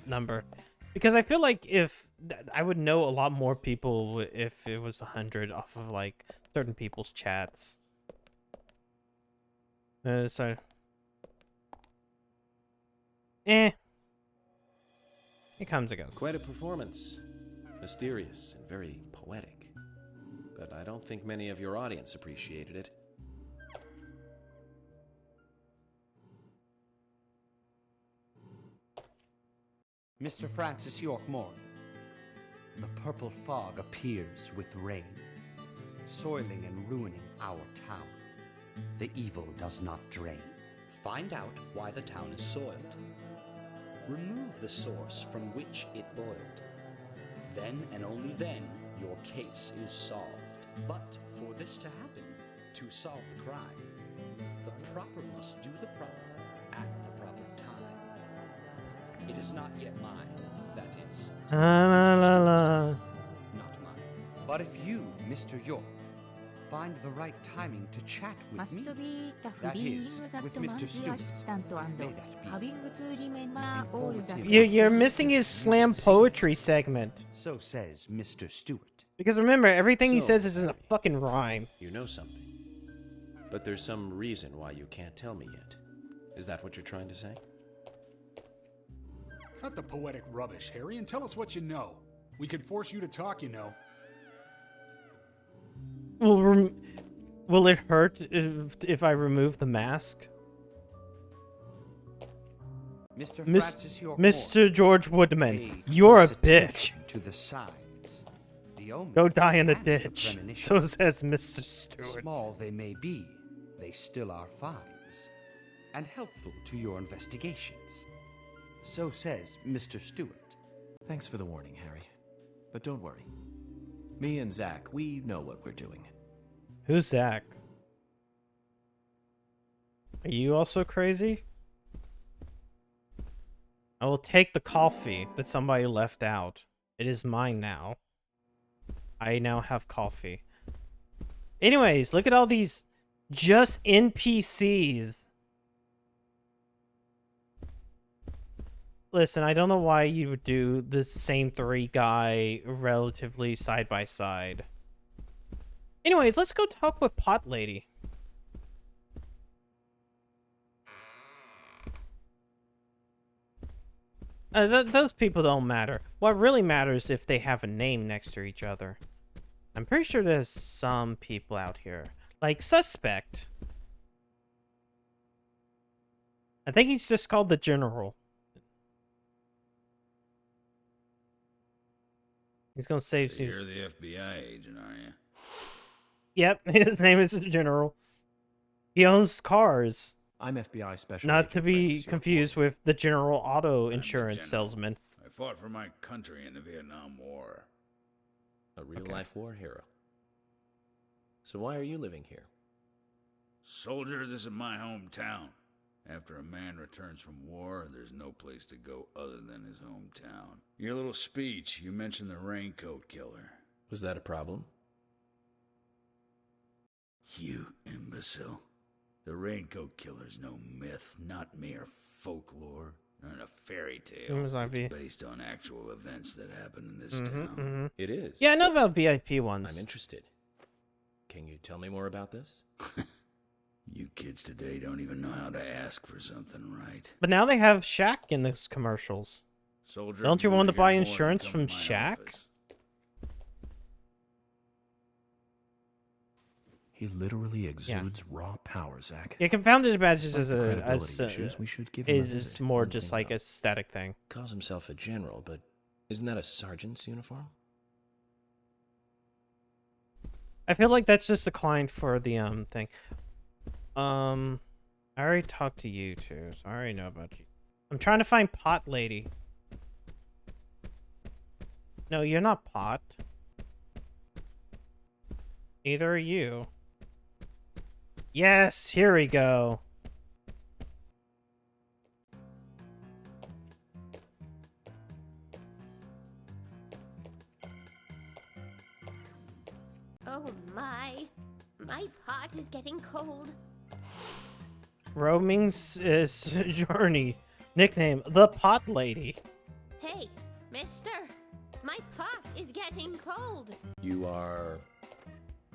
Number, because I feel like if I would know a lot more people if it was 100 off of like certain people's chats. So, it comes and goes. Quite a performance. Mysterious and very poetic. But I don't think many of your audience appreciated it. Mr. Francis York Morgan, the purple fog appears with rain, soiling and ruining our town. The evil does not drain. Find out why the town is soiled. Remove the source from which it boiled. Then and only then your case is solved. But for this to happen, to solve the crime, the proper must do the proper at the proper time. It is not yet mine, that is. La la la. Not mine. But if you, Mr. York, find the right timing to chat with Must me, be the that feeling is, that with the Mr. monthly Stewart, assistant and may that be having to remember all the informative. You're missing his slam poetry segment. So says Mr. Stewart. Because remember, everything he So, says is in a fucking rhyme. You know something. But there's some reason why you can't tell me yet. Is that what you're trying to say? Cut the poetic rubbish, Harry, and tell us what you know. We could force you to talk, you know. Will it hurt if I remove the mask? Mr. Miss- Francis York Mr. George Morgan, Woodman, pay you're a close bitch. attention to the signs. The omens Go die in a and the ditch. So premonitions. says Mr. Stewart. Small they may be, they still are finds, and helpful to your investigations. So says Mr. Stewart. Thanks for the warning, Harry. But don't worry. Me and Zach, we know what we're doing. Who's Zach? Are you also crazy? I will take the coffee that somebody left out. It is mine now. I now have coffee. Anyways, look at all these just NPCs. Listen, I don't know why you would do the same three guy relatively side by side. Anyways, let's go talk with Pot Lady. Those people don't matter. What really matters if they have a name next to each other. I'm pretty sure there's some people out here. Like Suspect. I think he's just called the General. He's gonna save... So you're the FBI agent, are you? Yep, his name is the General. He owns cars. I'm FBI Special Not Agent to be Francis confused with the General Auto I'm the Insurance general. salesman. I fought for my country in the Vietnam War. A real-life war hero. So why are you living here? Soldier, this is my hometown. After a man returns from war, there's no place to go other than his hometown. Your little speech, you mentioned the raincoat killer. Was that a problem? You imbecile. The raincoat killer's no myth, not mere folklore, not a fairy tale. It's based on actual events that happen in this town. It is. Yeah, I know about VIP ones. I'm interested. Can you tell me more about this? You kids today don't even know how to ask for something right. But now they have Shaq in those commercials. Soldier, Don't you if want to wanna buy hear more, insurance come from to my Shaq? office. He literally exudes raw power, Zach. Yeah, confounded badges Despite is the a credibility issues, we should give him a is visit. more One just thing, like though. a static thing. Calls himself a general, but isn't that a sergeant's uniform? I feel like that's just a client for the thing. I already talked to you two, so I already know about you. I'm trying to find Pot Lady. No, you're not Pot. Neither are you. Yes, here we go. Oh my pot is getting cold. Roaming's journey. Nickname, the Pot Lady. Hey, mister, my pot is getting cold. You are...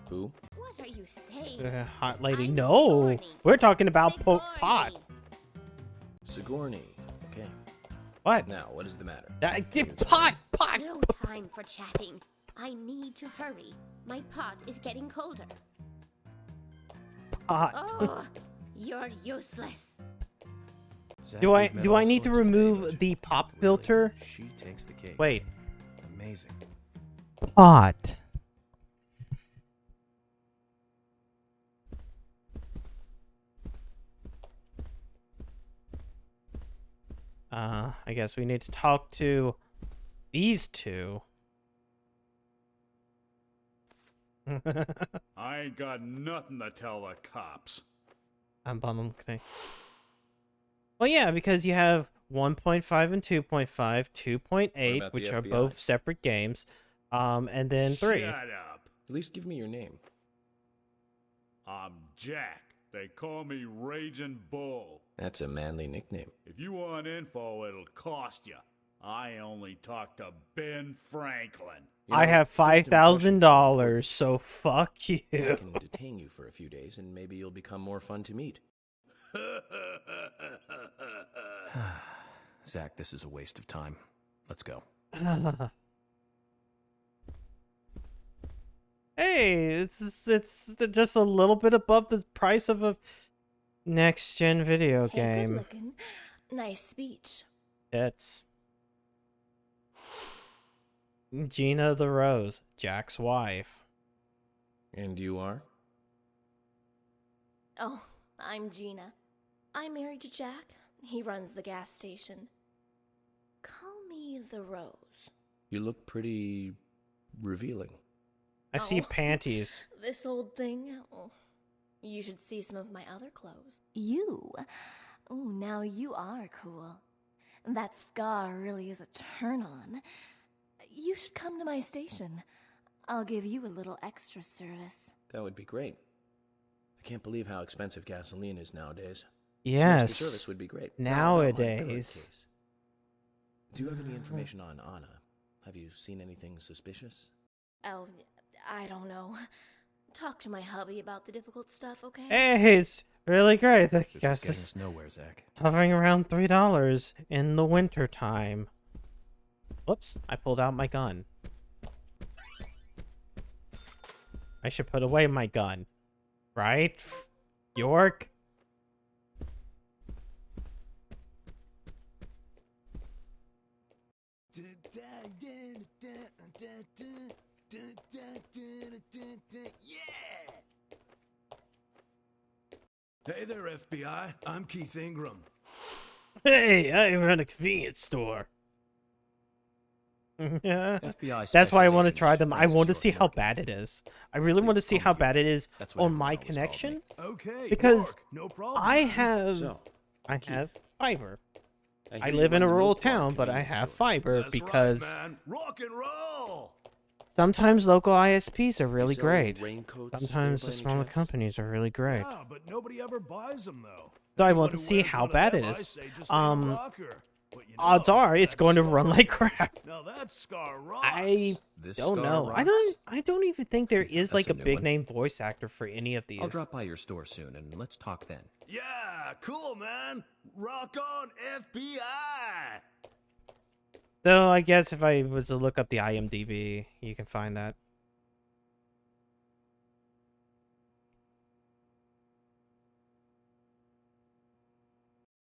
who? What are you saying? Hot Lady. I'm No, Sigourney. we're talking about Pot. Sigourney. Okay. What? Now, what is the matter? Pot. No time for chatting. I need to hurry. My pot is getting colder. Pot. Oh, you're useless. Zach, Do I we've met all need to sorts today, remove but the pop really, filter? She takes the cake. Wait. Amazing. Pot. I guess we need to talk to these two. I ain't got nothing to tell the cops. I'm bummed. Well, yeah, because you have 1.5 and 2.5, 2.8, about the which are FBI? both separate games, and then 3. Shut up. At least give me your name. I'm Jack. They call me Raging Bull. That's a manly nickname. If you want info, it'll cost you. I only talk to Ben Franklin. You I know, have first impressions are $5,000, so fuck you. I can detain you for a few days, and maybe you'll become more fun to meet. Zach, this is a waste of time. Let's go. Hey, it's just a little bit above the price of a next gen video Hey, game. good looking. Nice speech. It's Gina the Rose, Jack's wife. And you are? Oh, I'm Gina. I'm married to Jack. He runs the gas station. Call me the Rose. You look pretty revealing. I see Oh. panties. This old thing? Oh, you should see some of my other clothes. You? Oh, now you are cool. That scar really is a turn on. You should come to my station. I'll give you a little extra service. That would be great. I can't believe how expensive gasoline is nowadays. Yes. Some extra service would be great. Nowadays. Do you have any information on Anna? Have you seen anything suspicious? Oh, I don't know. Talk to my hubby about the difficult stuff, okay? Hey, it's really great. The This is gas getting is us nowhere, Zach. hovering around $3 in the winter time. Whoops, I pulled out my gun. I should put away my gun. Right? York? Hey there, FBI. I'm Keith Ingram. Hey, I run a convenience store. Yeah. FBI That's why I Special want to Agent try them. I Francis want to York see how Morgan. bad it is. I really want to see Please how call me bad it is That's what on everyone my always called me. connection. Okay, Because York, no problem. I man. have So, fiber. hear I you live in run a the rural Milk Bar town, but I convenience have store. fiber That's because right, man. Rock and roll. sometimes local ISPs are really sell great. raincoats Sometimes there the by any smaller chance? companies are really great. Yeah, but nobody ever buys them though. So I Anyone want to who see wears how one of bad them, it I is. say just ain't a rocker. But you Odds know, are it's that going to scar run like of yours, crap. Now that scar rocks. I This don't scar know. rocks? I don't even think there is That's like a a new big one. name voice actor for any of these. I'll drop by your store soon and let's talk then. Yeah, cool, man. Rock on, FBI. Though I guess if I was to look up the IMDb, you can find that.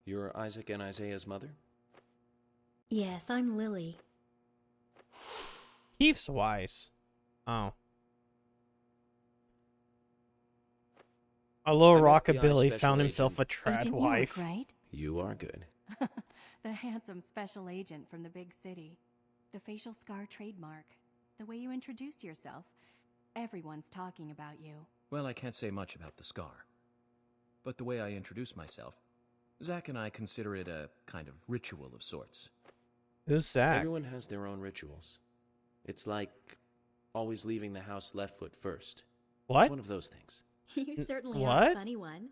You're Isaac and Isaiah's mother? Yes, I'm Lily. Keith's Weiss. Oh. A little I'm FBI rockabilly Special found himself a Agent. trad Agent wife. York, right? You are good. The handsome special agent from the big city. The facial scar trademark. The way you introduce yourself. Everyone's talking about you. Well, I can't say much about the scar. But the way I introduce myself, Zach and I consider it a kind of ritual of sorts. Who's Zach? Everyone has their own rituals. It's like always leaving the house left foot first. What? It's one of those things. You certainly are what? a funny one.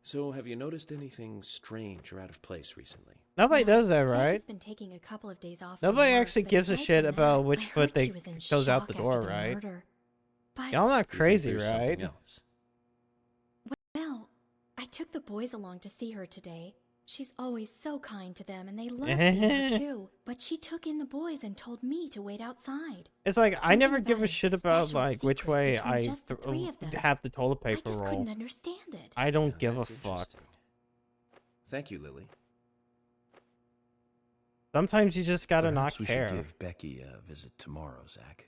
So, have you noticed anything strange or out of place recently? Nobody does that, Becky's right? been taking a couple of days off. Nobody from work, actually but gives a aside shit from about that, which I foot heard they she was in goes out shock the after door, the right? murder. But Y'all not You think crazy, there's right? something else? well, I took the boys along to see her today. She's always so kind to them, and they love seeing her too. But she took in the boys and told me to wait outside. It's like I Something never give a about shit about special like which secret way between I just the three of them. have the toilet I paper just roll. couldn't understand it. I don't Now, give a that's fuck. interesting. Thank you, Lily. Sometimes you just gotta Perhaps not we care. should give Becky a visit tomorrow, Zach.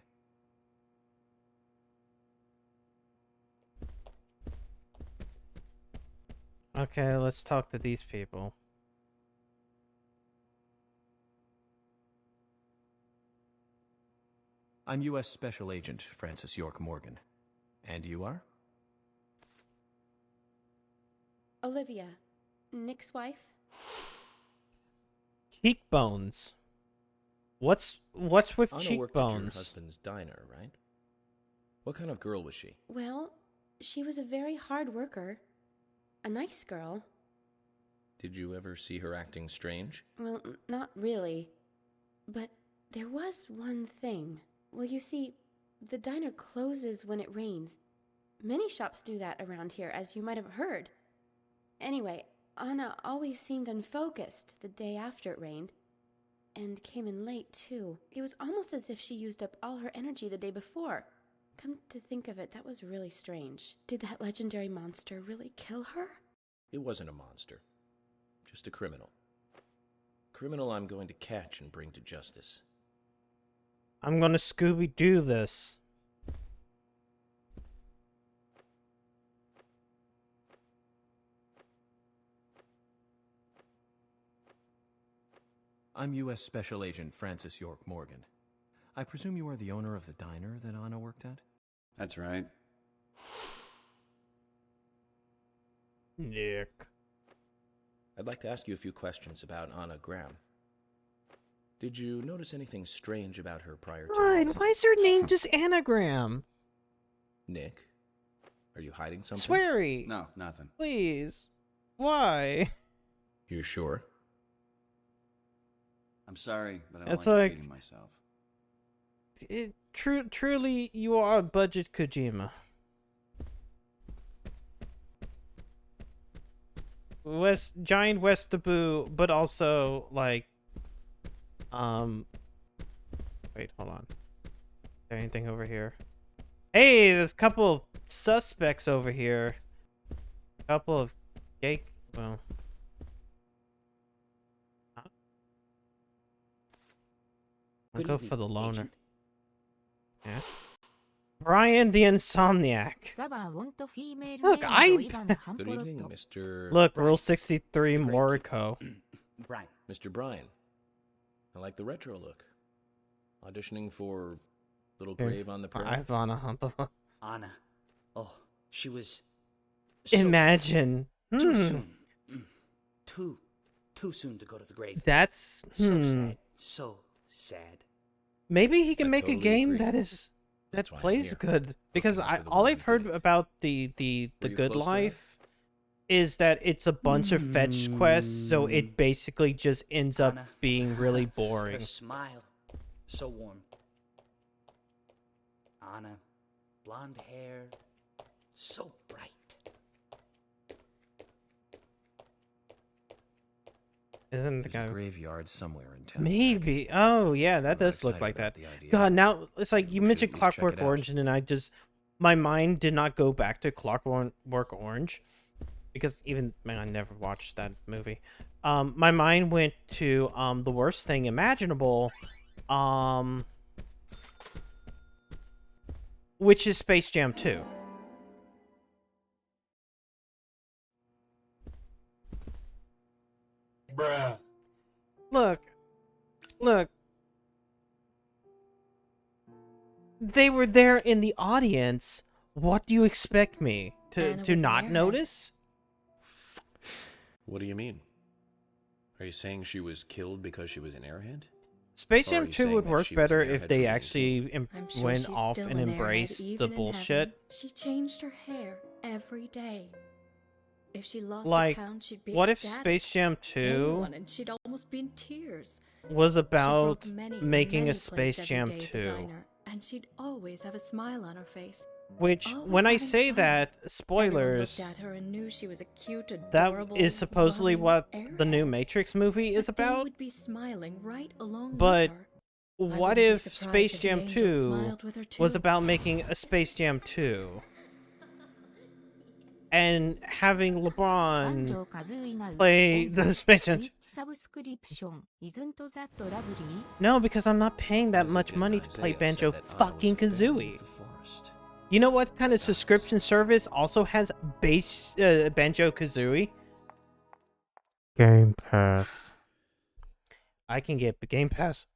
Okay, let's talk to these people. I'm U.S. Special Agent Francis York Morgan. And you are? Olivia, Nick's wife? Cheekbones. What's with Anna worked at your cheekbones? husband's diner, right? What kind of girl was she? Well, she was a very hard worker. A nice girl. Did you ever see her acting strange? Well, not really. But there was one thing. Well, you see, the diner closes when it rains. Many shops do that around here, as you might have heard. Anyway, Anna always seemed unfocused the day after it rained. And came in late, too. It was almost as if she used up all her energy the day before. Come to think of it, that was really strange. Did that legendary monster really kill her? It wasn't a monster. Just a criminal. Criminal I'm going to catch and bring to justice. I'm gonna Scooby-Doo this. I'm U.S. Special Agent Francis York Morgan. I presume you are the owner of the diner that Anna worked at? That's right. Nick. I'd like to ask you a few questions about Anna Graham. Did you notice anything strange about her prior to... Right, why is her name just Anagram? Nick? Are you hiding something? Sweary. No, nothing. Please. Why? You're sure? I'm sorry, but I don't It's like like- repeating myself. Truly, you are a budget Kojima. Giant Westaboo, but also like, wait, hold on. Is there anything over here? Hey, there's a couple of suspects over here. A couple of gay, well. I'll Good go evening, for the loner. Agent. Yeah. Brian the Insomniac. Look, Good evening, Mr. Look, Brian. Rule 63, Moriko. Brian. Mr. Brian. I like the retro look. Auditioning for Little Grave on the Prairie. Ivana Humpala. Anna. Oh, she was. Imagine. Too soon. Too soon to go to the grave. That's so sad. So sad. Maybe he can I make totally a game agree. that why I'm plays here. good, because Looking for the all one I've heard fitting. about the Were you Good close to it? Life is that it's a bunch of fetch quests, so it basically just ends up Anna. being really Her boring. smile. So warm. Anna. Blonde hair. So bright. Isn't the There's a guy? graveyard somewhere in town. Maybe. Oh yeah, that I'm not does look excited like about that. the idea. God, now it's like you We should mentioned at least check Clockwork it out. Orange, and then my mind did not go back to Clockwork Orange, because even man, I never watched that movie. My mind went to the worst thing imaginable, which is Space Jam 2. Bruh. Look. They were there in the audience. What do you expect me Anna to was not there. notice? What do you mean? Are you saying she was killed because she was an airhead? Space Or are Jam you 2 saying would that work she was an better airhead if from they the actually I'm sure went she's off still and an airhead, embraced the even in bullshit. heaven. She changed her hair every day. If she lost Like, a pound, she'd be what if ecstatic. Space Jam 2 Anyone, and she'd almost be in tears. was She about broke many, making many a Space plates every Jam day at the 2? diner, and she'd always have a smile on her face. Which, Always when I having say fun. that, Everyone spoilers, looked at her and knew she was a cute, that adorable, is supposedly loving what the new airhead. Matrix movie is But they about. would be smiling right along But with her. I what wouldn't be if surprised Space if the Jam angels 2 smiled with her was too. about making a Space Jam 2? And having LeBron play the Space Jam 2? No, because I'm not paying that much money to play Banjo fucking Kazooie. You know what kind of subscription service also has Banjo Kazooie? Game Pass. I can get Game Pass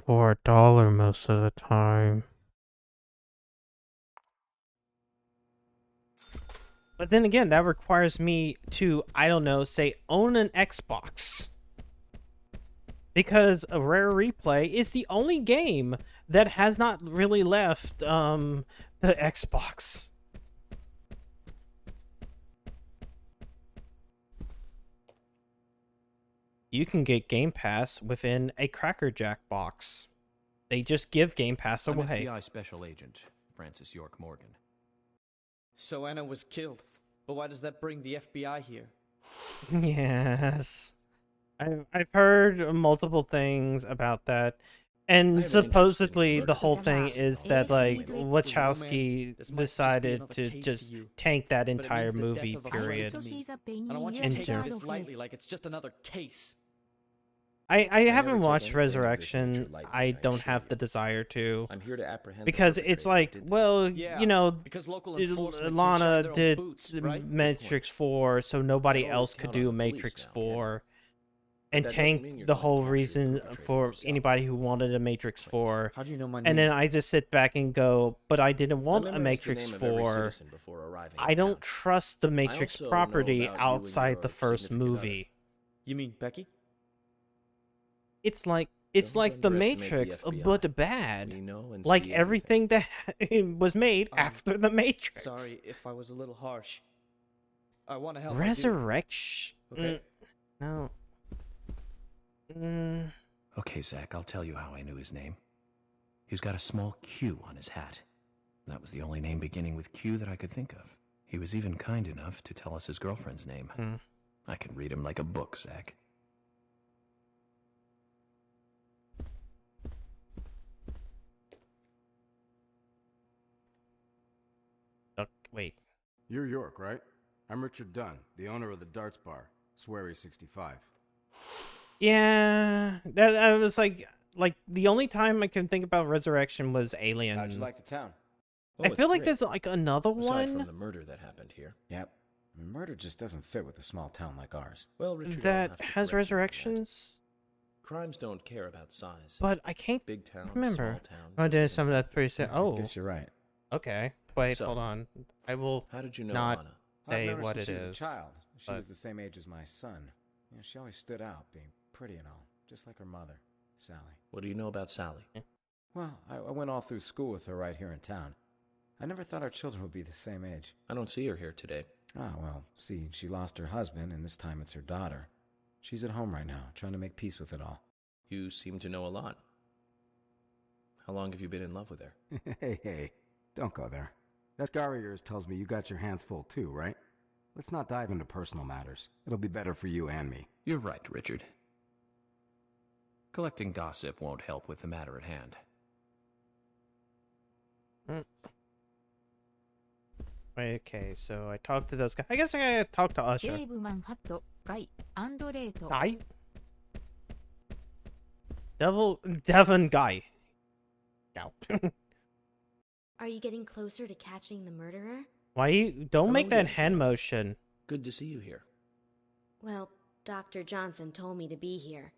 for $1 most of the time. But then again, that requires me to, I don't know, say own an Xbox. Because a Rare Replay is the only game that has not really left the Xbox. You can get Game Pass within a Cracker Jack box. They just give Game Pass I'm away. FBI Special Agent Francis York Morgan. So Anna was killed. But why does that bring the FBI here? Yes. I've heard multiple things about that. And have an supposedly interesting the whole thing look. is that like This might Wachowski just be decided another to case just to you, tank that but it entire means the death movie of a friend period. to me. I don't want you In to take general. this lightly like it's just another case. I never haven't took watched anything of this Resurrection. nature lightly, I I don't assure have you. the desire to. I'm here to apprehend the Because it's perpetrator who like, did this. well, Yeah, you know, because local enforcement can't Lana shine their own did boots, the right? Matrix 4, so nobody Can't always else could count on do the police Matrix now, can you? 4. But And that doesn't mean tank you're the going to whole capture the reason perpetrator for yourself. anybody who wanted a Matrix 4. How do you know my name? And then I just sit back and go, but I didn't want a I memorized the Matrix name of every 4. citizen before arriving I in don't town. trust the Matrix also know property about you and outside the your first significant other. movie. You mean Becky? It's like Don't the underestimate Matrix, the FBI. but bad. We know and Like see everything that was made after the Matrix. Sorry if I was a little harsh. I want to help. I do. Resurrection. Okay. No. Okay, Zach, I'll tell you how I knew his name. He's got a small Q on his hat. That was the only name beginning with Q that I could think of. He was even kind enough to tell us his girlfriend's name. I can read him like a book, Zach. Wait. You're York, right? I'm Richard Dunn, the owner of the darts bar, Swery 65. Yeah, that I was like, like the only time I can think about Resurrection was Alien. How'd you like the town? I feel like there's like another Aside one from the murder that happened here. Yep. Murder just doesn't fit with a small town like ours. Well, Richard, I'll that have to has correct you on that. resurrections, Crimes don't care about size. but I can't Big town, remember. small town. Oh, did some of that pretty sad. I Oh, guess you're right. okay. Wait, So, hold on. I will How did you know not Anna? I've say known her what since it she was is. a child. She but- was the same age as my son. You know, she always stood out, being pretty and all, just like her mother, Sally. What do you know about Sally? Well, I went all through school with her right here in town. I never thought our children would be the same age. I don't see her here today. Ah, well, see, she lost her husband, and this time it's her daughter. She's at home right now, trying to make peace with it all. You seem to know a lot. How long have you been in love with her? Hey, don't go there. That scar of yours tells me you got your hands full too, right? Let's not dive into personal matters. It'll be better for you and me. You're right, Richard. Collecting gossip won't help with the matter at hand. Okay, so I talked to those guys. I guess I gotta talk to Usher. デーブ・マンハット、ガイ、アンドレート。 Guy? Devon Guy. Ow. Are you getting closer to catching the murderer? Why you don't make Hello that there, hand Phil. motion? Good to see you here. Well, Dr. Johnson told me to be here.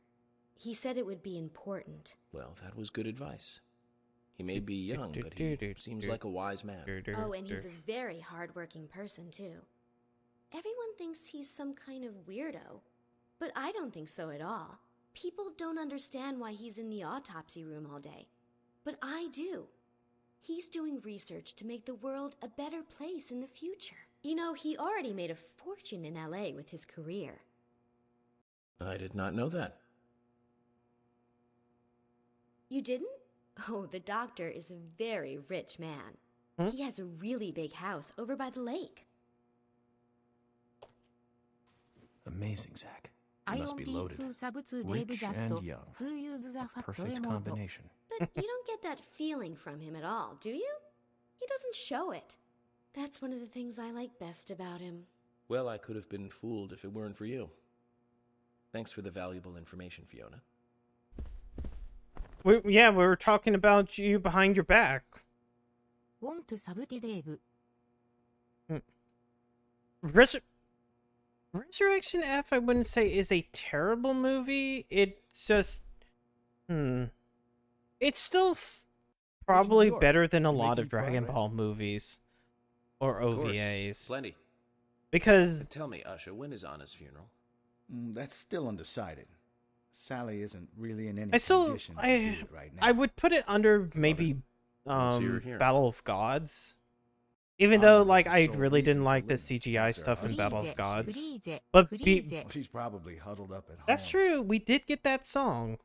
He said it would be important. Well, that was good advice. He may be young, but he seems like a wise man. Oh, and he's a very hardworking person, too. Everyone thinks he's some kind of weirdo, but I don't think so at all. People don't understand why he's in the autopsy room all day, but I do. He's doing research to make the world a better place in the future. You know, he already made a fortune in LA with his career. I did not know that. You didn't? Oh, the doctor is a very rich man. He has a really big house over by the lake. Amazing, Zach. You must be loaded. 2サブ2デーブ Rich ジャス and ト young. 2ユーズザファット Perfect エモート combination. But you don't get that feeling from him at all, do you? He doesn't show it. That's one of the things I like best about him. Well, I could have been fooled if it weren't for you. Thanks for the valuable information, Fiona. We were talking about you behind your back. ウォントサブティデーブ Resurrection F, I wouldn't say is a terrible movie. It's just, it's still probably better than a lot of Dragon Ball movies or Of course, OVAs. plenty. Because But tell me, Usha, when is Anna's funeral? That's still undecided. Sally isn't really in any I still, condition to do it right now. I would put it under maybe So you're here. Battle of Gods. Even though, like, I really didn't like the CGI stuff in Battle of Gods. But Well, she's probably huddled up at home. that's true. We did get that song.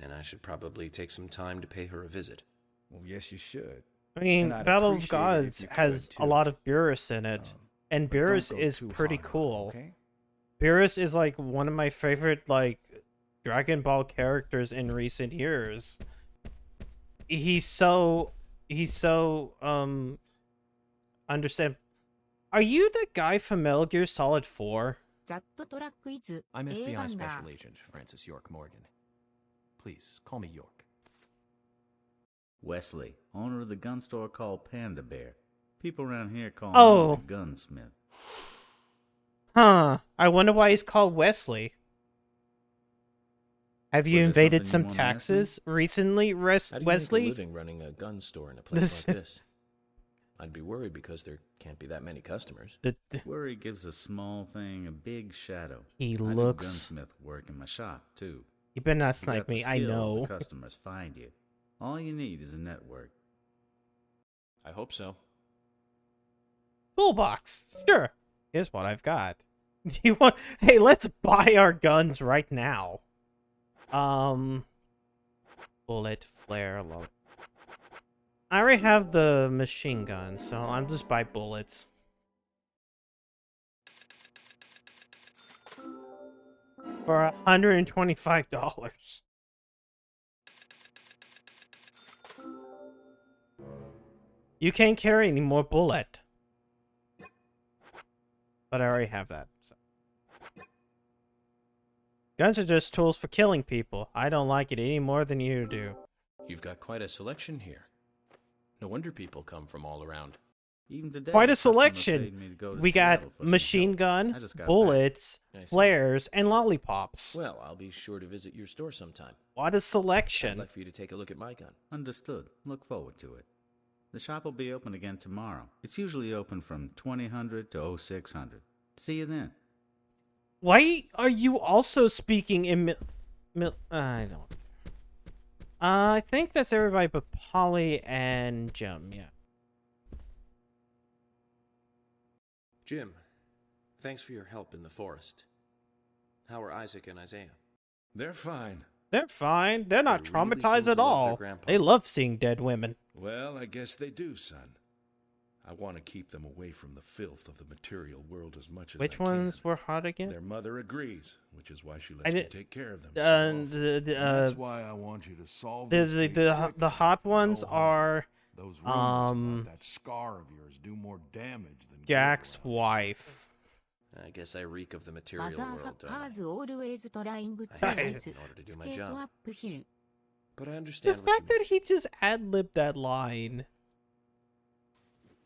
And I should probably take some time to pay her a visit. Well, yes, you should. I mean, And I'd Battle of appreciate it if Gods you could, has a too. lot of Beerus in it. And but don't Beerus go is too pretty hard on it, cool. okay? Beerus is like one of my favorite like Dragon Ball characters in recent years. He's so understand. Are you the guy from Metal Gear Solid 4? ザットトラックイズ I'm A FBI バンダ Special ー Agent Francis York Morgan. Please, call me York. Wesley, owner of the gun store called Panda Bear. People around here call Oh. him the gunsmith. Huh. I wonder why he's called Wesley. Have you Was there invaded something some you wanna ask me? taxes recently, How do you make a Wesley? living running a gun store in a place This- like this? I'd be worried because there can't be that many customers. Worry gives a small thing a big shadow. He I do looks- gunsmith work in my shop too. You better not If you snipe got the me, I skills, know. The customers find you. All you need is a network. I hope so. Toolbox. Sure. Here's what I've got. Do you want? Hey, let's buy our guns right now. Bullet flare load. I already have the machine gun, so I'm just buy bullets. For $125. You can't carry any more bullet. But I already have that. So. Guns are just tools for killing people. I don't like it any more than you do. You've got quite a selection here. No wonder people come from all around. Even today, Quite a customer paid me to selection. go to We got Seattle for some machine help. gun, I just got bullets, back. I see. flares, and lollipops. Well, I'll be sure to visit your store sometime. What a I'd selection. like for you to take a look at my gun. Understood. Look forward to it. The shop will be open again tomorrow. It's usually open from 2000 to 0600. See you then. Why are you also speaking in I don't. I think that's everybody but Polly and Jim, yeah. Jim, thanks for your help in the forest. How are Isaac and Isaiah? They're fine. They're fine. They're not They really traumatized seem at to love their all. grandpa. They love seeing dead women. Well, I guess they do, son. I want to keep them away from the filth of the material world as much as Which I ones can. were hot again? Their mother agrees, which is why she I lets me did- take care of them. That's why I want you to solve the hot ones are those rumors about that scar of yours do more damage than Jack's wife. I guess I reek of the マ material ザー world, ファッ don't カ I? ーズ always trying to I have to race in order to do ス my ケート job. アップヒル But I The understand what fact that he just ad-libbed that line.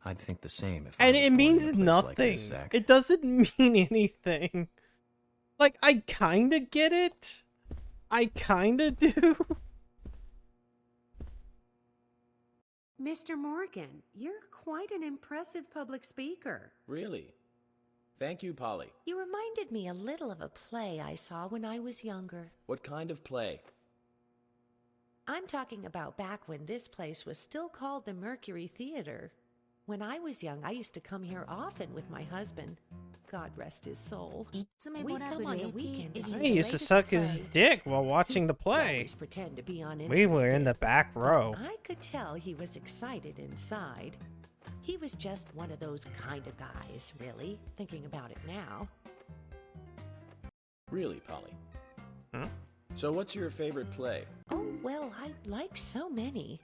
I'd think the same if And I was it born means in a place like nothing. this, Zach. It doesn't mean anything. Like, I kinda get it. I kinda do. Mr. Morgan, you're quite an impressive public speaker. Really? Thank you, Polly. You reminded me a little of a play I saw when I was younger. What kind of play? I'm talking about back when this place was still called the Mercury Theater. When I was young, I used to come here often with my husband. God rest his soul. いっつめ We'd ボラ come ブ on the レーティ weekend to エ see He the used to latest suck his play. dick while watching the He'd play. always pretend to be uninterested. We were in the back row. I could tell he was excited inside. He was just one of those kind of guys, really, thinking about it now. Really, Polly? Huh? So what's your favorite play? Oh, well, I like so many.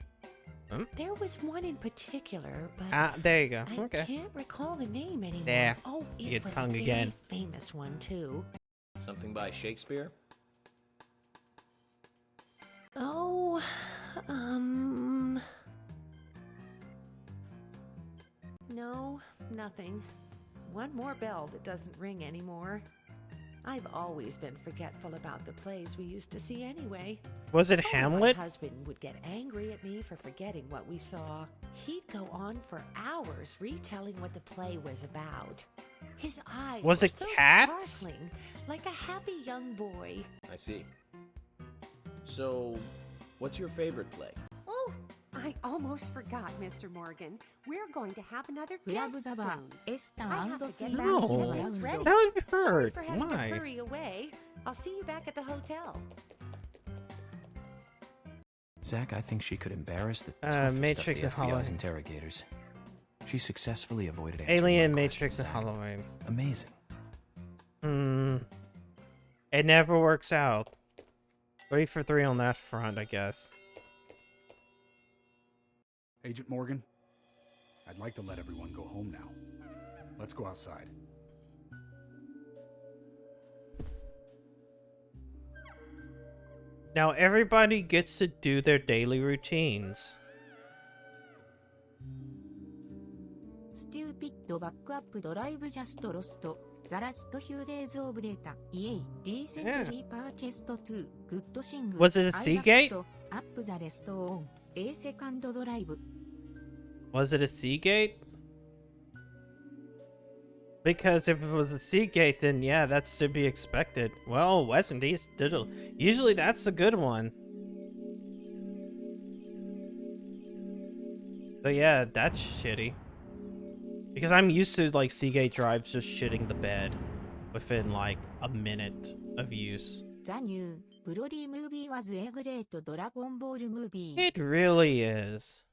Hmm? There was one in particular, but There you go. I Okay. can't recall the name anymore. There. Oh, You it get was tongue a very again. famous one, too. Something by Shakespeare? Oh, no, nothing. One more bell that doesn't ring anymore. I've always been forgetful about the plays we used to see anyway. Was it Oh, Hamlet? My husband would get angry at me for forgetting what we saw. He'd go on for hours retelling what the play was about. His eyes Was were it so Cats? sparkling, like a happy young boy. I see. So, what's your favorite play? Oh, I almost forgot, Mr. Morgan. We're going to have another クラブ guest ザバ soon. ーエスタ I ー have to ス get リー back ラ to ウ get ン things ド ready. That would be Sorry hurt. for having Why? to hurry away. I'll see you back at the hotel. Zach, I think she could embarrass the toughest Matrix of of the FBI's Halloween. interrogators. She successfully avoided answering Alien, my Matrix, questions, and Zach. Halloween. Amazing. It never works out. 3 for 3 on that front, I guess. Agent Morgan, I'd like to let everyone go home now. Let's go outside. Now everybody gets to do their daily routines. ステューピッドバックアップドライブジャストロストザラストヒューデイズオブデータイエイリーセントリーパーチェスト2グッドシング Was it a Seagate? アップザレストオン A セカンドドライブ Was it a Seagate? Because if it was a Seagate, then yeah, that's to be expected. Well, West Indies Digital. Usually that's a good one. So yeah, that's shitty. Because I'm used to like Seagate drives just shitting the bed within like a minute of use. ザニューブロディムービーワズエグレートドラゴンボールムービー It really is.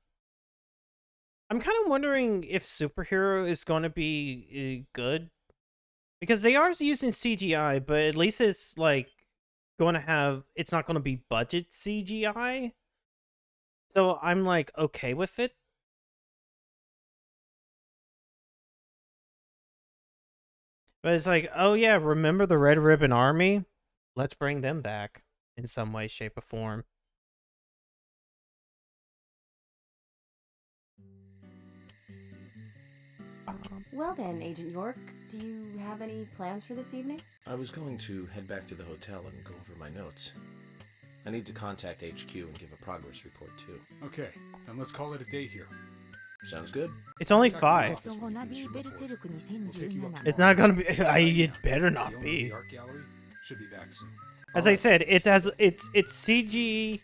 I'm kind of wondering if Superhero is going to be good. Because they are using CGI, but at least it's like going to have, it's not going to be budget CGI. So I'm like okay with it. But it's like, oh yeah, remember the Red Ribbon Army? let's bring them back in some way, shape, or form. Well then, Agent York, do you have any plans for this evening? I was going to head back to the hotel and go over my notes. I need to contact HQ and give a progress report too. Okay, then let's call it a day here. Sounds good. It's only 5. It's not gonna be. It better not be. The art gallery should be back soon. As I said, it's CG.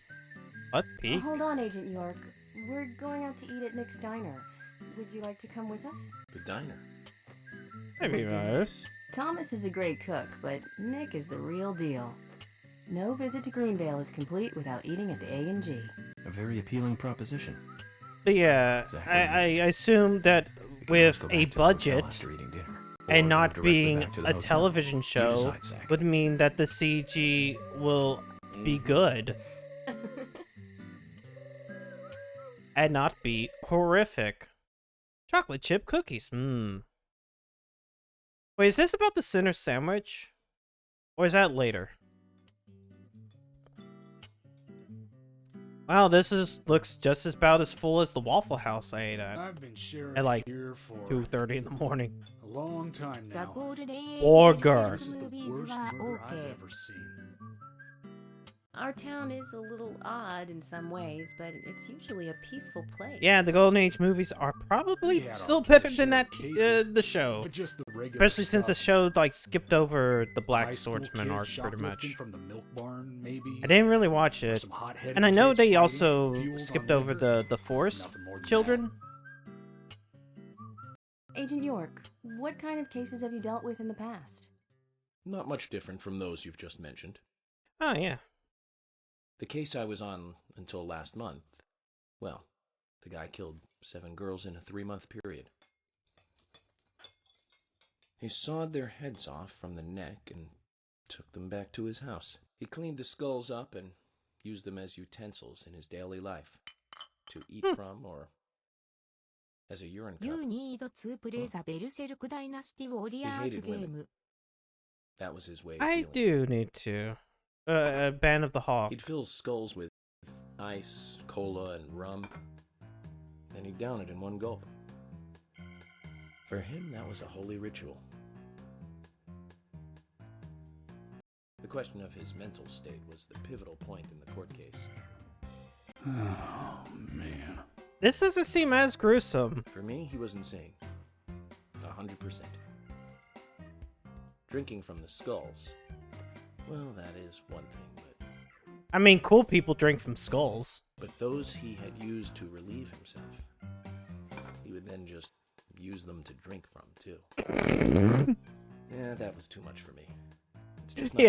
What peak? Hold on, Agent York. We're going out to eat at Nick's Diner. Would you like to come with us? The diner. Maybe nice. Thomas is a great cook, but Nick is the real deal. No visit to Greenvale is complete without eating at the A&G. A very appealing proposition. But yeah, I assume that with a budget and not being a television show would mean that the CG will be good and not be horrific. Chocolate chip cookies. Wait, is this about the center sandwich? Or is that later? Wow, this looks just about as full as the Waffle House I ate at. I've been sharing at like here for 2:30 in the morning. a long time now. Burger. This is the worst burger I've ever seen. Our town is a little odd in some ways, but it's usually a peaceful place. Yeah, the Golden Age movies are probably had still our better fair than share that of cases, the show. but just the regular Especially since the stuff. show like skipped over the Black High school Swordsman kids arc pretty much. shoplifting from the milk barn, maybe. I didn't really watch Or it, some hot-headed and I know kids they fighting, also fueled skipped on over liquor. the Forest Nothing more than children. Agent York, what kind of cases have you dealt with in the past? Not much different from those you've just mentioned. Oh yeah. The case I was on until last month, well, the guy killed 7 girls in a 3-month period. He sawed their heads off from the neck and took them back to his house. He cleaned the skulls up and used them as utensils in his daily life, to eat from or as a urine cup. He hated women. That was his way of I dealing. do need to. Band of the Hawk. He'd fill skulls with ice, cola, and rum. Then he'd down it in one gulp. For him, that was a holy ritual. The question of his mental state was the pivotal point in the court case. Oh, man. This doesn't seem as gruesome. For me, he was insane. 100%. Drinking from the skulls. Well, that is one thing, but... I mean, cool people drink from skulls. But those he had used to relieve himself, he would then just use them to drink from, too. Yeah, that was too much for me. It's just not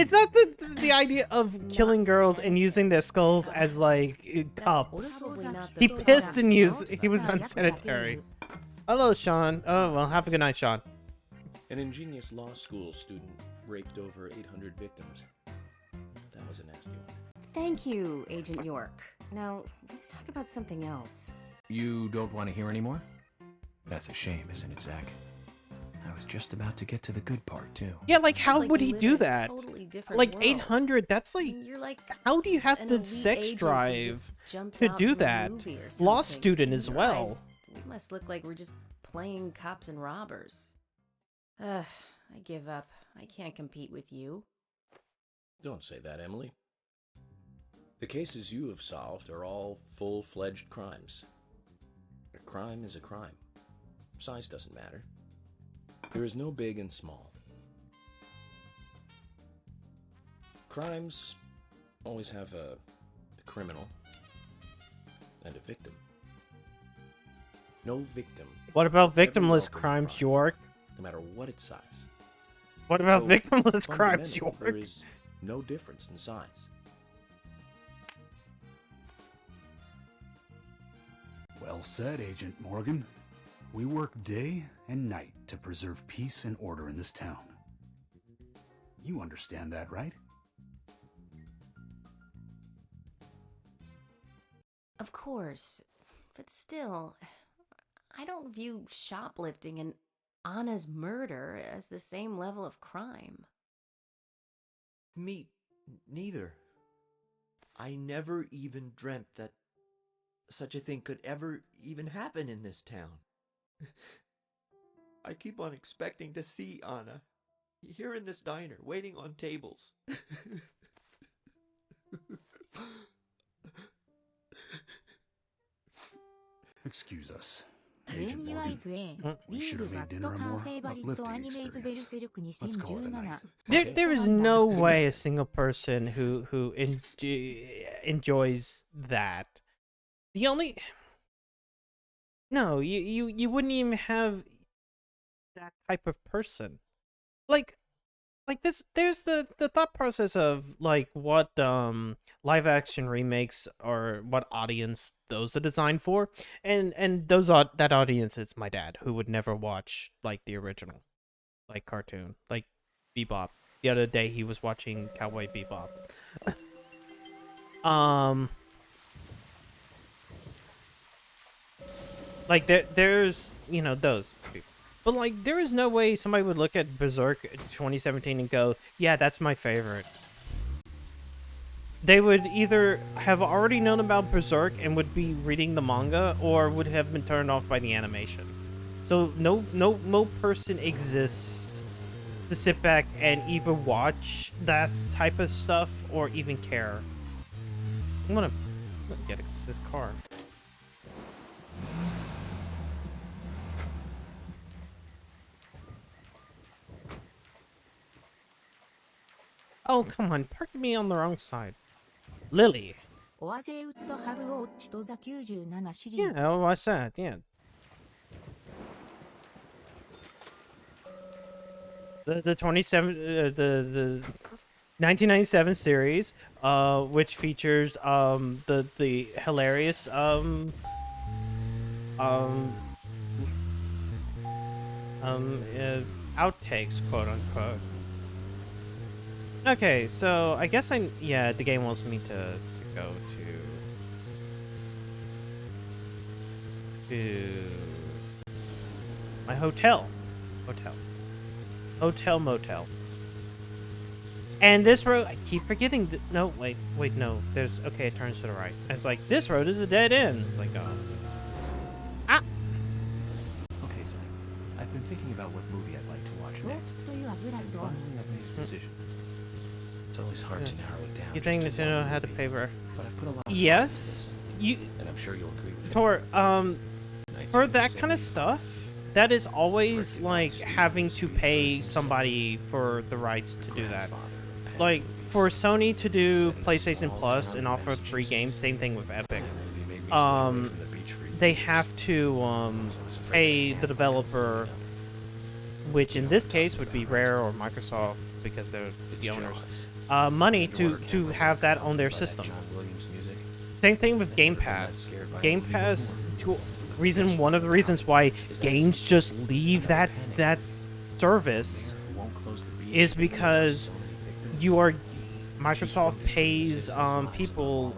it's not the idea of killing girls and using their skulls as, like, cups. He pissed and he was unsanitary. Hello, Sean. Oh, well, have a good night, Sean. An ingenious law school student raped over 800 victims. That was a nasty one. Thank you, Agent York. Now, let's talk about something else. You don't want to hear anymore? That's a shame, isn't it, Zach? I was just about to get to the good part, too. Yeah, like, how like would you he live do in a that? totally different Like, world. 800, that's like... You're like how do you have an the elite sex agent who drive just jumped to out do from a that? movie or Law something. student In as your well. eyes, we must look like we're just playing cops and robbers. I give up. I can't compete with you. Don't say that, Emily. The cases you have solved are all full-fledged crimes. A crime is a crime. Size doesn't matter. There is no big and small. Crimes always have a criminal and a victim. No victim. What about ever victimless welcomed crimes, crime, York? No matter what its size. What about So, victimless crimes, fundamentally, York? There is no difference in size. Well said, Agent Morgan. We work day and night to preserve peace and order in this town. You understand that, right? Of course. But still, I don't view shoplifting and Anna's murder as the same level of crime. Me neither. I never even dreamt that such a thing could ever even happen in this town. I keep on expecting to see Anna here in this diner, waiting on tables. Excuse us. プレニワイズ A ビールバッドカンフェイバリットアニメイズベルセルク2017 There is no way a single person who enjoys that. The only no, you wouldn't even have that type of person. Like this, there's the thought process of like what live action remakes or what audience those are designed for, and that audience is my dad, who would never watch like the original, like cartoon, like Bebop. The other day he was watching Cowboy Bebop. Like there's those people. But, like, there is no way somebody would look at Berserk 2017 and go, yeah, that's my favorite. They would either have already known about Berserk and would be reading the manga, or would have been turned off by the animation. So no person exists to sit back and either watch that type of stuff or even care. I'm gonna get this car. Oh, come on. Park me on the wrong side. Lily. オアゼウッドハルウォッチとザ97シリーズ Yeah, I'll watch that. Yeah. The 1997 series, which features the hilarious outtakes, quote unquote. Okay, so I guess the game wants me to go to my hotel motel. And this road, I keep forgetting. No, wait, no. There's okay. It turns to the right. And it's like this road is a dead end. It's like, Okay, so I've been thinking about what movie I'd like to watch next. And finally, I've made a decision. It's always hard to narrow it down. You think Nintendo had to pay for? But I put a lot. Yes, and I'm sure you'll agree with Tor, for that kind of stuff, that is always like having to pay somebody for the rights to do that. Like for Sony to do PlayStation Plus and offer free games, same thing with Epic. They have to pay the developer, which in this case would be Rare or Microsoft because they're the owners, money to have that on their system. Same thing with Game Pass. Game Pass, one of the reasons why games just leave that service is because Microsoft pays people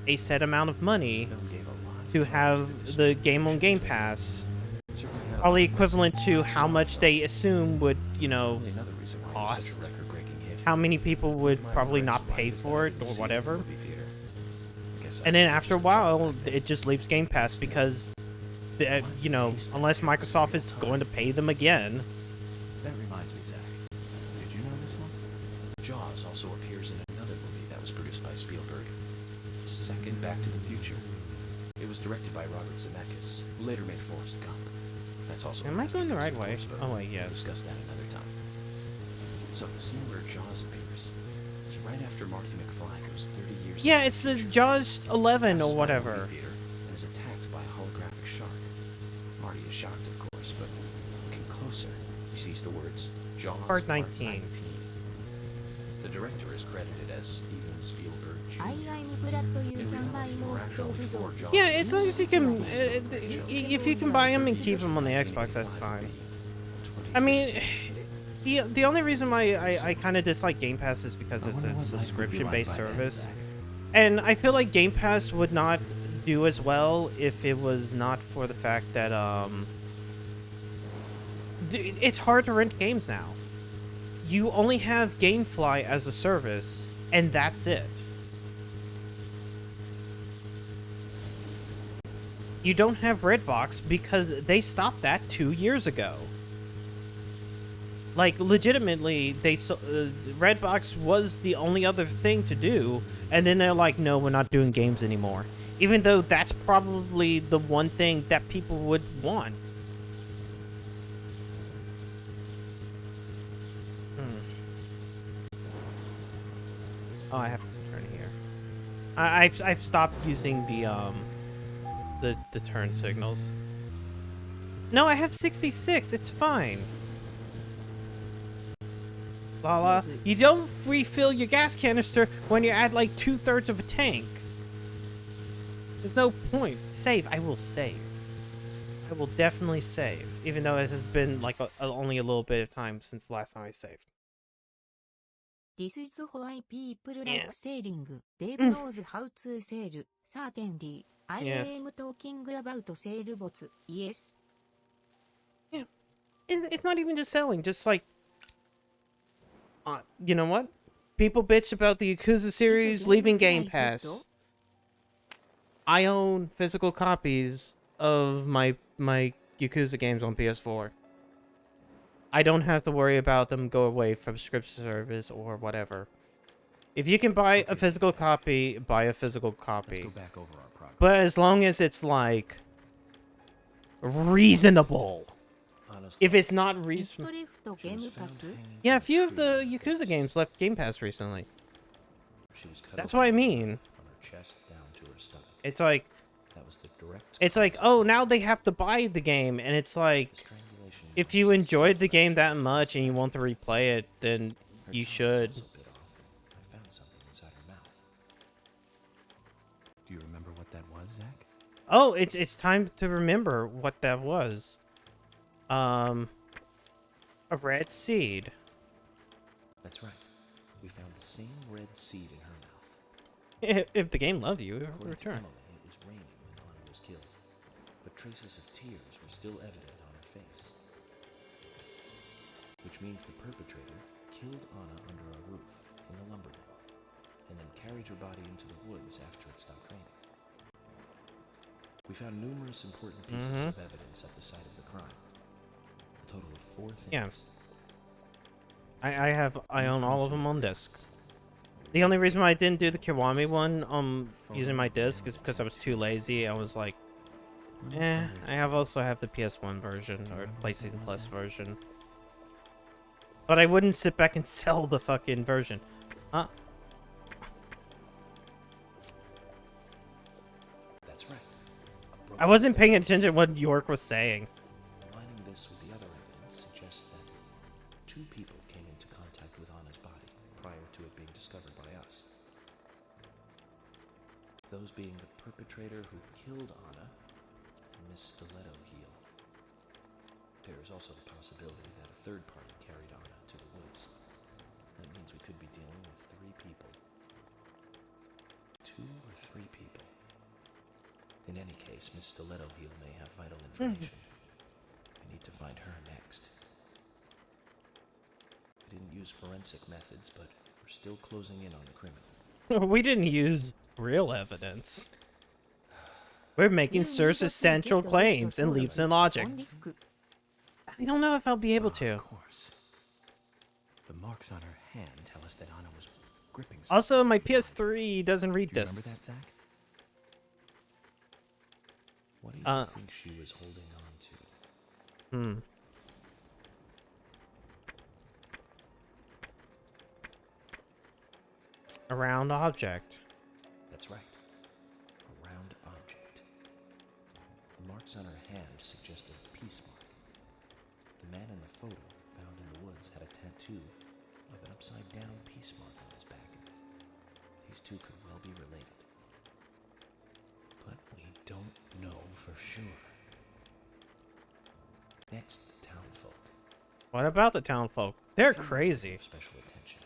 a set amount of money to have the game on Game Pass, probably equivalent to how much they assume would cost. How many people would probably not pay for it or whatever. And then after a while, it just leaves Game Pass because, unless Microsoft is going to pay them again. That reminds me, Zach. Did you know this one? Jaws also appears in another movie that was produced by Spielberg. Second Back to the Future. It was directed by Robert Zemeckis, who later made Forrest Gump. That's also. Am I going the right way? Oh wait, yes. We'll discuss that another time. So the scene where Jaws appears is right after Marty McFly goes 30 years. Yeah, it's the Jaws 11 or whatever. And is attacked by a holographic shark. Marty is shocked, of course, but looking closer, he sees the words Jaws Part 19. The director is credited as Steven Spielberg Jr. Yeah, as long as you can, if you can buy them and keep them on the Xbox, that's fine. I mean, the only reason why I kind of dislike Game Pass is because it's a subscription-based service. And I feel like Game Pass would not do as well if it was not for the fact that, it's hard to rent games now. you only have GameFly as a service, and that's it. You don't have Redbox because they stopped that 2 years ago. Like, legitimately, Redbox was the only other thing to do, and then they're like, no, we're not doing games anymore. Even though that's probably the one thing that people would want. Oh, I have to turn here. I've stopped using the turn signals. No, I have 66. It's fine. Lala, you don't refill your gas canister when you're at like 2/3 of a tank. There's no point. Save. I will save. I will definitely save, even though it has been like only a little bit of time since the last time I saved. This is why people like sailing. Dave knows how to sail. Certainly. I am talking about sailboats. Yes. Yeah. It's not even just selling, just like... you know what? People bitch about the Yakuza series leaving Game Pass. I own physical copies of my Yakuza games on PS4. I don't have to worry about them go away from subscription service or whatever. If you can buy a physical copy, buy a physical copy. Let's go back over our progress. But as long as it's like reasonable. If it's not reasonable. Yeah, a few of the Yakuza games left Game Pass recently. That's what I mean. It's like, oh, now they have to buy the game, and it's like, if you enjoyed the game that much and you want to replay it, then you should. I found something inside her mouth. Do you remember what that was, Zach? Oh, it's time to remember what that was. A red seed. That's right. We found the same red seed in her mouth. If the game loved you, it would return. It was raining when Anna was killed, but traces of tears were still evident on her face. Which means the perpetrator killed Anna under a roof in the lumber mill, and then carried her body into the woods after it stopped raining. We found numerous important pieces of evidence at the site of the crime. A total of 4 things. Yeah. I own all of them on disc. The only reason why I didn't do the Kiwami one using my disc is because I was too lazy. I was like, I also have the PS1 version or PlayStation Plus version. But I wouldn't sit back and sell the fucking version. Huh? That's right. I wasn't paying attention to what York was saying. Aligning this with the other evidence suggests that 2 people came into contact with Anna's body prior to it being discovered by us. Those being the perpetrator who killed Anna and Miss Stiletto Heel. There is also the possibility that a third party carried Anna to the woods. That means we could be dealing with 3 people. 2 or 3 people. In any case, Miss Stiletto Heel may have vital information. We need to find her next. We didn't use forensic methods, but we're still closing in on the criminal. We didn't use real evidence. We're making circumstantial claims and leaps in logic. I don't know if I'll be able to. Of course. The marks on her hand tell us that Anna was gripping something. Also, my PS3 doesn't read Do you discs. remember that, Zach? What do you think she was holding on to? A round object. That's right. A round object. The marks on her hand suggested a peace mark. The man in the photo found in the woods had a tattoo of an upside-down peace mark on his back. These 2 could well be related. But we don't know for sure. Next, the townfolk. What about the townfolk? They're crazy. Special attention.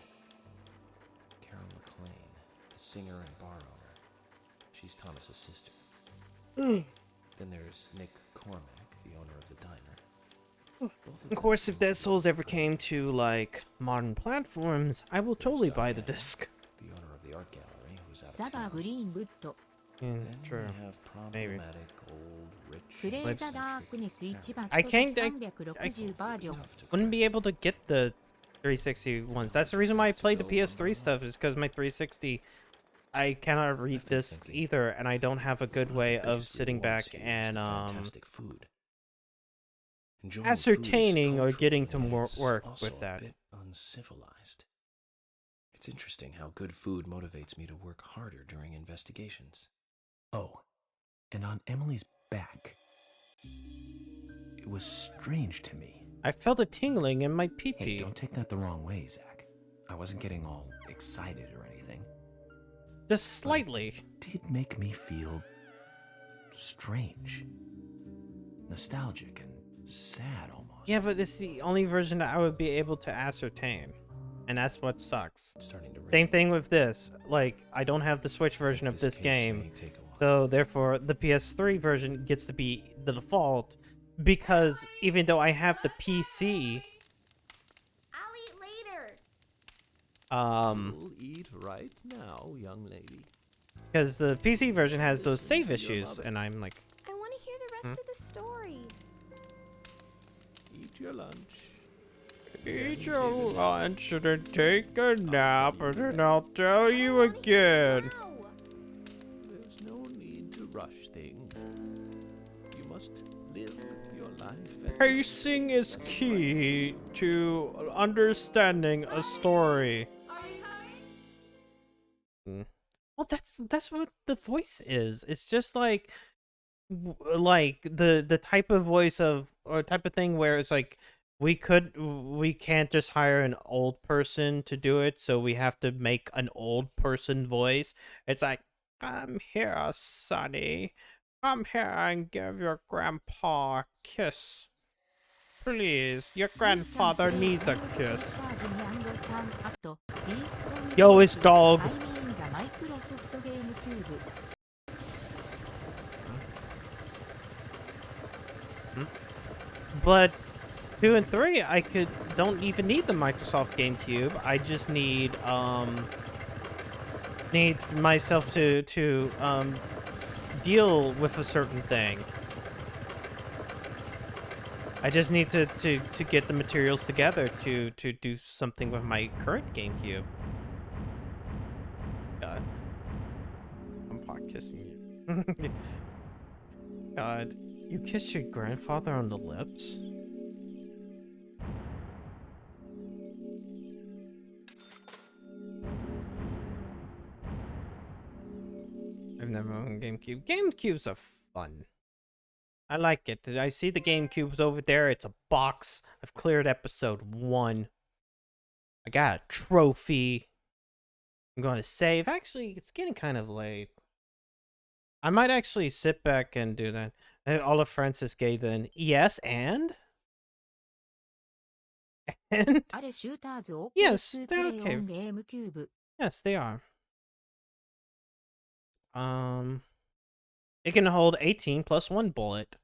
Carol McLean, the singer and bar owner. She's Thomas's sister. Then there's Nick Cormack, the owner of the diner. Of course, if Dead Souls ever came to, like, modern platforms, I will totally buy the disc. The owner of the art gallery, who's out of ザバグリーンブッド Yeah, Then true. we have Maybe. problematic old rich プレイ and ザダークネス1番 I と can't. 360バージョン Wouldn't be able to get the 360 ones. That's the reason why I played the PS3 stuff, is because my 360, I cannot read discs either, and I don't have a good way of sitting back and fantastic food. Enjoying ascertaining food or is getting to cultural, more and it's work also with a that. bit uncivilized. It's interesting how good food motivates me to work harder during investigations. Oh, and on Emily's back, it was strange to me. I felt a tingling in my Hey, pee-pee. don't take that the wrong way, Zach. I wasn't getting all excited or anything. Just slightly. It did make me feel strange, nostalgic, and sad almost. Yeah, but it's the only version that I would be able to ascertain. And that's what sucks. Same thing with this. Like, I don't have the Switch version of this game. So, therefore, the PS3 version gets to be the default. Because even though I have the PC... I'll eat later. You'll eat right now, young lady. Because the PC version has those save issues. And I'm like... I want to hear the rest of the story. Eat your lunch. Eat your lunch and then take a nap, and then I'll tell you again. There's no need to rush things. You must live your life. Pacing is key to understanding a story. Well, that's what the voice is. It's just like the type of voice of, or type of thing where it's like we can't just hire an old person to do it, so we have to make an old person voice. It's like, come here, Sonny. Come here and give your grandpa a kiss. Please, your grandfather needs a kiss. Yo, it's dog. But 2 and 3, I don't even need the Microsoft GameCube. I just need myself to deal with a certain thing. I just need to get the materials together to do something with my current GameCube. God, I'm pot kissing you. God, you kissed your grandfather on the lips? I've never owned GameCube. GameCubes are fun. I like it. I see the GameCube's over there. It's a box. I've cleared episode 1. I got a trophy. I'm going to save. Actually, it's getting kind of late. I might actually sit back and do that. All of Francis Gay then. Yes, and? And? Yes, they're okay. Yes, they are. It can hold 18 plus 1 bullet.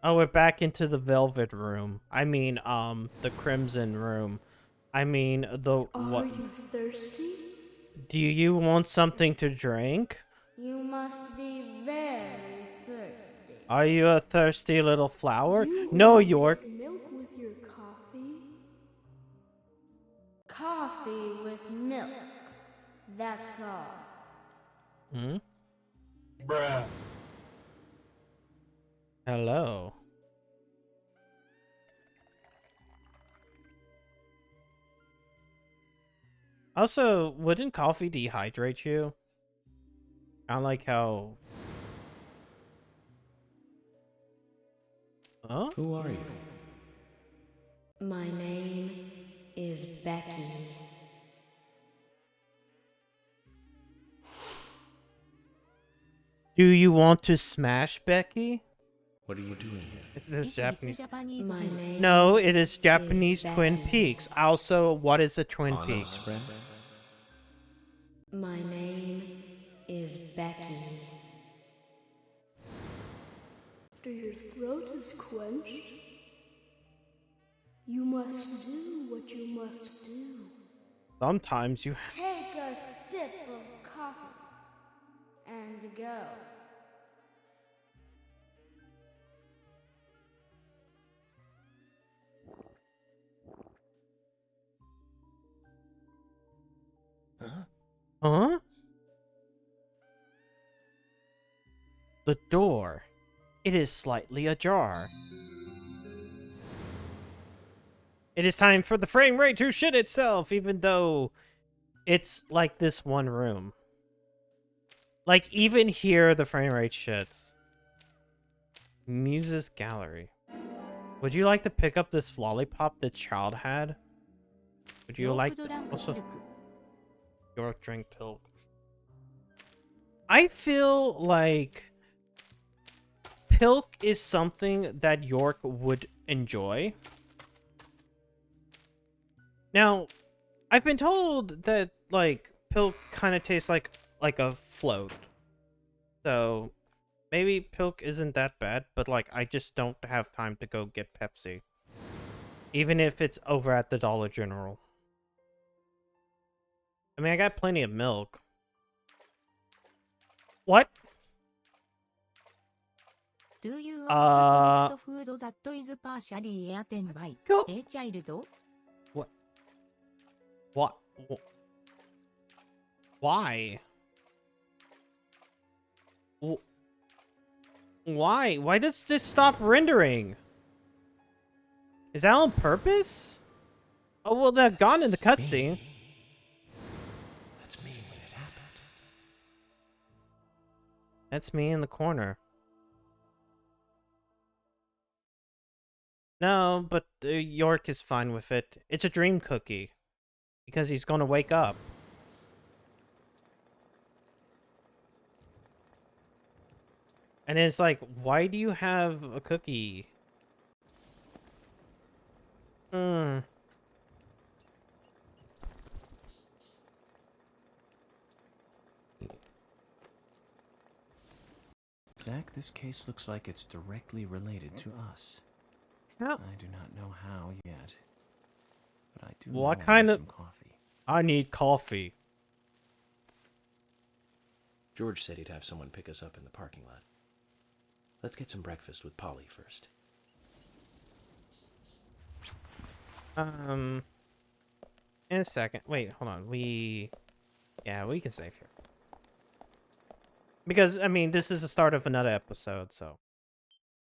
Oh, we're back into the Velvet Room. I mean, the Crimson Room. I mean, the what? Are you thirsty? Do you want something to drink? You must be very thirsty. Are you a thirsty little flower? No, York. Milk with your coffee? Coffee with milk. That's all. Hmm? Bruh. Hello. Also, wouldn't coffee dehydrate you? I like how... Huh? Who are you? My name is Becky. Do you want to smash Becky? What are you doing here? It's Japanese. My name No, it is Japanese Twin Peaks. Also, what is a Twin Anna's Peaks? friend? My name is Becky. after your throat is quenched, you must do what you must do. Sometimes you Take a sip of coffee and go. Huh? The door. It is slightly ajar. It is time for the frame rate to shit itself, even though it's like this one room. Like, even here, the frame rate shits. Muse's Gallery. Would you like to pick up this lollipop the child had? Would you like to also... York drink pill. I feel like Pilk is something that York would enjoy. Now, I've been told that like Pilk kind of tastes like a float. So maybe Pilk isn't that bad, but like I just don't have time to go get Pepsi. Even if it's over at the Dollar General. I mean, I got plenty of milk. What? Do you want to collect food that is partially eaten by a child? What? What? Why? Why? Why does this stop rendering? Is that on purpose? Oh, well, they're gone in the cutscene. That's me when it happened. That's me in the corner. No, but York is fine with it. It's a dream cookie. Because he's gonna wake up. And it's like, why do you have a cookie? Zach, this case looks like it's directly related to us. How? I do not know how yet, but I do What know kind I need of... some coffee. I need coffee. George said he'd have someone pick us up in the parking lot. Let's get some breakfast with Polly first. In a second. Wait, hold on. Yeah, we can save here. Because, I mean, this is the start of another episode, so...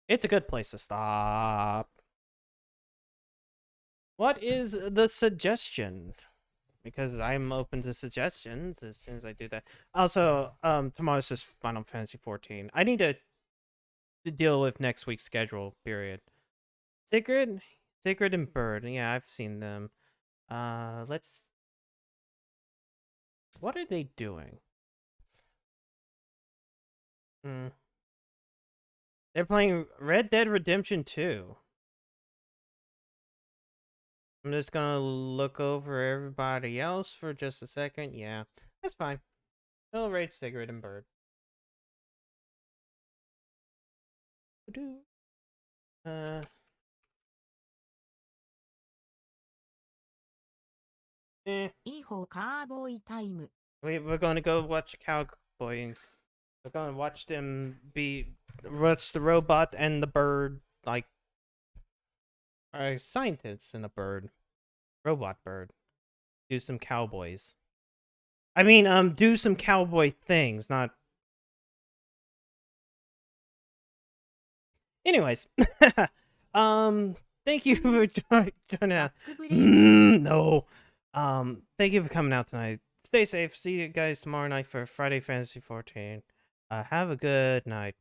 It's a good place to stop. What is the suggestion? Because I'm open to suggestions as soon as I do that. Also, tomorrow's just Final Fantasy 14. I need to deal with next week's schedule, period. Sacred and Bird. Yeah, I've seen them. Let's... What are they doing? They're playing Red Dead Redemption 2. I'm just gonna look over everybody else for just a second. Yeah, that's fine. I'll rate Cigarette and Bird. Cowboy time. We're gonna go watch Cowboy. And we're gonna watch them watch the robot and the bird, like, are scientists and a bird. Robot bird. Do some cowboys. I mean, do some cowboy things, not... Anyways. Thank you for joining out. No. Thank you for coming out tonight. Stay safe. See you guys tomorrow night for Friday Fantasy 14. Have a good night.